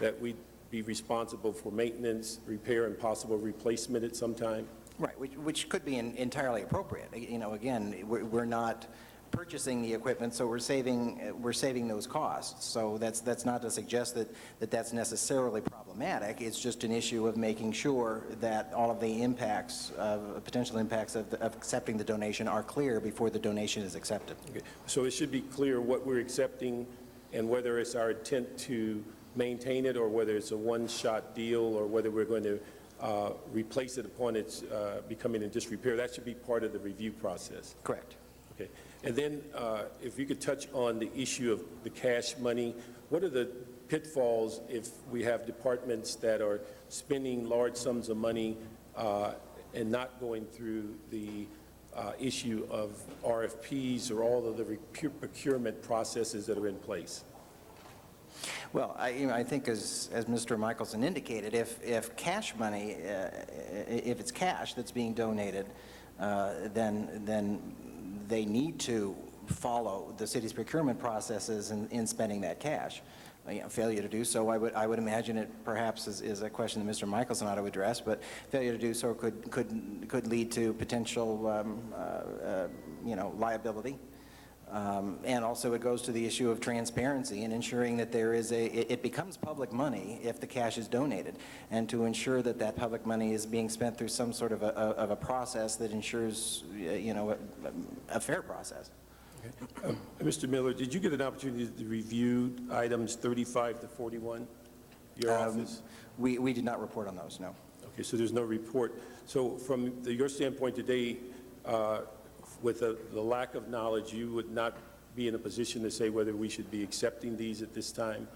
that we'd be responsible for maintenance, repair, and possible replacement at some time? Right, which could be entirely appropriate. Again, we're not purchasing the equipment, so we're saving those costs. So that's not to suggest that that's necessarily problematic. It's just an issue of making sure that all of the impacts, potential impacts of accepting the donation are clear before the donation is accepted. Okay. So it should be clear what we're accepting and whether it's our intent to maintain it or whether it's a one-shot deal or whether we're going to replace it upon its becoming in disrepair. That should be part of the review process. Correct. Okay. And then if you could touch on the issue of the cash money, what are the pitfalls if we have departments that are spending large sums of money and not going through the issue of RFPs or all of the procurement processes that are in place? Well, I think as Mr. Michelson indicated, if cash money, if it's cash that's being donated, then they need to follow the city's procurement processes in spending that cash. Failure to do so, I would imagine it perhaps is a question that Mr. Michelson ought to address, but failure to do so could lead to potential, liability. And also it goes to the issue of transparency and ensuring that it becomes public money if the cash is donated, and to ensure that that public money is being spent through some sort of a process that ensures, a fair process. Okay. Mr. Miller, did you get an opportunity to review items 35 to 41, your office? We did not report on those, no. Okay, so there's no report. So from your standpoint today, with the lack of knowledge, you would not be in a position to say whether we should be accepting these at this time?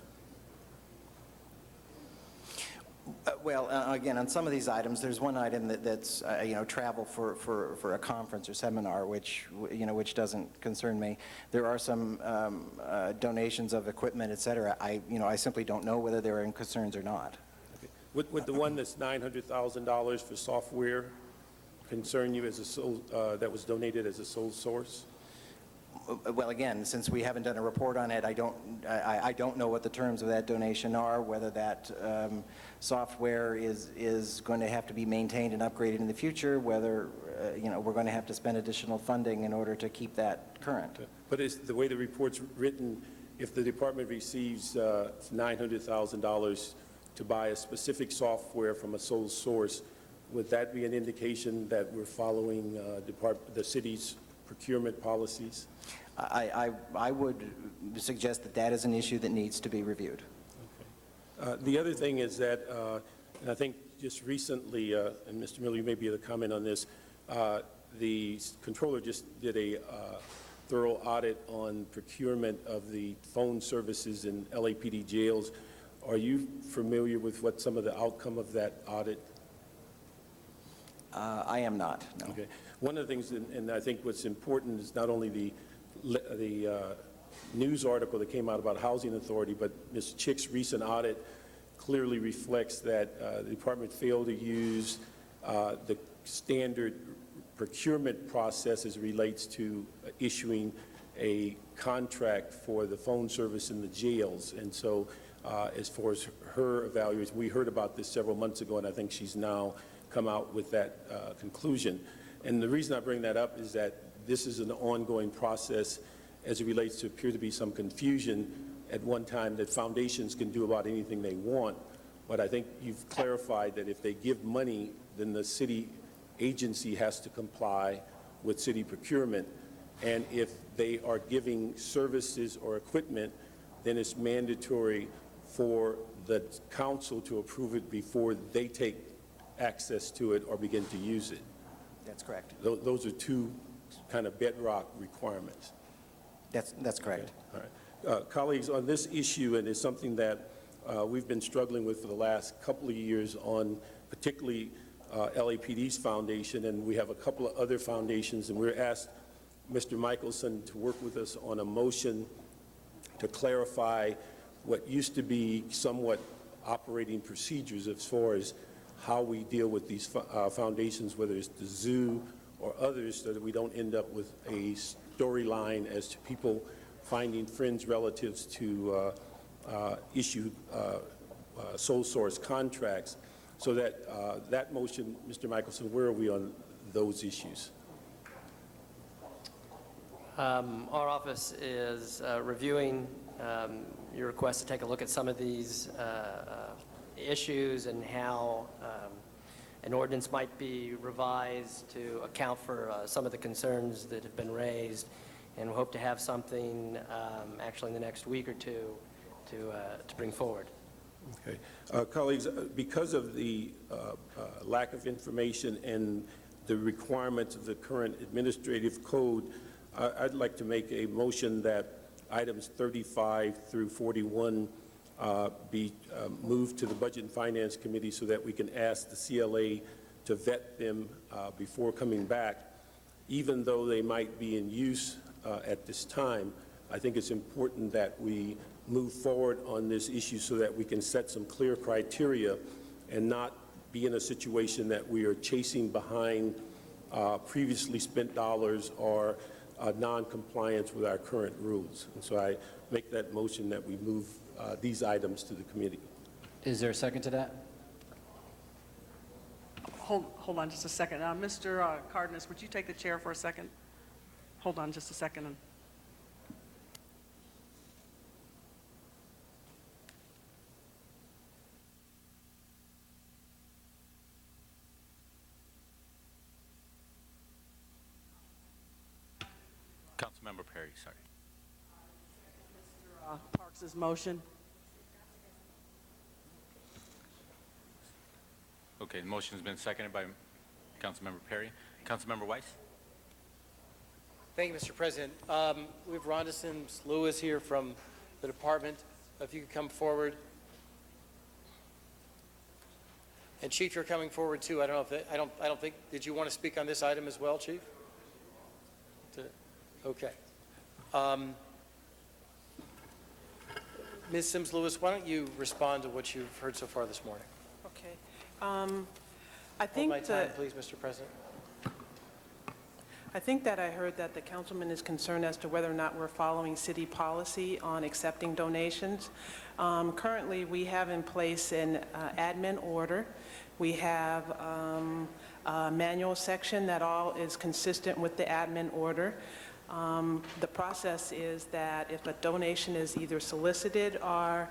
Well, again, on some of these items, there's one item that's travel for a conference or seminar, which doesn't concern me. There are some donations of equipment, et cetera. I simply don't know whether there are concerns or not. Okay. Would the one that's $900,000 for software concern you as a sole, that was donated as a sole source? Well, again, since we haven't done a report on it, I don't know what the terms of that donation are, whether that software is going to have to be maintained and upgraded in the future, whether we're going to have to spend additional funding in order to keep that current. But is the way the report's written, if the department receives $900,000 to buy a specific software from a sole source, would that be an indication that we're following the city's procurement policies? I would suggest that that is an issue that needs to be reviewed. Okay. The other thing is that, and I think just recently, and Mr. Miller, you may be able to comment on this, the controller just did a thorough audit on procurement of the phone services in LAPD jails. Are you familiar with what some of the outcome of that audit? I am not, no. Okay. One of the things, and I think what's important is not only the news article that came out about Housing Authority, but Ms. Chick's recent audit clearly reflects that the department failed to use the standard procurement process as it relates to issuing a contract for the phone service in the jails. And so as far as her evaluation, we heard about this several months ago, and I think she's now come out with that conclusion. And the reason I bring that up is that this is an ongoing process as it relates to appear to be some confusion at one time that foundations can do about anything they want. But I think you've clarified that if they give money, then the city agency has to comply with city procurement. And if they are giving services or equipment, then it's mandatory for the council to approve it before they take access to it or begin to use it. That's correct. Those are two kind of bedrock requirements. That's correct. Okay. All right. Colleagues, on this issue, and it's something that we've been struggling with for the last couple of years on particularly LAPD's foundation, and we have a couple of other foundations, and we're asked Mr. Michelson to work with us on a motion to clarify what used to be somewhat operating procedures as far as how we deal with these foundations, whether it's the zoo or others, so that we don't end up with a storyline as to people finding friends, relatives to issue sole source contracts. So that that motion, Mr. Michelson, where are we on those issues? Our office is reviewing your request to take a look at some of these issues and how an ordinance might be revised to account for some of the concerns that have been raised, and we hope to have something actually in the next week or two to bring forward. Okay. Colleagues, because of the lack of information and the requirements of the current administrative code, I'd like to make a motion that items 35 through 41 be moved to the Budget and Finance Committee so that we can ask the CLA to vet them before coming back. Even though they might be in use at this time, I think it's important that we move forward on this issue so that we can set some clear criteria and not be in a situation that we are chasing behind previously spent dollars or non-compliance with our current rules. And so I make that motion that we move these items to the committee. Is there a second to that? Hold on just a second. Mr. Cardenas, would you take the chair for a second? Hold on just a second. Councilmember Perry, sorry. Mr. Parks' motion. Okay, the motion's been seconded by Councilmember Perry. Councilmember Weiss? Thank you, Mr. President. We have Rhonda Sims Lewis here from the department. If you could come forward. And Chief, you're coming forward too. I don't know if I don't think. Did you want to speak on this item as well, Chief? Okay. Ms. Sims Lewis, why don't you respond to what you've heard so far this morning? Okay. I think Hold my time, please, Mr. President. I think that I heard that the councilman is concerned as to whether or not we're following city policy on accepting donations. Currently, we have in place an admin order. We have a manual section that all is consistent with the admin order. The process is that if a donation is either solicited or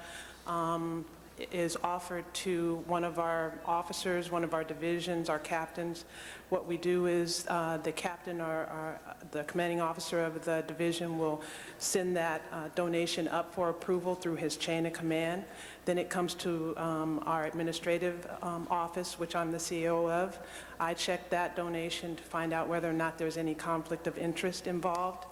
is offered to one of our officers, one of our divisions, our captains, what we do is the captain or the commanding officer of the division will send that donation up for approval through his chain of command. Then it comes to our administrative office, which I'm the CEO of. I check that donation to find out whether or not there's any conflict of interest involved.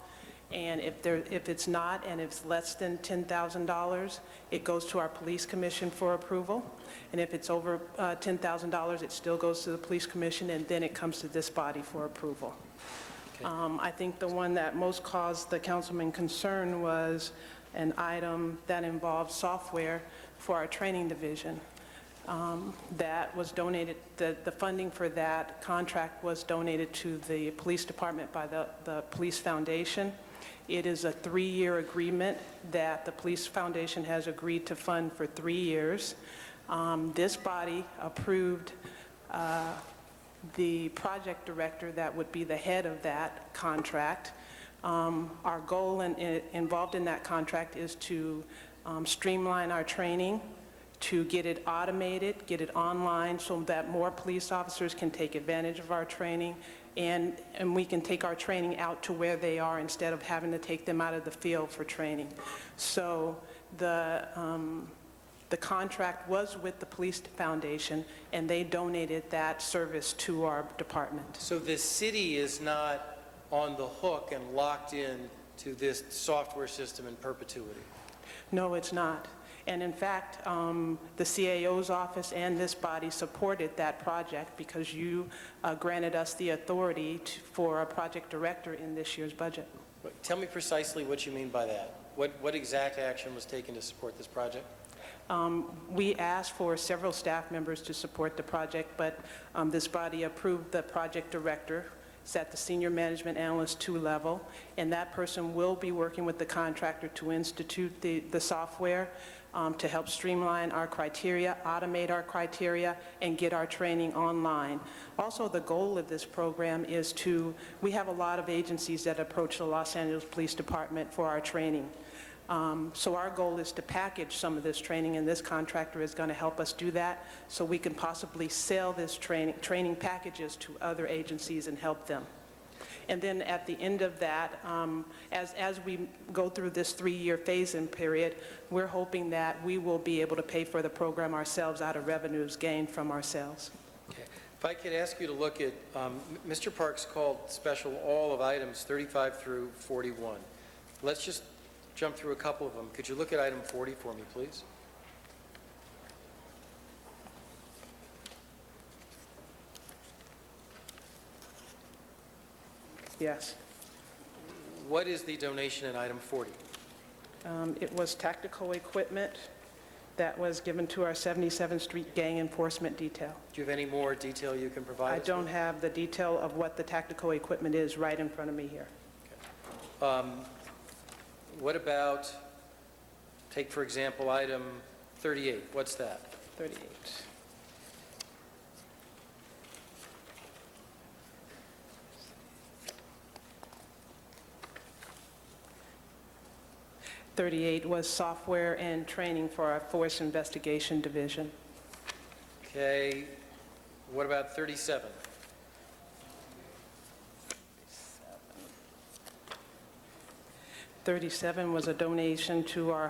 And if it's not, and it's less than $10,000, it goes to our police commission for approval. And if it's over $10,000, it still goes to the police commission, and then it comes to this body for approval. Okay. I think the one that most caused the councilman concern was an item that involved software for our training division. That was donated, the funding for that contract was donated to the police department by the Police Foundation. It is a 3-year agreement that the Police Foundation has agreed to fund for 3 years. This body approved the project director that would be the head of that contract. Our goal involved in that contract is to streamline our training, to get it automated, get it online so that more police officers can take advantage of our training, and we can take our training out to where they are instead of having to take them out of the field for training. So the contract was with the Police Foundation, and they donated that service to our department. So the city is not on the hook and locked in to this software system in perpetuity? No, it's not. And in fact, the CAO's office and this body supported that project because you granted us the authority for a project director in this year's budget. Tell me precisely what you mean by that. What exact action was taken to support this project? We asked for several staff members to support the project, but this body approved the project director, It's at the Senior Management Analyst 2 level, and that person will be working with the contractor to institute the software to help streamline our criteria, automate our criteria, and get our training online. Also, the goal of this program is we have a lot of agencies that approach the Los Angeles Police Department for our training. So our goal is to package some of this training, and this contractor is going to help us do that so we can possibly sell this training packages to other agencies and help them. And then at the end of that, as we go through this 3-year phase-in period, we're hoping that we will be able to pay for the program ourselves out of revenues gained from our sales. Okay. If I could ask you to look at, Mr. Parks called special all of items 35 through 41. Let's just jump through a couple of them. Could you look at item 40 for me, please? Yes. What is the donation in item 40? It was tactical equipment that was given to our 77th Street Gang Enforcement Detail. Do you have any more detail you can provide I us don't with? have the detail of what the tactical equipment is right in front of me here. What about, take for example, item 38. What's that? 38. $38 was software and training for our Force Investigation Division. Okay. What about 37? $37 was a donation to our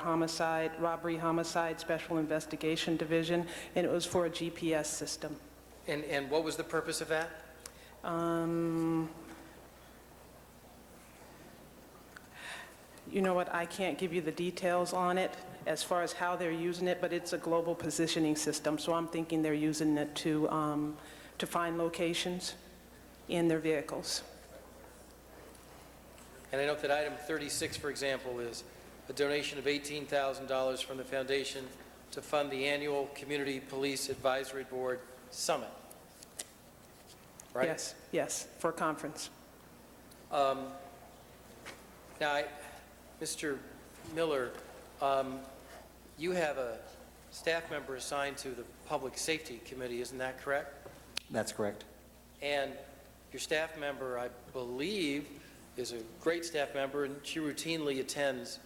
robbery homicide special investigation division, and it was for a GPS system. And what was the purpose of that? You know what, I can't give you the details on it as far as how they're using it, but it's a global positioning system, so I'm thinking they're using it to find locations in their vehicles. And I note that item 36, for example, is a donation of $18,000 from the foundation to fund the annual Community Police Advisory Board Summit. Right? Yes, yes, for a conference. Now, Mr. Miller, you have a staff member assigned to the Public Safety Committee, isn't that correct? That's correct. And your staff member, I believe, is a great staff member, and she routinely attends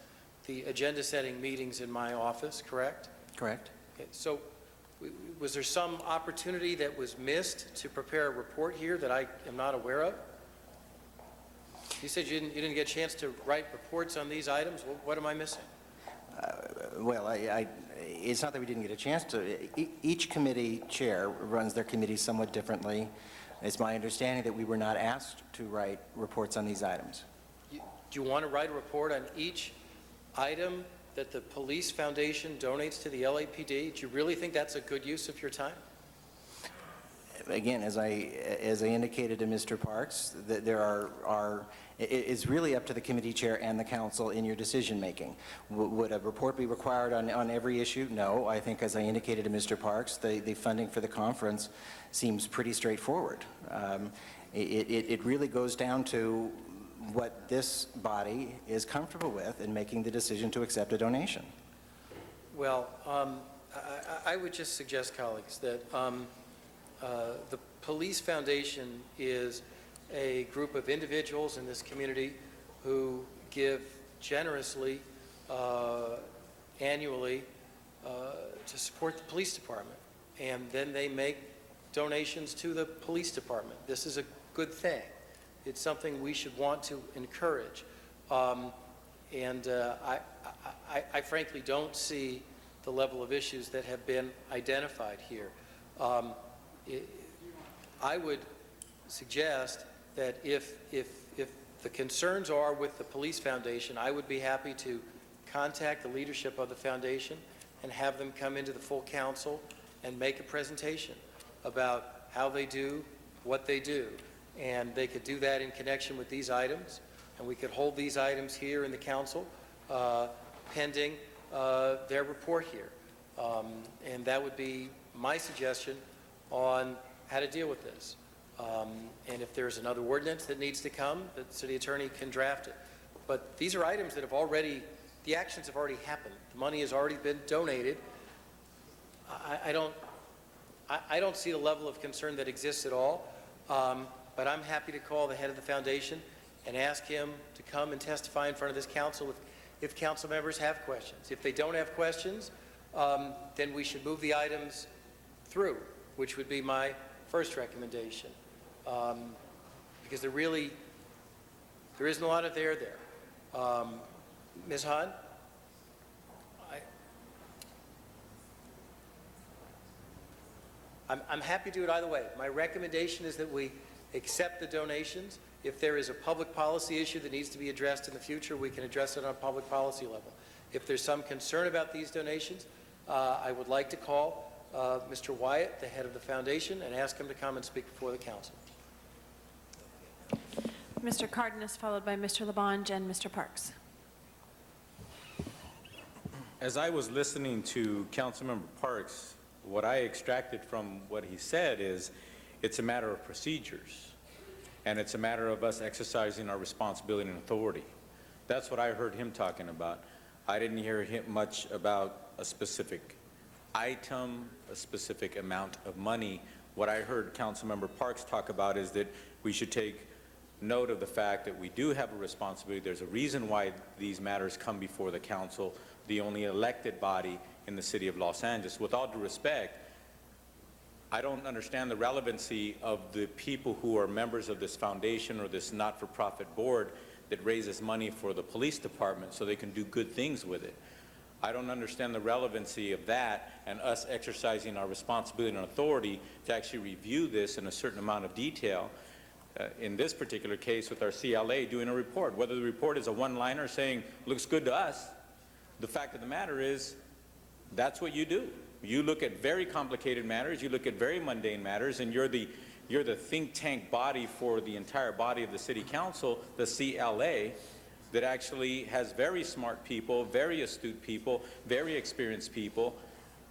the agenda-setting meetings in my office, correct? Correct. Okay, so was there some opportunity that was missed to prepare a report here that I am not aware of? You said you didn't get a chance to write reports on these items. What am I missing? Well, it's not that we didn't get a chance to. Each committee chair runs their committee somewhat differently. It's my understanding that we were not asked to write reports on these items. Do you want to write a report on each item that the Police Foundation donates to the LAPD? Do you really think that's a good use of your time? Again, as I indicated to Mr. Parks, that it's really up to the committee chair and the council in your decision making. Would a report be required on every issue? No. I think, as I indicated to Mr. Parks, the funding for the conference seems pretty straightforward. It really goes down to what this body is comfortable with in making the decision to accept a donation. Well, I would just suggest, colleagues, that the Police Foundation is a group of individuals in this community who give generously annually to support the police department, and then they make donations to the police department. This is a good thing. It's something we should want to encourage. I frankly don't see the level of issues that have been identified here. I would suggest that if the concerns are with the Police Foundation, I would be happy to contact the leadership of the foundation and have them come into the full council and make a presentation about how they do what they do. And they could do that in connection with these items, and we could hold these items here in the council pending their report here. And that would be my suggestion on how to deal with this. And if there's another ordinance that needs to come, the city attorney can draft it. But these are items that have already, the actions have already happened. The money has already been donated. I don't see the level of concern that exists at all, but I'm happy to call the head of the foundation and ask him to come and testify in front of this council if council members have questions. If they don't have questions, then we should move the items through, which would be my first recommendation. Because there isn't a lot of there. Ms. Hahn? I'm happy to do it either way. My recommendation is that we accept the donations. If there is a public policy issue that needs to be addressed in the future, we can address it on a public policy level. If there's some concern about these donations, I would like to call Mr. Wyatt, the head of the foundation, and ask him to come and speak before the council. Mr. Cardenas, followed by Mr. Labange and Mr. Parks. As I was listening to Councilmember Parks, what I extracted from what he said is it's a matter of procedures, and it's a matter of us exercising our responsibility and authority. That's what I heard him talking about. I didn't hear him much about a specific item, a specific amount of money. What I heard Councilmember Parks talk about is that we should take note of the fact that we do have a responsibility. There's a reason why these matters come before the council, the only elected body in the city of Los Angeles. With all due respect, I don't understand the relevancy of the people who are members of this foundation or this not-for-profit board that raises money for the police department so they can do good things with it. I don't understand the relevancy of that and us exercising our responsibility and authority to actually review this in a certain amount of detail. In this particular case with our CLA doing a report, whether the report is a one-liner saying, looks good to us, the fact of the matter is, that's what you do. You look at very complicated matters, you look at very mundane matters, and you're the think tank body for the entire body of the city council, the CLA, that actually has very smart people, very astute people, very experienced people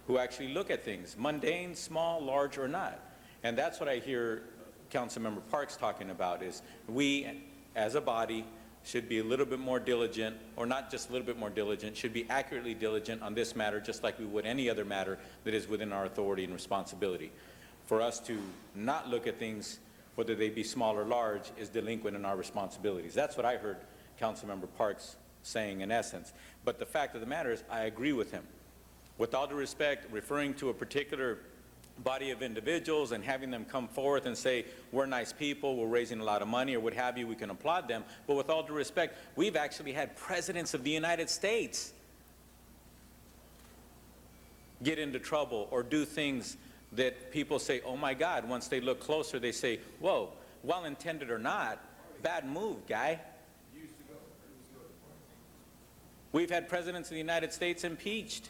who actually look at things, mundane, small, large, or not. And that's what I hear Councilmember Parks talking about, is we as a body should be a little bit more diligent, or not just a little bit more diligent, should be accurately diligent on this matter just like we would any other matter that is within our authority and responsibility. For us to not look at things, whether they be small or large, is delinquent in our responsibilities. That's what I heard Councilmember Parks saying in essence. But the fact of the matter is, I agree with him. With all due respect, referring to a particular body of individuals and having them come forth and say, we're nice people, we're raising a lot of money, or what have you, we can applaud them. But with all due respect, we've actually had presidents of the United States get into trouble or do things that people say, oh my God, once they look closer, they say, whoa, well-intended or not, bad move, guy. We've had presidents of the United States impeached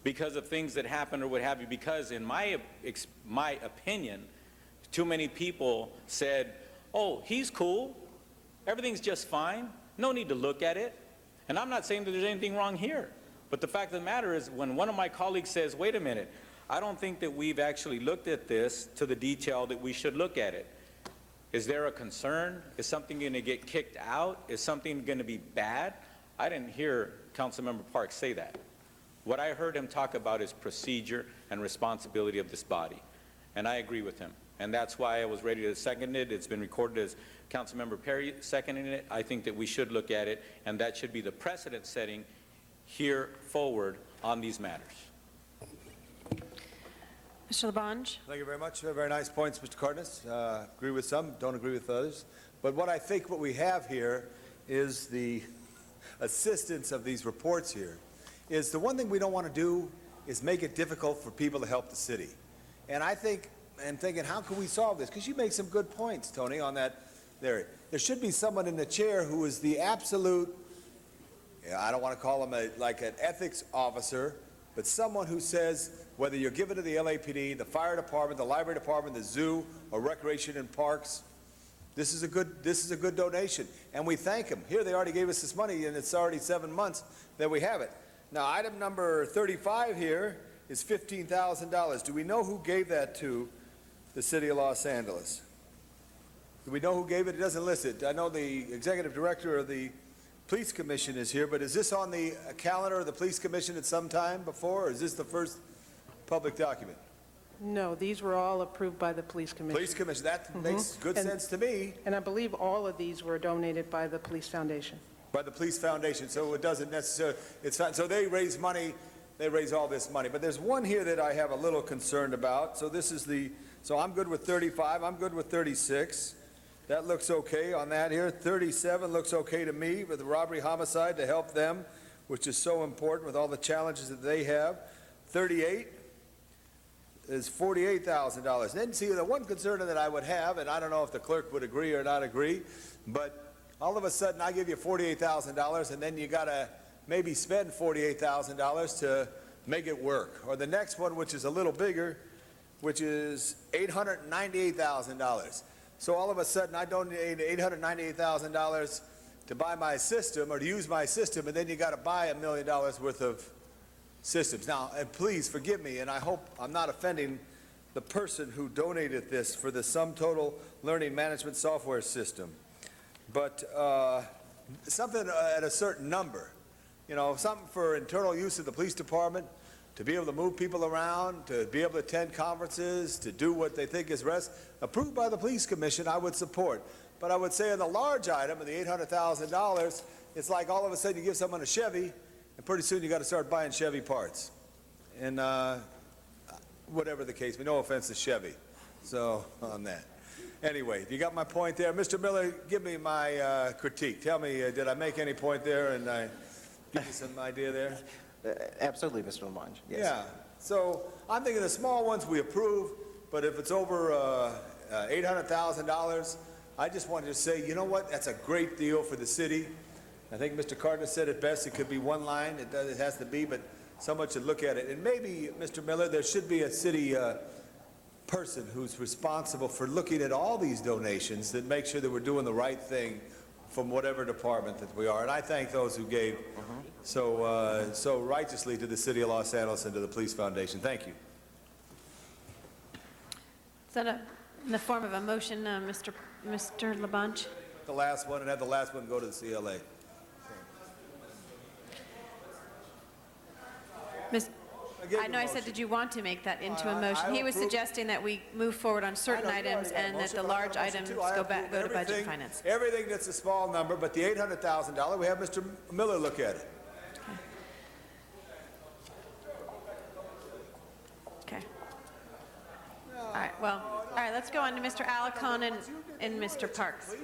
because of things that happened or what have you, because in my opinion, too many people said, oh, he's cool, everything's just fine, no need to look at it. And I'm not saying that there's anything wrong here, but the fact of the matter is, when one of my colleagues says, wait a minute, I don't think that we've actually looked at this to the detail that we should look at it. Is there a concern? Is something going to get kicked out? Is something going to be bad? I didn't hear Councilmember Parks say that. What I heard him talk about is procedure and responsibility of this body. And I agree with him. And that's why I was ready to second it. It's been recorded as Councilmember Perry seconding it. I think that we should look at it, and that should be the precedent setting here forward on these matters. Mr. Labange. Thank you very much. Very nice points, Mr. Cardenas. Agree with some, don't agree with others. But what I think what we have here is the assistance of these reports here. Is the one thing we don't want to do is make it difficult for people to help the city. And I think, and thinking, how can we solve this? Because you make some good points, Tony, on that there. There should be someone in the chair who is the absolute, I don't want to call him like an ethics officer, but someone who says, whether you're given to the LAPD, the fire department, the library department, the zoo, or recreation and parks, this is a good donation. And we thank them. Here they already gave us this money, and it's already 7 months that we have it. Now, item number 35 here is $15,000. Do we know who gave that to the city of Los Angeles? Do we know who gave it? It doesn't list it. I know the executive director of the police commission is here, but is this on the calendar of the police commission at some time before, or is this the first public document? No, these were all approved by the Police Commission. Police commission, that makes good sense to me. And I believe all of these were donated by the Police Foundation. By the police foundation, so it doesn't necessarily, it's not, so they raise money, they raise all this money. But there's one here that I have a little concerned about. So this is so I'm good with 35, I'm good with 36. That looks okay on that here. 37 looks okay to me with the robbery homicide to help them, which is so important with all the challenges that they have. 38 is $48,000. Then see, the one concern that I would have, and I don't know if the clerk would agree or not agree, but all of a sudden I give you $48,000 and then you gotta maybe spend $48,000 to make it work. Or the next one, which is a little bigger, which is $898,000. So all of a sudden I donate $898,000 to buy my system or to use my system, and then you gotta buy $1 million worth of systems. Now, and please forgive me, and I hope I'm not offending the person who donated this for the sum total learning management software system, but something at a certain number, you know, something for internal use of the police department, to be able to move people around, to be able to attend conferences, to do what they think is best, approved by the police commission, I would support. But I would say in the large item, of the $800,000, it's like all of a sudden you give someone a Chevy, and pretty soon you got to start buying Chevy parts. And whatever the case, no offense to Chevy. So on that. Anyway, you got my point there. Mr. Miller, give me my critique. Tell me, did I make any point there and I give you some idea there? Absolutely, Mr. Lamonge. Yes. Yeah. So I'm thinking the small ones we approve, but if it's over $800,000, I just wanted to say, you know what? That's a great deal for the city. I think Mr. Cardenas said it best. It could be one line. It has to be, but someone should look at it. And maybe, Mr. Miller, there should be a city person who's responsible for looking at all these donations that make sure that we're doing the right thing from whatever department that we are. And I thank those who gave so righteously to the City of Los Angeles and to the Police Foundation. Thank you. Is that in the form of a motion, Mr. Labange? The last one, and have the last one go to the CLA. I know I said, did you want to make that into a motion? He was suggesting that we move forward on certain items and that the large items go to Budget and Finance. Everything that's a small number, but the $800,000, we have Mr. Miller look at it. Okay. All right, well, all right, let's go on to Mr. Alarcon and Mr. Parks.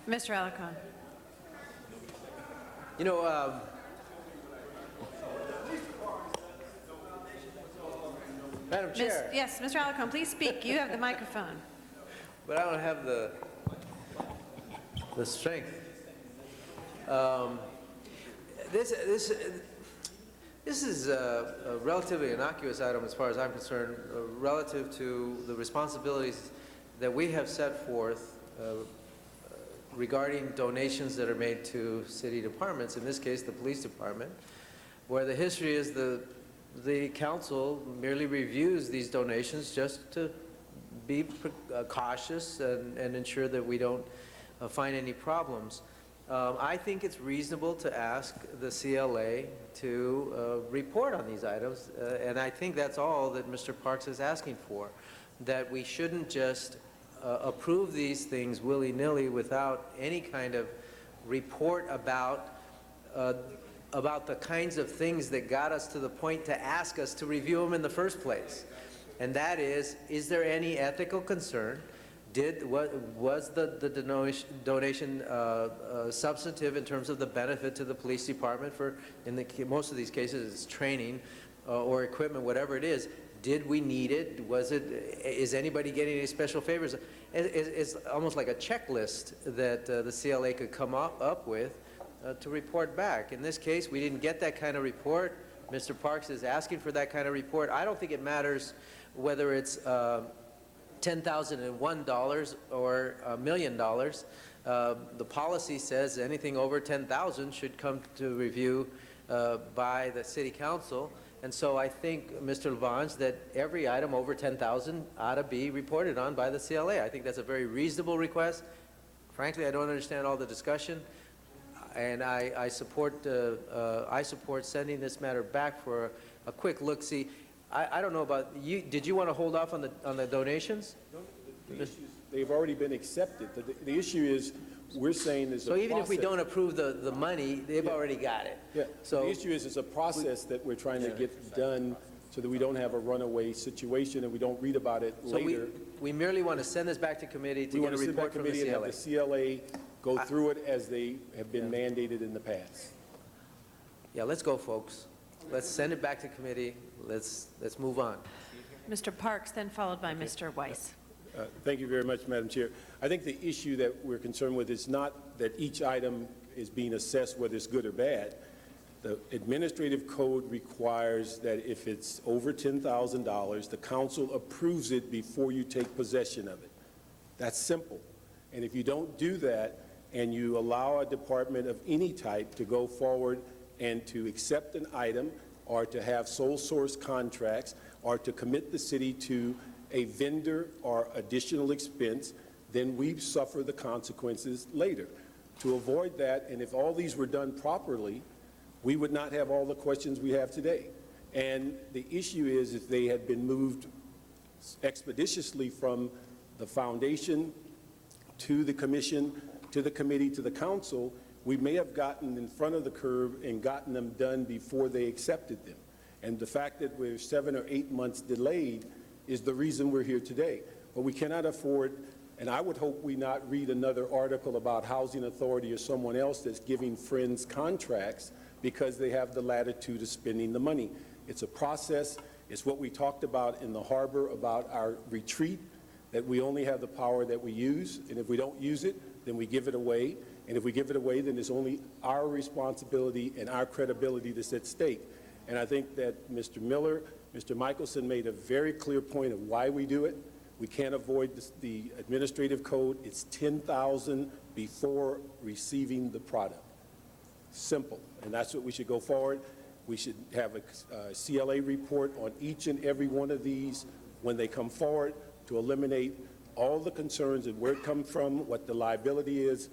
Mr. Alarcon. You know, Madam Chair. Yes, Mr. Alarcon, please speak. You have the microphone. But I don't have the strength. This is a relatively innocuous item as far as I'm concerned, relative to the responsibilities that we have set forth regarding donations that are made to city departments, in this case the police department, where the history is the council merely reviews these donations just to be cautious and ensure that we don't find any problems. I think it's reasonable to ask the CLA to report on these items, and I think that's all that Mr. Parks is asking for, that we shouldn't just approve these things willy-nilly without any kind of report about the kinds of things that got us to the point to ask us to review them in the first place. And that is there any ethical concern? Was the donation substantive in terms of the benefit to the police department for, most of these cases, it's training or equipment, whatever it is. Did we need it? Is anybody getting any special favors? It's almost like a checklist that the CLA could come up with to report back. In this case, we didn't get that kind of report. Mr. Parks is asking for that kind of report. I don't think it matters whether it's $10,001 or $1 million. The policy says anything over $10,000 should come to review by the City Council, And so I think, Mr. Labange, that every item over 10,000 ought to be reported on by the CLA. I think that's a very reasonable request. Frankly, I don't understand all the discussion, and I support sending this matter back for a quick look-see. I don't know about you. Did you want to hold off on the donations? They've already been accepted. The issue is, we're saying there's a process. So even if we don't approve the money, they've already got it. Yeah, So the issue is it's a process that we're trying to get done so that we don't have a runaway situation and we don't read about it So later. we merely want to send this back to committee to We get want a to send back report from the committee and have CLA. the CLA go through it as they have been mandated in the past. Yeah, let's go, folks. Let's send it back to committee. Let's move on. Mr. Parks, then followed by Mr. Weiss. Thank you very much, Madam Chair. I think the issue that we're concerned with is not that each item is being assessed whether it's good or bad. The administrative code requires that if it's over $10,000, the council approves it before you take possession of it. That's simple. And if you don't do that and you allow a department of any type to go forward and to accept an item or to have sole source contracts or to commit the city to a vendor or additional expense, then we suffer the consequences later. To avoid that, and if all these were done properly, we would not have all the questions we have today. And the issue is, if they had been moved expeditiously from the foundation to the commission, to the committee, to the council, we may have gotten in front of the curve and gotten them done before they accepted them. And the fact that we're 7 or 8 months delayed is the reason we're here today. But we cannot afford, and I would hope we not read another article about Housing Authority or someone else that's giving Friends contracts because they have the latitude of spending the money. It's a process. It's what we talked about in the harbor about our retreat, that we only have the power that we use, and if we don't use it, then we give it away. And if we give it away, then it's only our responsibility and our credibility that's at stake. And I think that Mr. Miller, Mr. Michelson made a very clear point of why we do it. We can't avoid the administrative code. It's 10,000 before receiving the product. Simple. And that's what we should go forward. We should have a CLA report on each and every one of these when they come forward to eliminate all the concerns of where it comes from, what the liability is,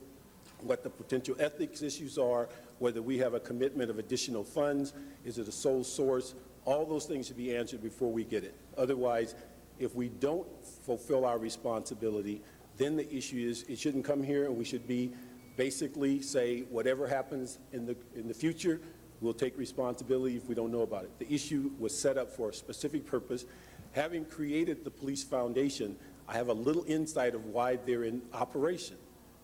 what the potential ethics issues are, whether we have a commitment of additional funds, is it a sole source? All those things should be answered before we get it. Otherwise, if we don't fulfill our responsibility, then the issue is it shouldn't come here, and we should be basically say whatever happens in the future, we'll take responsibility if we don't know about it. The issue was set up for a specific purpose. Having created the Police Foundation, I have a little insight of why they're in operation.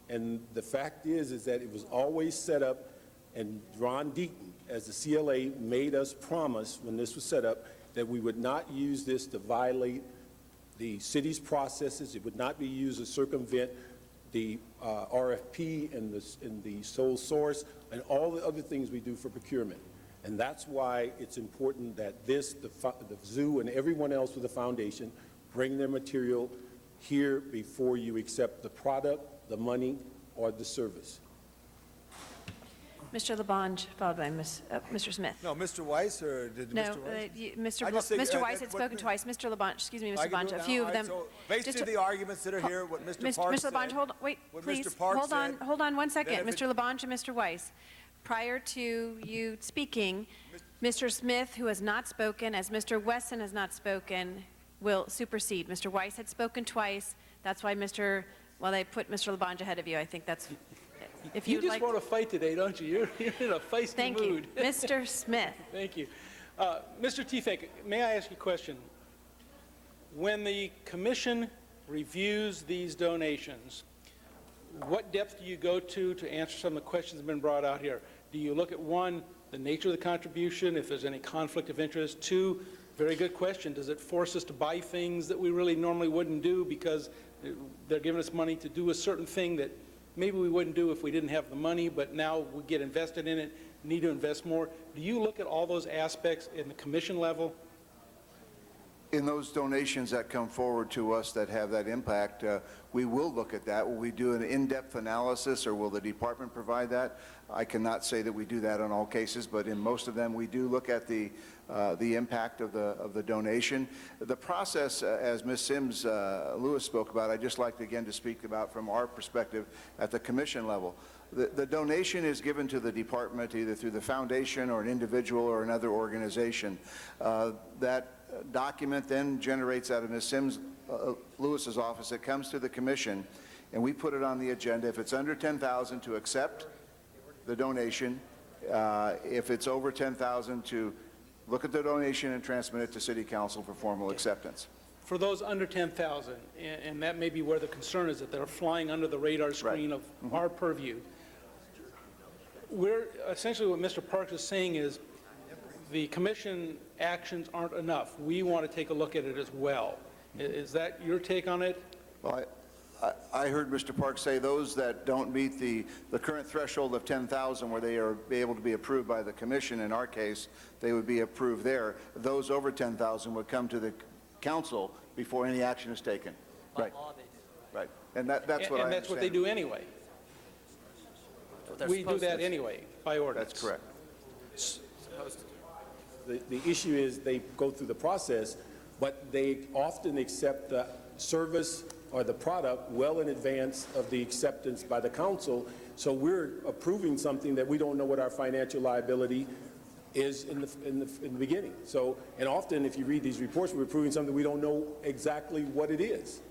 And the fact is that it was always set up, and Ron Deaton, as the CLA, made us promise when this was set up that we would not use this to violate the city's processes. It would not be used to circumvent the RFP and the sole source and all the other things we do for procurement. And that's why it's important that the zoo and everyone else with the foundation bring their material here before you accept the product, the money, or the service. Mr. Labange, followed by Mr. Smith. No, Mr. Weiss, or did No, Mr. Weiss? Mr. Weiss had spoken twice. Mr. Labange, excuse me, Mr. Labange, a few of them. Based on the arguments that are here, what Mr. Parks said. Mr. Labange, wait, what please, Mr. Parks hold on 1 second. then if Mr. Labange and Mr. Weiss, prior to you speaking, Mr. Smith, who has not spoken, as Mr. Wesson has not spoken, will supersede. Mr. Weiss had spoken twice. That's why they put Mr. Labange ahead of you. I think that's, if You you'd just like. want to fight today, don't you? You're in a feisty Thank mood. you. Mr. Smith. Thank you. Mr. Tiefek, may I ask you a question? When the commission reviews these donations, what depth do you go to answer some of the questions that have been brought out here? Do you look at, one, the nature of the contribution, if there's any conflict of interest? Two, very good question, does it force us to buy things that we really normally wouldn't do because they're giving us money to do a certain thing that maybe we wouldn't do if we didn't have the money, but now we get invested in it, need to invest more? Do you look at all those aspects in the commission level? in those donations that come forward to us that have that impact, we will look at that. Will we do an in-depth analysis, or will the department provide that? I cannot say that we do that on all cases, but in most of them, we do look at the impact of the donation. The process, as Ms. Sims Lewis spoke about, I'd just like again to speak about from our perspective at the commission level. The donation is given to the department either through the foundation or an individual or another organization. That document then generates out of Ms. Sims Lewis's office. It comes to the commission, and we put it on the agenda. If it's under $10,000, to accept the donation. If it's over $10,000, to look at the donation and transmit it to City Council for formal acceptance. For those under 10,000, and that may be where the concern is, that they're flying under the radar screen of our purview. We're essentially what Mr. Parks is saying is the commission actions aren't enough. We want to take a look at it as well. Is that your take on it? Well, I heard Mr. Parks say those that don't meet the current threshold of 10,000 where they are able to be approved by the commission, in our case, they would be approved there. Those over 10,000 would come to the council before any action is taken. Right. Right. And that's what I understand. And that's what they do anyway. We do that anyway, by ordinance. That's correct. The issue is they go through the process, but they often accept the service or the product well in advance of the acceptance by the council. So we're approving something that we don't know what our financial liability is in the beginning. So, and often if you read these reports, we're approving something we don't know exactly what it is.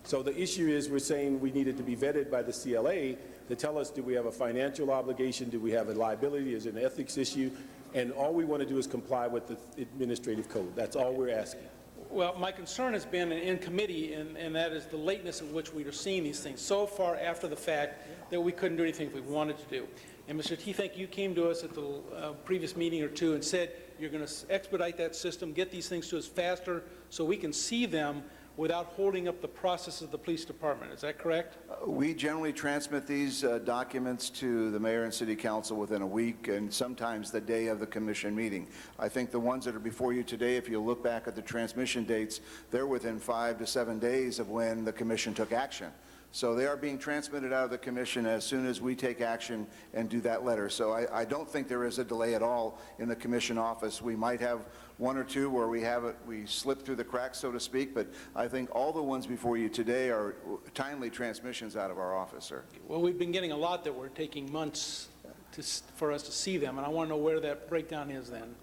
So the issue is we're saying we need it to be vetted by the CLA to tell us, do we have a financial obligation? Do we have a liability? Is it an ethics issue? And all we want to do is comply with the administrative code. That's all we're asking. Well, my concern has been in committee, and that is the lateness in which we are seeing these things so far after the fact that we couldn't do anything if we wanted to do. And Mr. T, thank you came to us at the previous meeting or two and said you're going to expedite that system, get these things to us faster so we can see them without holding up the process of the police department. Is that correct? We generally transmit these documents to the mayor and city council within a week, and sometimes the day of the commission meeting. I think the ones that are before you today, if you look back at the transmission dates, they're within 5 to 7 days of when the commission took action. So they are being transmitted out of the commission as soon as we take action and do that letter. So I don't think there is a delay at all in the commission office. We might have one or two where we slip through the cracks, so to speak, but I think all the ones before you today are timely transmissions out of our office, sir. Well, we've been getting a lot that were taking months for us to see them, and I want to know where that breakdown is then.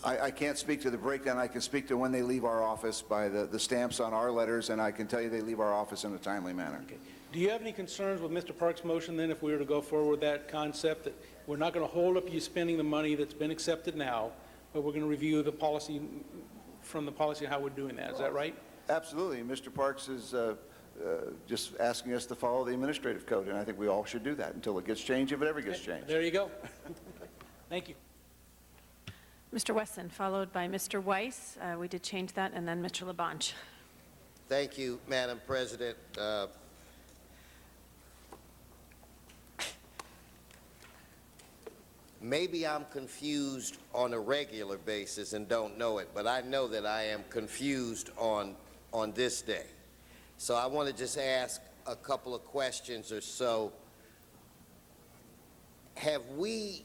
I can't speak to the breakdown. I can speak to when they leave our office by the stamps on our letters, and I can tell you they leave our office in a timely manner. Okay. Do you have any concerns with Mr. Parks' motion then if we were to go forward with that concept that we're not going to hold up you spending the money that's been accepted now, but we're going to review the policy from the policy how we're doing that? Is that right? Absolutely. Mr. Parks is just asking us to follow the administrative code, and I think we all should do that until it gets changed, if it ever gets changed. There you go. Thank you. Mr. Wesson, followed by Mr. Weiss. We did change that, and then Mr. Labange. Thank you, Madam President. Maybe I'm confused on a regular basis and don't know it, but I know that I am confused on this day. So I want to just ask a couple of questions or so. Have we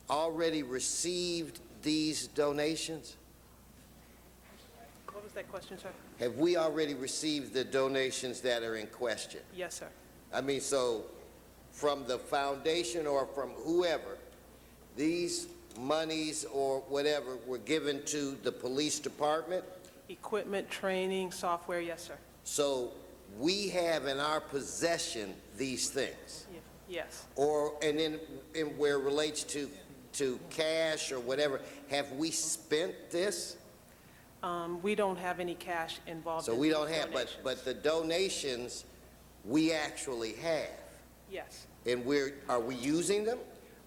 already received these donations? What was that question, sir? Have we already received the donations that are in question? Yes, sir. I mean, so from the foundation or from whoever, these monies or whatever were given to the police department? Equipment, training, software, yes, sir. So we have in our possession these things? Yes. Or, and then where it relates to cash or whatever, have we spent this? We don't have any cash involved. So in we don't these have, donations. but the donations we actually have. Yes. And are we using them?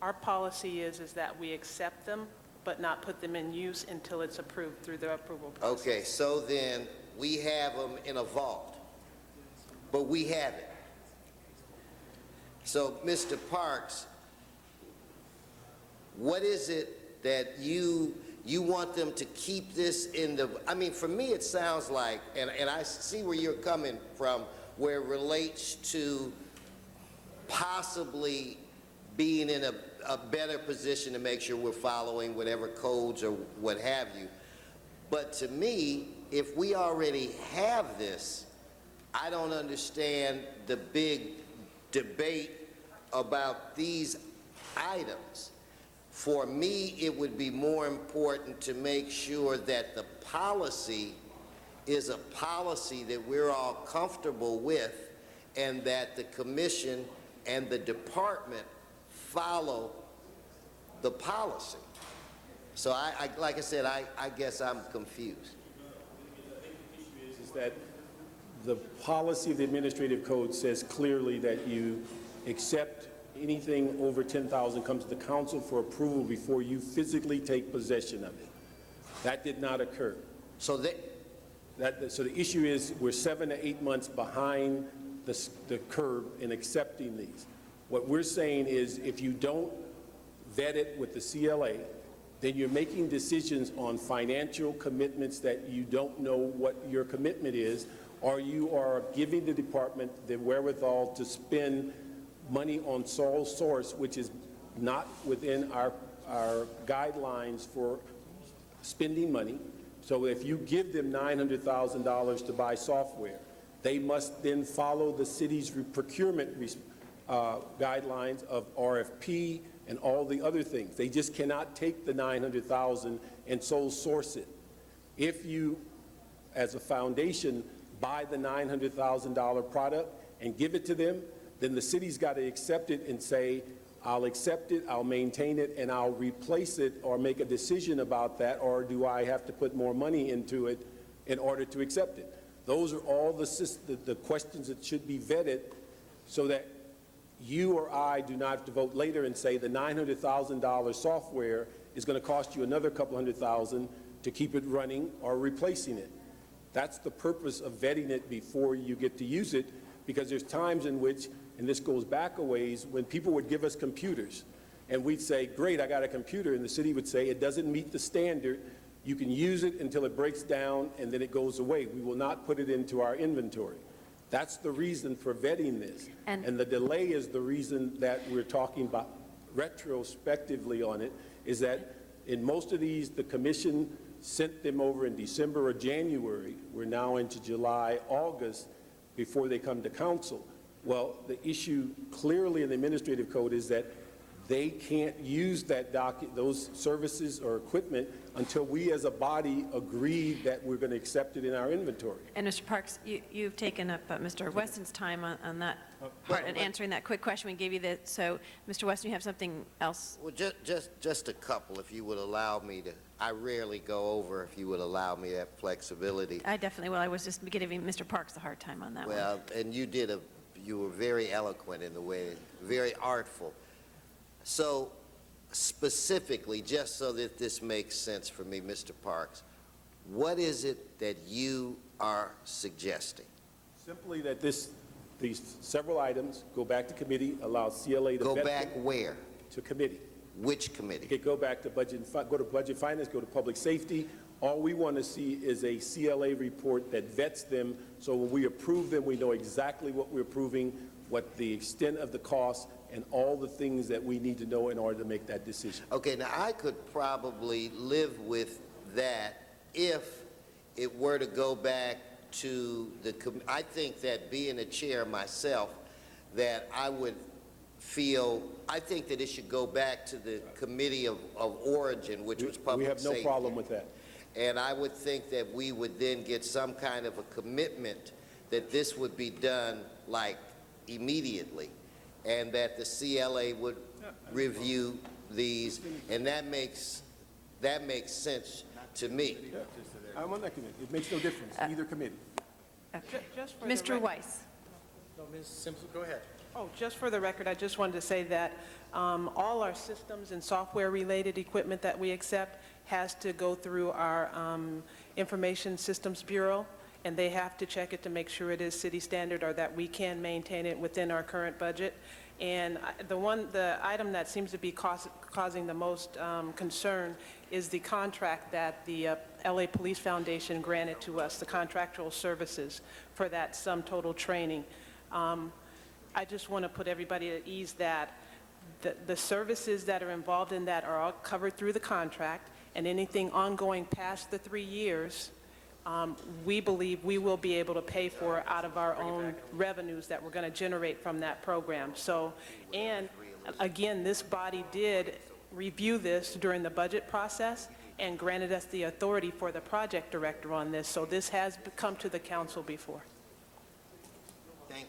Our policy is that we accept them, but not put them in use until it's approved through the approval process. Okay, so then we have them in a vault, but we have it. So, Mr. Parks, what is it that you You want them to keep this in the, I mean, for me, it sounds like, and I see where you're coming from, where it relates to possibly being in a better position to make sure we're following whatever codes or what have you. But to me, if we already have this, I don't understand the big debate about these items. For me, it would be more important to make sure that the policy is a policy that we're all comfortable with and that the commission and the department follow the policy. So like I said, I guess I'm confused. Is that the policy of the administrative code says clearly that you accept anything over 10,000 comes to the council for approval before you physically take possession of it. That did not occur. So the issue is we're 7 to 8 months behind the curve in accepting these. What we're saying is if you don't vet it with the CLA, then you're making decisions on financial commitments that you don't know what your commitment is, or you are giving the department the wherewithal to spend money on sole source, which is not within our guidelines for spending money. So if you give them $900,000 to buy software, they must then follow the city's procurement guidelines of RFP and all the other things. They just cannot take the $900,000 and sole source it. If you, as a foundation, buy the $900,000 product and give it to them, then the city's got to accept it and say, I'll accept it, I'll maintain it, and I'll replace it or make a decision about that, or do I have to put more money into it in order to accept it? Those are all the questions that should be vetted so that you or I do not have to vote later and say the $900,000 software is going to cost you another couple $100,000 to keep it running or replacing it. That's the purpose of vetting it before you get to use it, because there's times in which, and this goes back a ways, when people would give us computers and we'd say, great, I got a computer, and the city would say, it doesn't meet the standard, you can use it until it breaks down and then it goes away. We will not put it into our inventory. That's the reason for vetting this. And the delay is the reason that we're talking about retrospectively on it, is that in most of these, the commission sent them over in December or January. We're now into July, August, before they come to council. Well, the issue clearly in the administrative code is that they can't use that those services or equipment until we as a body agree that we're going to accept it in our inventory. And Mr. Parks, you've taken up Mr. Weston's time on that part and answering that quick question we gave you. That, so, Mr. Weston, you have something else? Well, just a couple, if you would allow me to. I rarely go over, if you would allow me that flexibility. I definitely will. I was just giving Mr. Parks a hard time on that one. Well, and you were very eloquent in the way, very artful. So specifically, just so that this makes sense for me, Mr. Parks, what is it that you are suggesting? Simply that these several items go back to committee, allow CLA to go vet back them. Where? To committee. Which committee? It could go back to go to budget finance, go to public safety. All we want to see is a CLA report that vets them, so when we approve them, we know exactly what we're approving, what the extent of the cost, and all the things that we need to know in order to make that decision. Okay, now I could probably live with that if it were to go back to I think that being a chair myself, that I would feel, I think that it should go back to the committee of origin, which was public safety. We have no problem with that. And I would think that we would then get some kind of a commitment that this would be done like immediately, and that the CLA would review these, and that makes sense to me. I'm on that committee. It makes no difference, either committee. Mr. Weiss. No, Ms. Simpson, go ahead. Oh, just for the record, I just wanted to say that all our systems and software-related equipment that we accept has to go through our Information Systems Bureau, and they have to check it to make sure it is city standard or that we can maintain it within our current budget. And the item that seems to be causing the most concern is the contract that the LA Police Foundation granted to us, the contractual services for that sum total training. I just want to put everybody at ease that the services that are involved in that are all covered through the contract, and anything ongoing past the 3 years, we believe we will be able to pay for out of our own revenues that we're going to generate from that program. So, and again, this body did review this during the budget process and granted us the authority for the project director on this. So this has come to the council before. Thank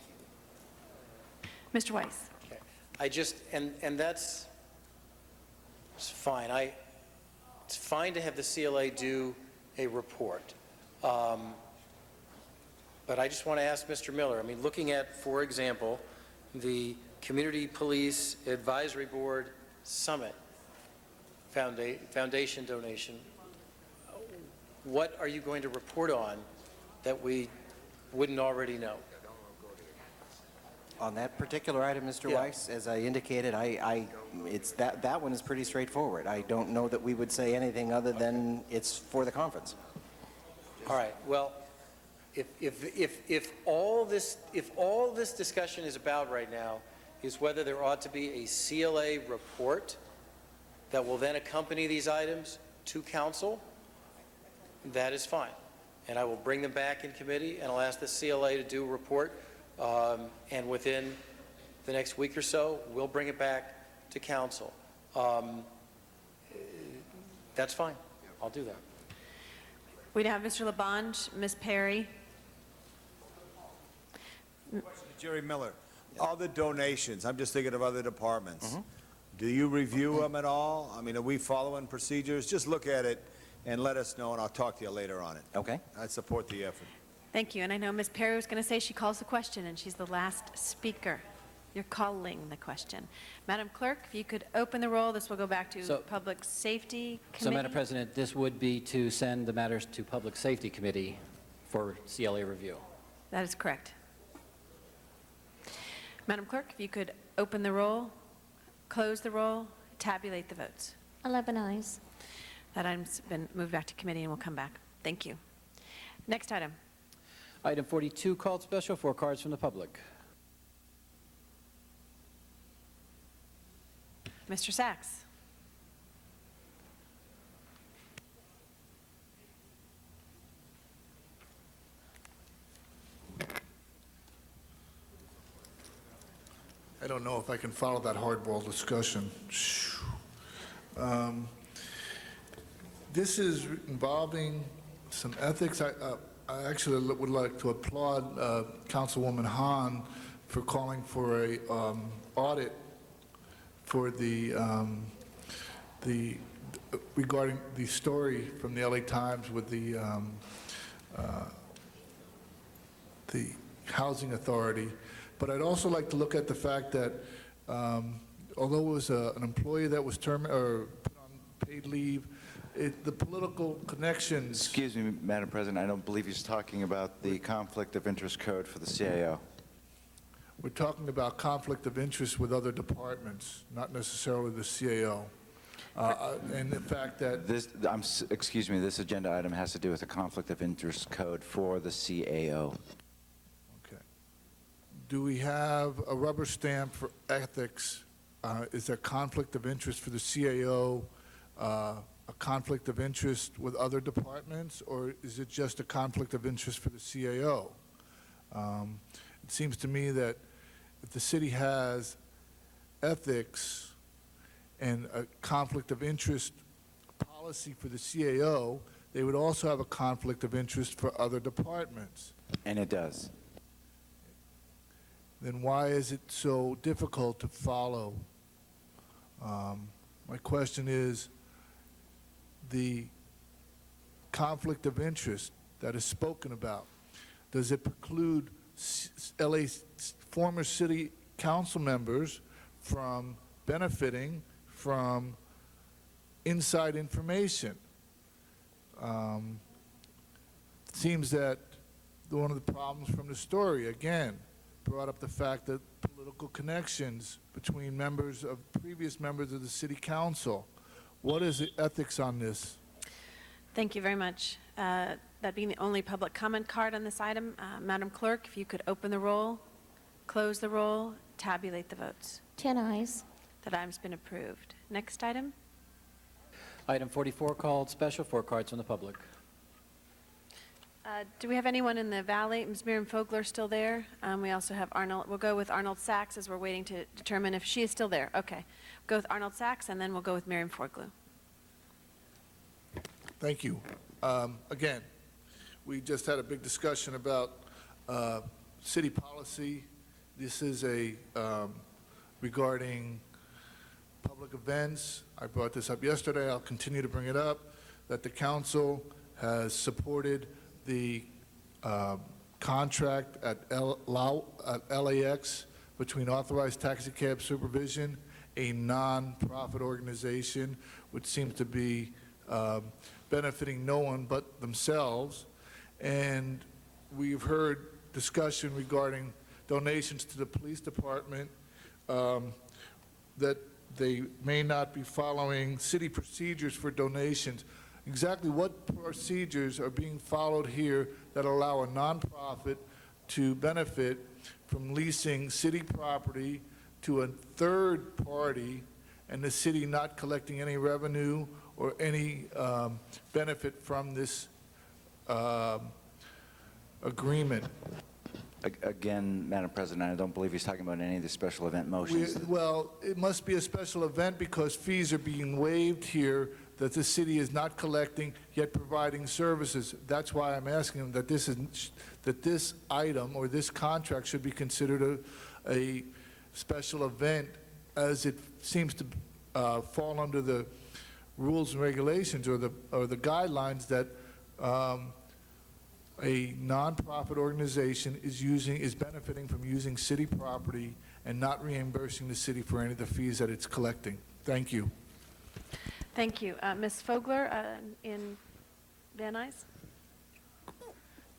you. Mr. Weiss. Okay. I just, and that's it's fine. It's fine to have the CLA do a report. But I just want to ask Mr. Miller, I mean, looking at, for example, the Community Police Advisory Board Summit Foundation donation, what are you going to report on that we wouldn't already know? On that particular item, Mr. Yeah. Weiss, as I indicated, it's that one is pretty straightforward. I don't know that we would say anything other than it's for the conference. All right, well, if all this discussion is about right now is whether there ought to be a CLA report that will then accompany these items to council, that is fine. And I will bring them back in committee, and I'll ask the CLA to do a report, and within the next week or so, we'll bring it back to council. That's fine. I'll do that. We now have Mr. LeBond, Ms. Perry. Jerry Miller, all the donations, I'm just thinking of other departments. Do you review them at all? I mean, are we following procedures? Just look at it and let us know, and I'll talk to you later on it. Okay. I support the effort. Thank you. And I know Ms. Perry was going to say she calls the question, and she's the last speaker. You're calling the question. Madam Clerk, if you could open the roll, this will go back to Public Safety Committee. So, Madam President, this would be to send the matters to Public Safety Committee for CLA review. That is correct. Madam Clerk, if you could open the roll, close the roll, tabulate the votes. 11 ayes. That item's been moved back to committee and will come back. Thank you. Next item. Item 42, called special for cards from the public. Mr. Sachs. I don't know if I can follow that hardball discussion. This is involving some ethics. I actually would like to applaud Councilwoman Hahn for calling for a audit for the regarding the story from the LA Times with the Housing Authority. But I'd also like to look at the fact that although it was an employee that was terminated or put on paid leave, the political connections. Excuse me, Madam President, I don't believe he's talking about the conflict of interest code for the CAO. We're talking about conflict of interest with other departments, not necessarily the CAO. And the fact that... Excuse me, this agenda item has to do with the conflict of interest code for the CAO. Okay. Do we have a rubber stamp for ethics? Is there conflict of interest for the CAO, a conflict of interest with other departments, or is it just a conflict of interest for the CAO? It seems to me that if the city has ethics and a conflict of interest policy for the CAO, they would also have a conflict of interest for other departments. And it does. Then why is it so difficult to follow? My question is, the conflict of interest that is spoken about, does it preclude LA former city council members from benefiting from inside information? It seems that one of the problems from the story, again, brought up the fact that political connections between previous members of the city council. What is the ethics on this? Thank you very much. That being the only public comment card on this item, Madam Clerk, if you could open the roll, close the roll, tabulate the votes. 10 eyes. That item's been approved. Next item. Item 44, called special, 4 cards from the public. Do we have anyone in the Valley? Ms. Miriam Fogler still there? We also have Arnold. We'll go with Arnold Sachs as we're waiting to determine if she is still there. Okay. Go with Arnold Sachs, and then we'll go with Miriam Fogler. Thank you. Again, we just had a big discussion about city policy. This is regarding public events. I brought this up yesterday. I'll continue to bring it up, that the council has supported the contract at LAX between Authorized Taxi Cab Supervision, a non-profit organization, which seems to be benefiting no one but themselves. And we've heard discussion regarding donations to the police department, that they may not be following city procedures for donations. Exactly what procedures are being followed here that allow a nonprofit to benefit from leasing city property to a third party and the city not collecting any revenue or any benefit from this agreement? Again, Madam President, I don't believe he's talking about any of the special event motions. Well, it must be a special event because fees are being waived here that the city is not collecting, yet providing services. That's why I'm asking him that this item or this contract should be considered a special event, as it seems to fall under the rules and regulations or the guidelines that a nonprofit organization is benefiting from using city property and not reimbursing the city for any of the fees that it's collecting. Thank you. Thank you. Ms. Fogler in Van Nuys?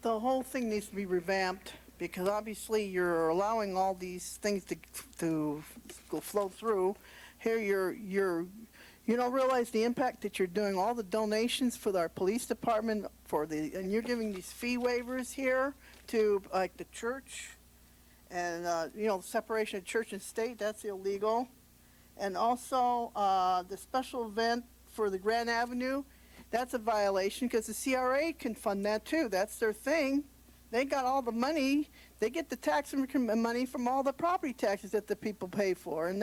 The whole thing needs to be revamped because obviously you're allowing all these things to go flow through. Here you don't realize the impact that you're doing, all the donations for our police department, and you're giving these fee waivers here to like the church, and separation of church and state, that's illegal. And also the special event for the Grand Avenue, that's a violation because the CRA can fund that too. That's their thing. They got all the money. They get the tax money from all the property taxes that the people pay for, and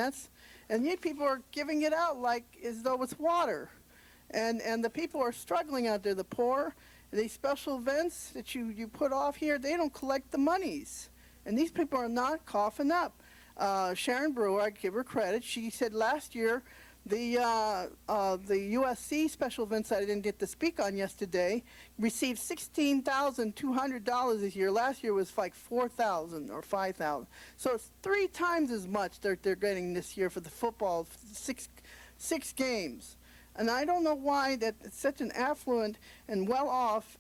yet people are giving it out like as though it's water. And the people are struggling out there, the poor. These special events that you put off here, they don't collect the monies. And these people are not coughing up. Sharon Brewer, I give her credit, she said last year the USC special events that I didn't get to speak on yesterday received $16,200 this year. Last year was like $4,000 or $5,000. So it's 3 times as much they're getting this year for the football, six games. And I don't know why that such an affluent and well-off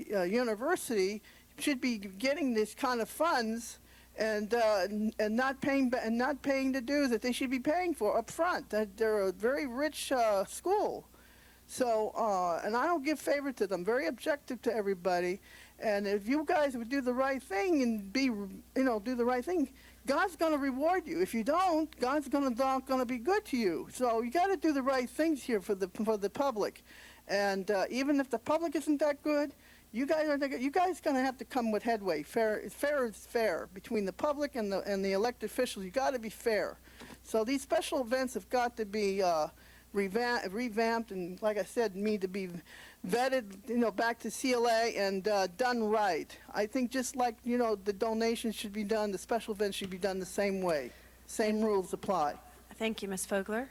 university should be getting this kind of funds and not paying the dues that they should be paying for up front. That they're a very rich school. So and I don't give favor to them. Very objective to everybody. And if you guys would do the right thing and do the right thing, God's going to reward you. If you don't, God's not going to be good to you. So you got to do the right things here for the public. And even if the public isn't that good, you guys going to have to come with headway. Fair is fair between the public and the elected officials. You got to be fair. So these special events have got to be revamped, and like I said, need to be vetted, back to CLA and done right. I think just like the donations should be done, the special events should be done the same way. Same rules apply. Thank you, Ms. Fogler.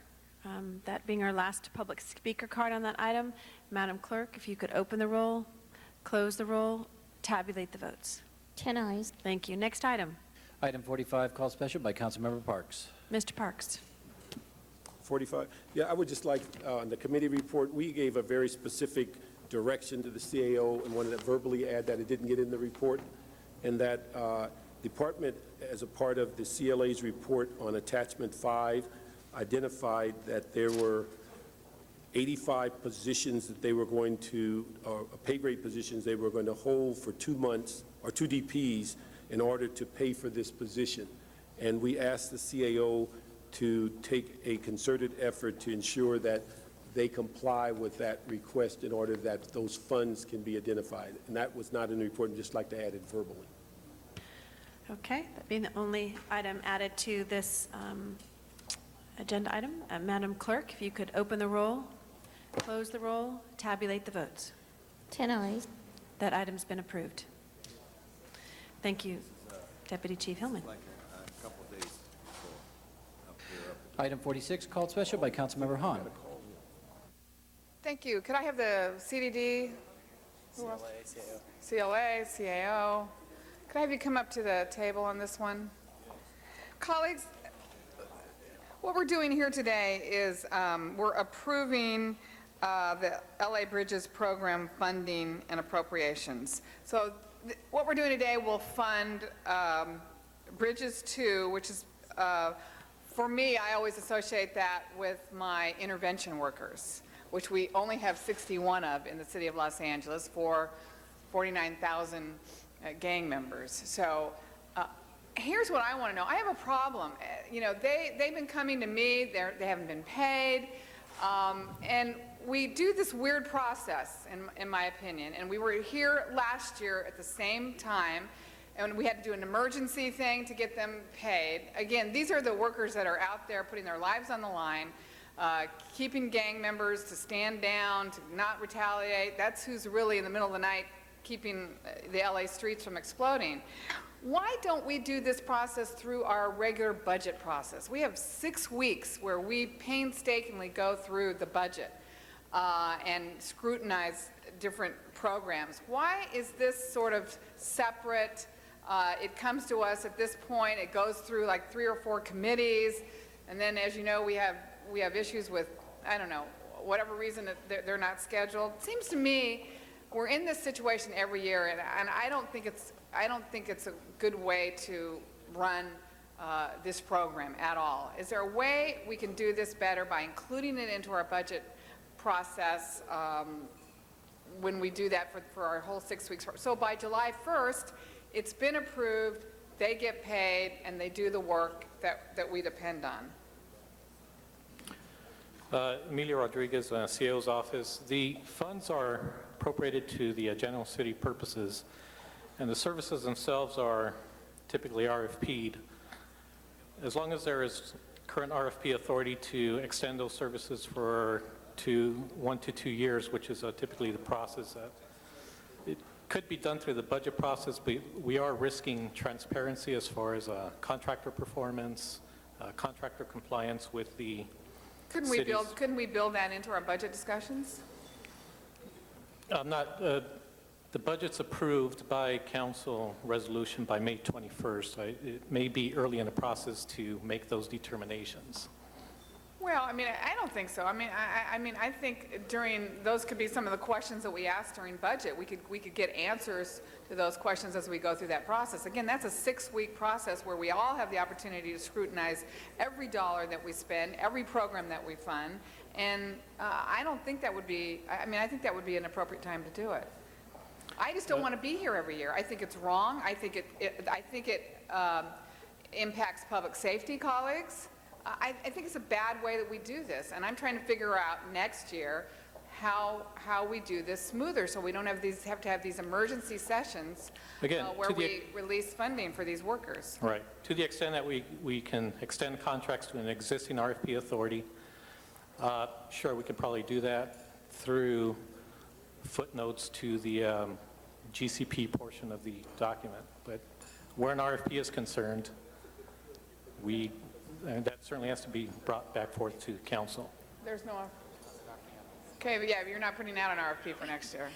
That being our last public speaker card on that item, Madam Clerk, if you could open the roll, close the roll, tabulate the votes. 10 eyes. Thank you. Next item. Item 45, called special by Councilmember Parks. Mr. Parks. 45. Yeah, I would just like, on the committee report, we gave a very specific direction to the CAO and wanted to verbally add that it didn't get in the report, and that department, as a part of the CLA's report on Attachment 5, identified that there were 85 positions that they were going to, or pay grade positions they were going to hold for 2 months, or 2 DPs, in order to pay for this position. And we asked the CAO to take a concerted effort to ensure that they comply with that request in order that those funds can be identified. And that was not in the report, and just like to add it verbally. Okay, that being the only item added to this agenda item, Madam Clerk, if you could open the roll, close the roll, tabulate the votes. 10 ayes. That item's been approved. Thank you, Deputy Chief Hillman. Item 46, called special by Councilmember Hahn. Thank you. Could I have the CDD? CLA, CAO. Could I have you come up to the table on this one? Colleagues, what we're doing here today is we're approving the LA Bridges Program funding and appropriations. So what we're doing today will fund Bridges 2, which is, for me, I always associate that with my intervention workers, which we only have 61 of in the city of Los Angeles for 49,000 gang members. So here's what I want to know. I have a problem. You know, they've been coming to me. They haven't been paid. And we do this weird process, in my opinion. And we were here last year at the same time, and we had to do an emergency thing to get them paid. Again, these are the workers that are out there putting their lives on the line, keeping gang members to stand down, to not retaliate. That's who's really in the middle of the night keeping the LA streets from exploding. Why don't we do this process through our regular budget process? We have 6 weeks where we painstakingly go through the budget and scrutinize different programs. Why is this sort of separate? It comes to us at this point, it goes through like 3 or 4 committees, and then, as you know, we have issues with, I don't know, whatever reason they're not scheduled. It seems to me we're in this situation every year, and I don't think it's a good way to run this program at all. Is there a way we can do this better by including it into our budget process when we do that for our whole 6 weeks? So by July 1st, it's been approved, they get paid, and they do the work that we depend on. Emilio Rodriguez, CAO's office. The funds are appropriated to the general city purposes, and the services themselves are typically RFP'd. As long as there is current RFP authority to extend those services for 1 to 2 years, which is typically the process, it could be done through the budget process, but we are risking transparency as far as contractor performance, contractor compliance with the Couldn't we build that into our budget discussions? The budget's approved by council resolution by May 21st. It may be early in the process to make those determinations. Well, I mean, I don't think so. I mean, I think those could be some of the questions that we ask during budget. We could get answers to those questions as we go through that process. Again, that's a 6-week process where we all have the opportunity to scrutinize every dollar that we spend, every program that we fund, and I don't think that would be, I think that would be an appropriate time to do it. I just don't want to be here every year. I think it's wrong. I think it impacts public safety, colleagues. I think it's a bad way that we do this, and I'm trying to figure out next year how we do this smoother, so we don't have to have these emergency sessions where we release funding for these workers. Right. To the extent that we can extend contracts to an existing RFP authority, sure, we could probably do that through footnotes to the GCP portion of the document. But where an RFP is concerned, and that certainly has to be brought back forth to council. There's no... Okay, but yeah, you're not putting out an RFP for next year.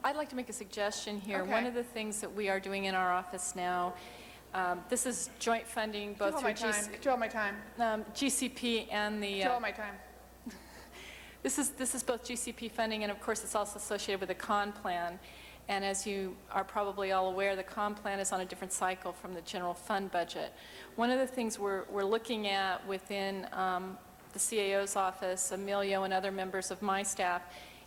I'd like to make a suggestion here. Okay. One of the things that we are doing in our office now, this is joint funding both through GCP and the... Control my time. This is both GCP funding, and of course it's also associated with the CON plan. And as you are probably all aware, the comp plan is on a different cycle from the general fund budget. One of the things we're looking at within the CAO's office, Emilio and other members of my staff,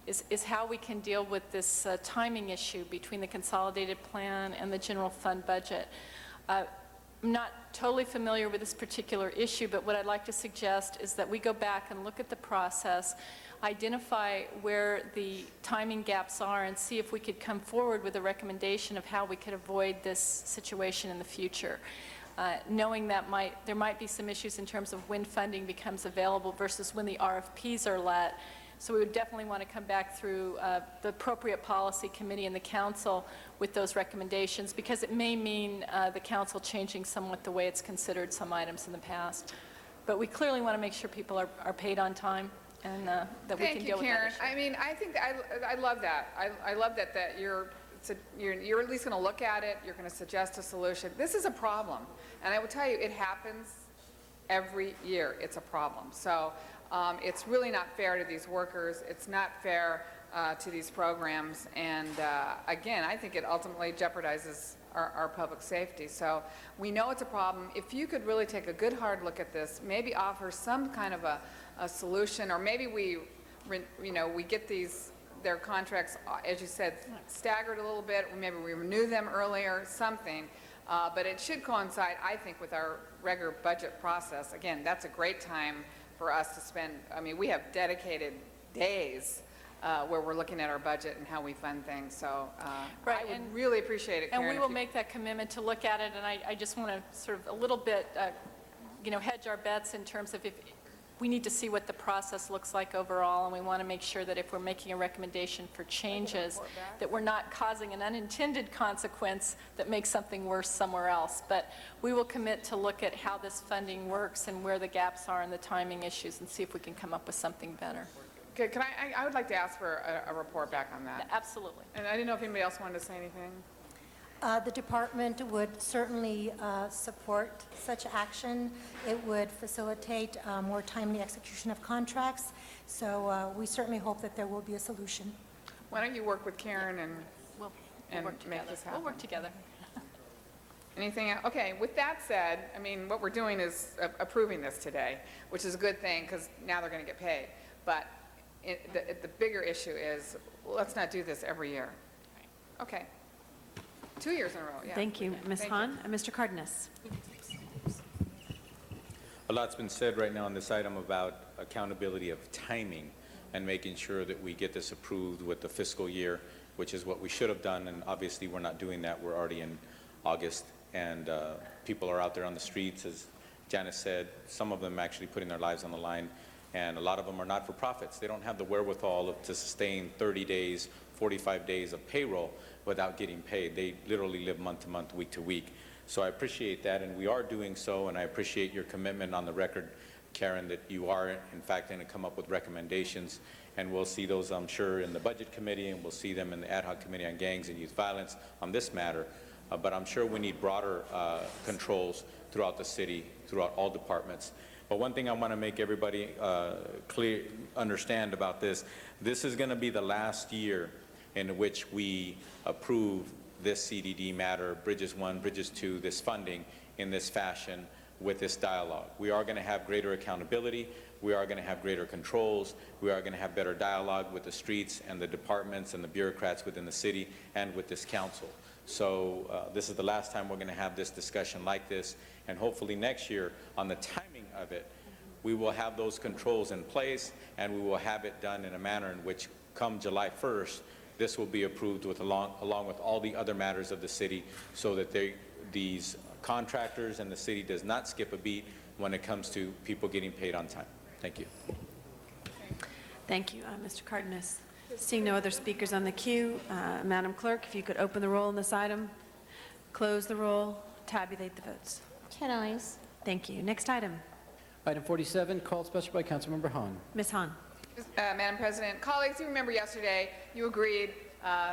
is how we can deal with this timing issue between the consolidated plan and the general fund budget. I'm not totally familiar with this particular issue, but what I'd like to suggest is that we go back and look at the process, identify where the timing gaps are, and see if we could come forward with a recommendation of how we could avoid this situation in the future. Knowing that there might be some issues in terms of when funding becomes available versus when the RFPs are let. So we would definitely want to come back through the appropriate policy committee and the council with those recommendations, because it may mean the council changing somewhat the way it's considered some items in the past. But we clearly want to make sure people are paid on time, and that we can deal with that issue. Thank you, Karen. I mean, I think I love that. I love that you're at least going to look at it. You're going to suggest a solution. This is a problem, and I will tell you, it happens every year. It's a problem. So it's really not fair to these workers. It's not fair to these programs. And again, I think it ultimately jeopardizes our public safety. So we know it's a problem. If you could really take a good hard look at this, maybe offer some kind of a solution, or maybe we get their contracts, as you said, staggered a little bit, or maybe we renew them earlier, something. But it should coincide, I think, with our regular budget process. Again, that's a great time for us to spend. I mean, we have dedicated days where we're looking at our budget and how we fund things. So I would really appreciate it, Karen. And we will make that commitment to look at it, and I just want to sort of a little bit, hedge our bets in terms of if we need to see what the process looks like overall, and we want to make sure that if we're making a recommendation for changes, that we're not causing an unintended consequence that makes something worse somewhere else. But we will commit to look at how this funding works and where the gaps are and the timing issues, and see if we can come up with something better. Okay, I would like to ask for a report back on that. Absolutely. And I didn't know if anybody else wanted to say anything. The department would certainly support such action. It would facilitate more timely execution of contracts. So we certainly hope that there will be a solution. Why don't you work with Karen and We'll make this happen? We'll work together. Anything else? Okay, with that said, I mean, what we're doing is approving this today, which is a good thing because now they're going to get paid. But the bigger issue is, let's not do this every year. Okay. 2 years in a row, yeah. Thank you, Ms. Hahn. Mr. Cardenas. A lot's been said right now on this item about accountability of timing and making sure that we get this approved with the fiscal year, which is what we should have done, and obviously we're not doing that. We're already in August, and people are out there on the streets, as Janice said, some of them actually putting their lives on the line, and a lot of them are not-for-profits. They don't have the wherewithal to sustain 30 days, 45 days of payroll without getting paid. They literally live month to month, week to week. So I appreciate that, and we are doing so, and I appreciate your commitment on the record, Karen, that you are, in fact, going to come up with recommendations, and we'll see those, I'm sure, in the Budget Committee, and we'll see them in the Ad Hoc Committee on Gangs and Youth Violence on this matter. But I'm sure we need broader controls throughout the city, throughout all departments. But one thing I want to make everybody understand about this is going to be the last year in which we approve this CDD matter, Bridges 1, Bridges 2, this funding in this fashion with this dialogue. We are going to have greater accountability. We are going to have greater controls. We are going to have better dialogue with the streets and the departments and the bureaucrats within the city and with this council. So this is the last time we're going to have this discussion like this, and hopefully next year on the timing of it, we will have those controls in place, and we will have it done in a manner in which come July 1st, this will be approved along with all the other matters of the city, so that these contractors and the city does not skip a beat when it comes to people getting paid on time. Thank you. Thank you, Mr. Cardenas. Seeing no other speakers on the queue, Madam Clerk, if you could open the roll on this item, close the roll, tabulate the votes. 10 ayes. Thank you. Next item. Item 47, called special by Councilmember Hahn. Ms. Hahn. Madam President, colleagues, you remember yesterday you agreed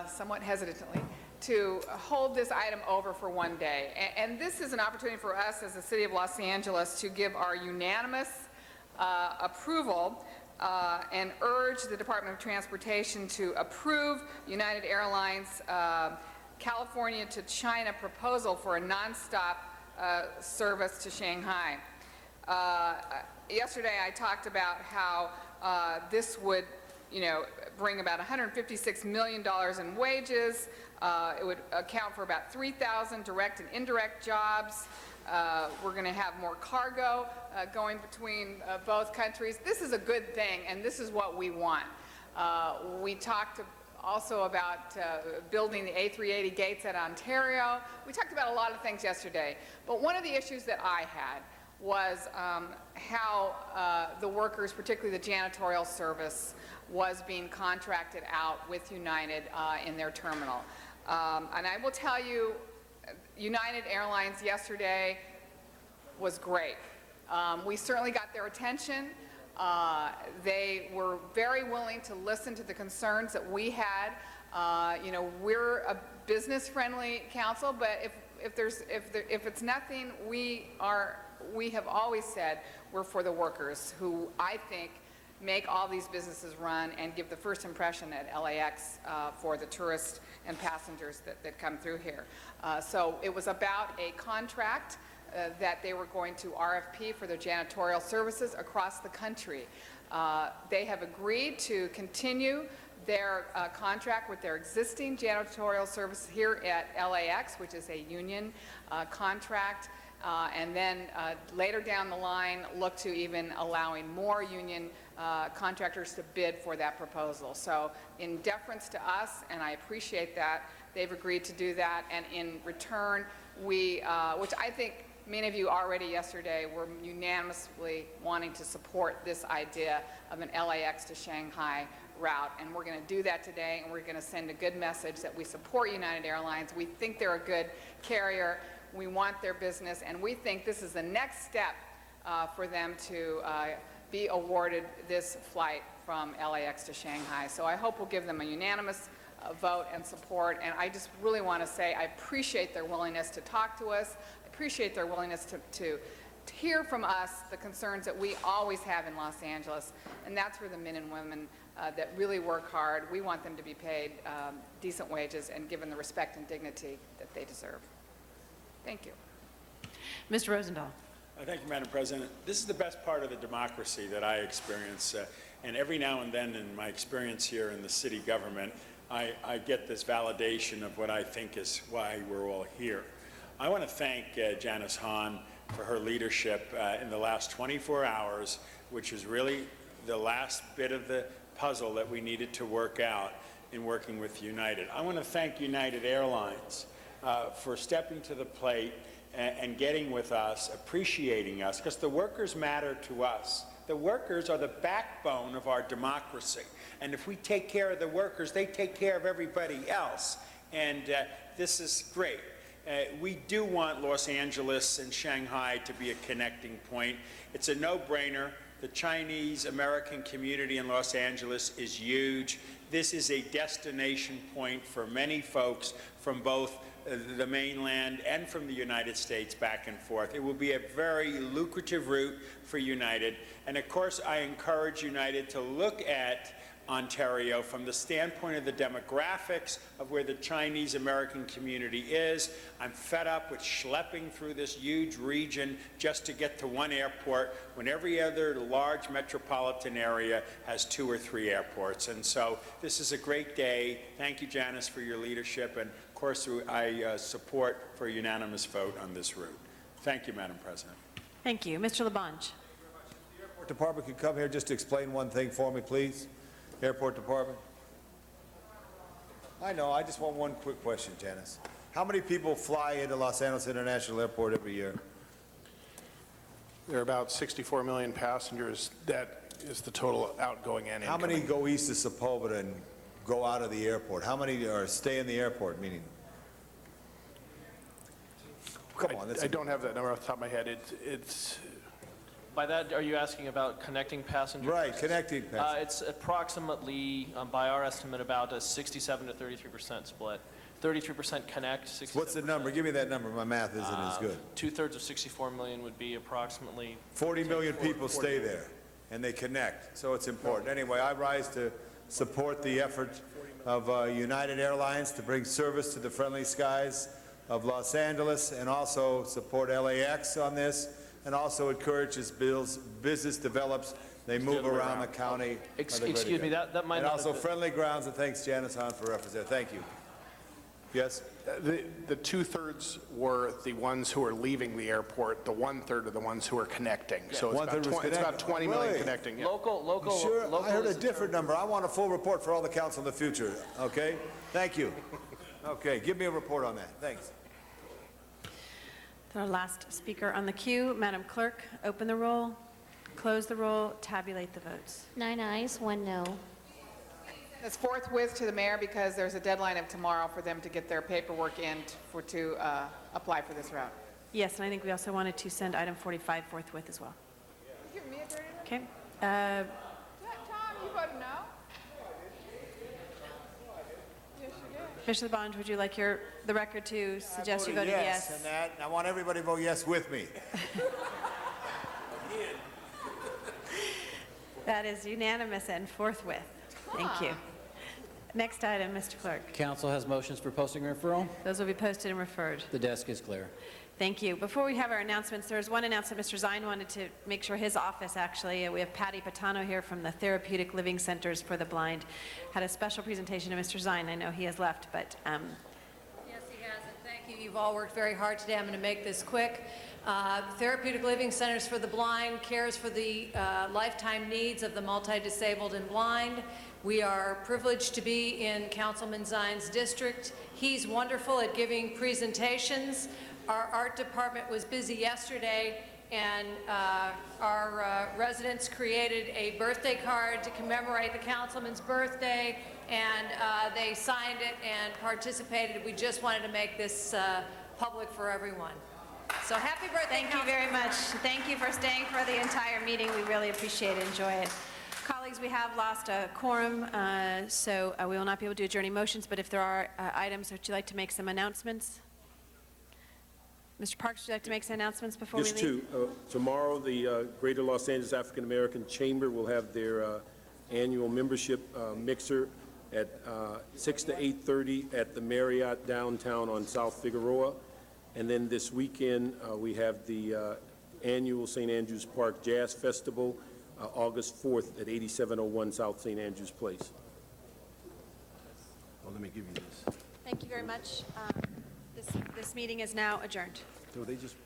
somewhat hesitantly to hold this item over for one day. And this is an opportunity for us as the City of Los Angeles to give our unanimous approval and urge the Department of Transportation to approve United Airlines California to China proposal for a nonstop service to Shanghai. Yesterday I talked about how this would, bring about $156 million in wages. It would account for about 3,000 direct and indirect jobs. We're going to have more cargo going between both countries. This is a good thing, and this is what we want. We talked also about building the A380 gates at Ontario. We talked about a lot of things yesterday, but one of the issues that I had was how the workers, particularly the janitorial service, was being contracted out with United in their terminal. And I will tell you, United Airlines yesterday was great. We certainly got their attention. They were very willing to listen to the concerns that we had. We're a business-friendly council, but if it's nothing, we have always said we're for the workers, who I think make all these businesses run and give the first impression at LAX for the tourists and passengers that come through here. So it was about a contract that they were going to RFP for their janitorial services across the country. They have agreed to continue their contract with their existing janitorial service here at LAX, which is a union contract, and then later down the line look to even allowing more union contractors to bid for that proposal. So in deference to us, and I appreciate that, they've agreed to do that, and in return, we, which I think many of you already yesterday were unanimously wanting to support this idea of an LAX to Shanghai route, and we're going to do that today, and we're going to send a good message that we support United Airlines. We think they're a good carrier. We want their business, and we think this is the next step for them to be awarded this flight from LAX to Shanghai. So I hope we'll give them a unanimous vote and support, and I just really want to say I appreciate their willingness to talk to us. I appreciate their willingness to hear from us the concerns that we always have in Los Angeles, and that's for the men and women that really work hard. We want them to be paid decent wages and given the respect and dignity that they deserve. Thank you. Mr. Rosendahl. Thank you, Madam President. This is the best part of the democracy that I experience, and every now and then in my experience here in the city government, I get this validation of what I think is why we're all here. I want to thank Janice Hahn for her leadership in the last 24 hours, which was really the last bit of the puzzle that we needed to work out in working with United. I want to thank United Airlines for stepping to the plate and getting with us, appreciating us, because the workers matter to us. The workers are the backbone of our democracy. And if we take care of the workers, they take care of everybody else. And this is great. We do want Los Angeles and Shanghai to be a connecting point. It's a no-brainer. The Chinese-American community in Los Angeles is huge. This is a destination point for many folks from both the mainland and from the United States back and forth. It will be a very lucrative route for United. And of course, I encourage United to look at Ontario from the standpoint of the demographics of where the Chinese-American community is. I'm fed up with schlepping through this huge region just to get to one airport when every other large metropolitan area has 2 or 3 airports. And so this is a great day. Thank you, Janice, for your leadership. And of course, I support for a unanimous vote on this route. Thank you, Madam President. Thank you. Mr. Labange. The airport department could come here just to explain one thing for me, please. Airport department. I know, I just want one quick question, Janice. How many people fly into Los Angeles International Airport every year? There are about 64 million passengers. That is the total outgoing and incoming. How many go east of Sepulveda and go out of the airport? How many are stay in the airport, meaning? Come on. I don't have that number off the top of my head. It's By that, are you asking about connecting passengers? Right, connecting passengers. It's approximately, by our estimate, about a 67 to 33% split. 33% connect, 67%. What's the number? Give me that number. My math isn't as good. 2/3 of 64 million would be approximately. 40 million people stay there. and they connect, so it's important. Anyway, I rise to support the effort of United Airlines to bring service to the friendly skies of Los Angeles, and also support LAX on this, and also encourage as business develops, they move around the county. Excuse me, that might And not also have been- friendly grounds, and thanks Janice Hahn for reference there. Thank you. Yes? The two-thirds were the ones who are leaving the airport, the one-third are the ones who are connecting. So it's One-third was it's about connecting. 20 million Really? connecting. Yeah. Local, Sure, local I heard a is- different number. I want a full report for all the council in the future, okay? Thank you. Okay, give me a report on that. Thanks. Our last speaker on the queue, Madam Clerk, open the roll, close the roll, tabulate the votes. 9 ayes, 1 no. It's forthwith to the mayor because there's a deadline of tomorrow for them to get their paperwork in to apply for this route. Yes, and I think we also wanted to send item 45 forthwith as well. Give me a dirty look. Okay. Tom, you voted no? Yes, you did. Commissioner Bond, would you like the record to suggest you voted yes? And that, and I want everybody to vote yes with me. That is unanimous and forthwith. Thank you. Next item, Mr. Clerk. Council has motions for posting and referral. Those will be posted and referred. The desk is clear. Thank you. Before we have our announcements, there's one announcement Mr. Zine wanted to make sure his office actually, we have Patty Patano here from the Therapeutic Living Centers for the Blind, had a special presentation to Mr. Zine. I know he has left, but Yes, he has, and thank you. You've all worked very hard today. I'm going to make this quick. Therapeutic Living Centers for the Blind cares for the lifetime needs of the multi-disabled and blind. We are privileged to be in Councilman Zine's district. He's wonderful at giving presentations. Our art department was busy yesterday, and our residents created a birthday card to commemorate the councilman's birthday, and they signed it and participated. We just wanted to make this public for everyone. So happy birthday, thank you very much. Thank you for staying for the entire meeting. We really appreciate it. Enjoy it. Colleagues, we have lost a quorum, so we will not be able to adjourn any motions, but if there are items, would you like to make some announcements? Mr. Parks, would you like to make some announcements before we leave? Just two. Tomorrow, the Greater Los Angeles African American Chamber will have their annual membership mixer at 6 to 8:30 at the Marriott downtown on South Figueroa. And then this weekend, we have the annual St. Andrews Park Jazz Festival, August 4th at 8701 South St. Andrews Place. Well, let me give you this. Thank you very much. This meeting is now adjourned. So they just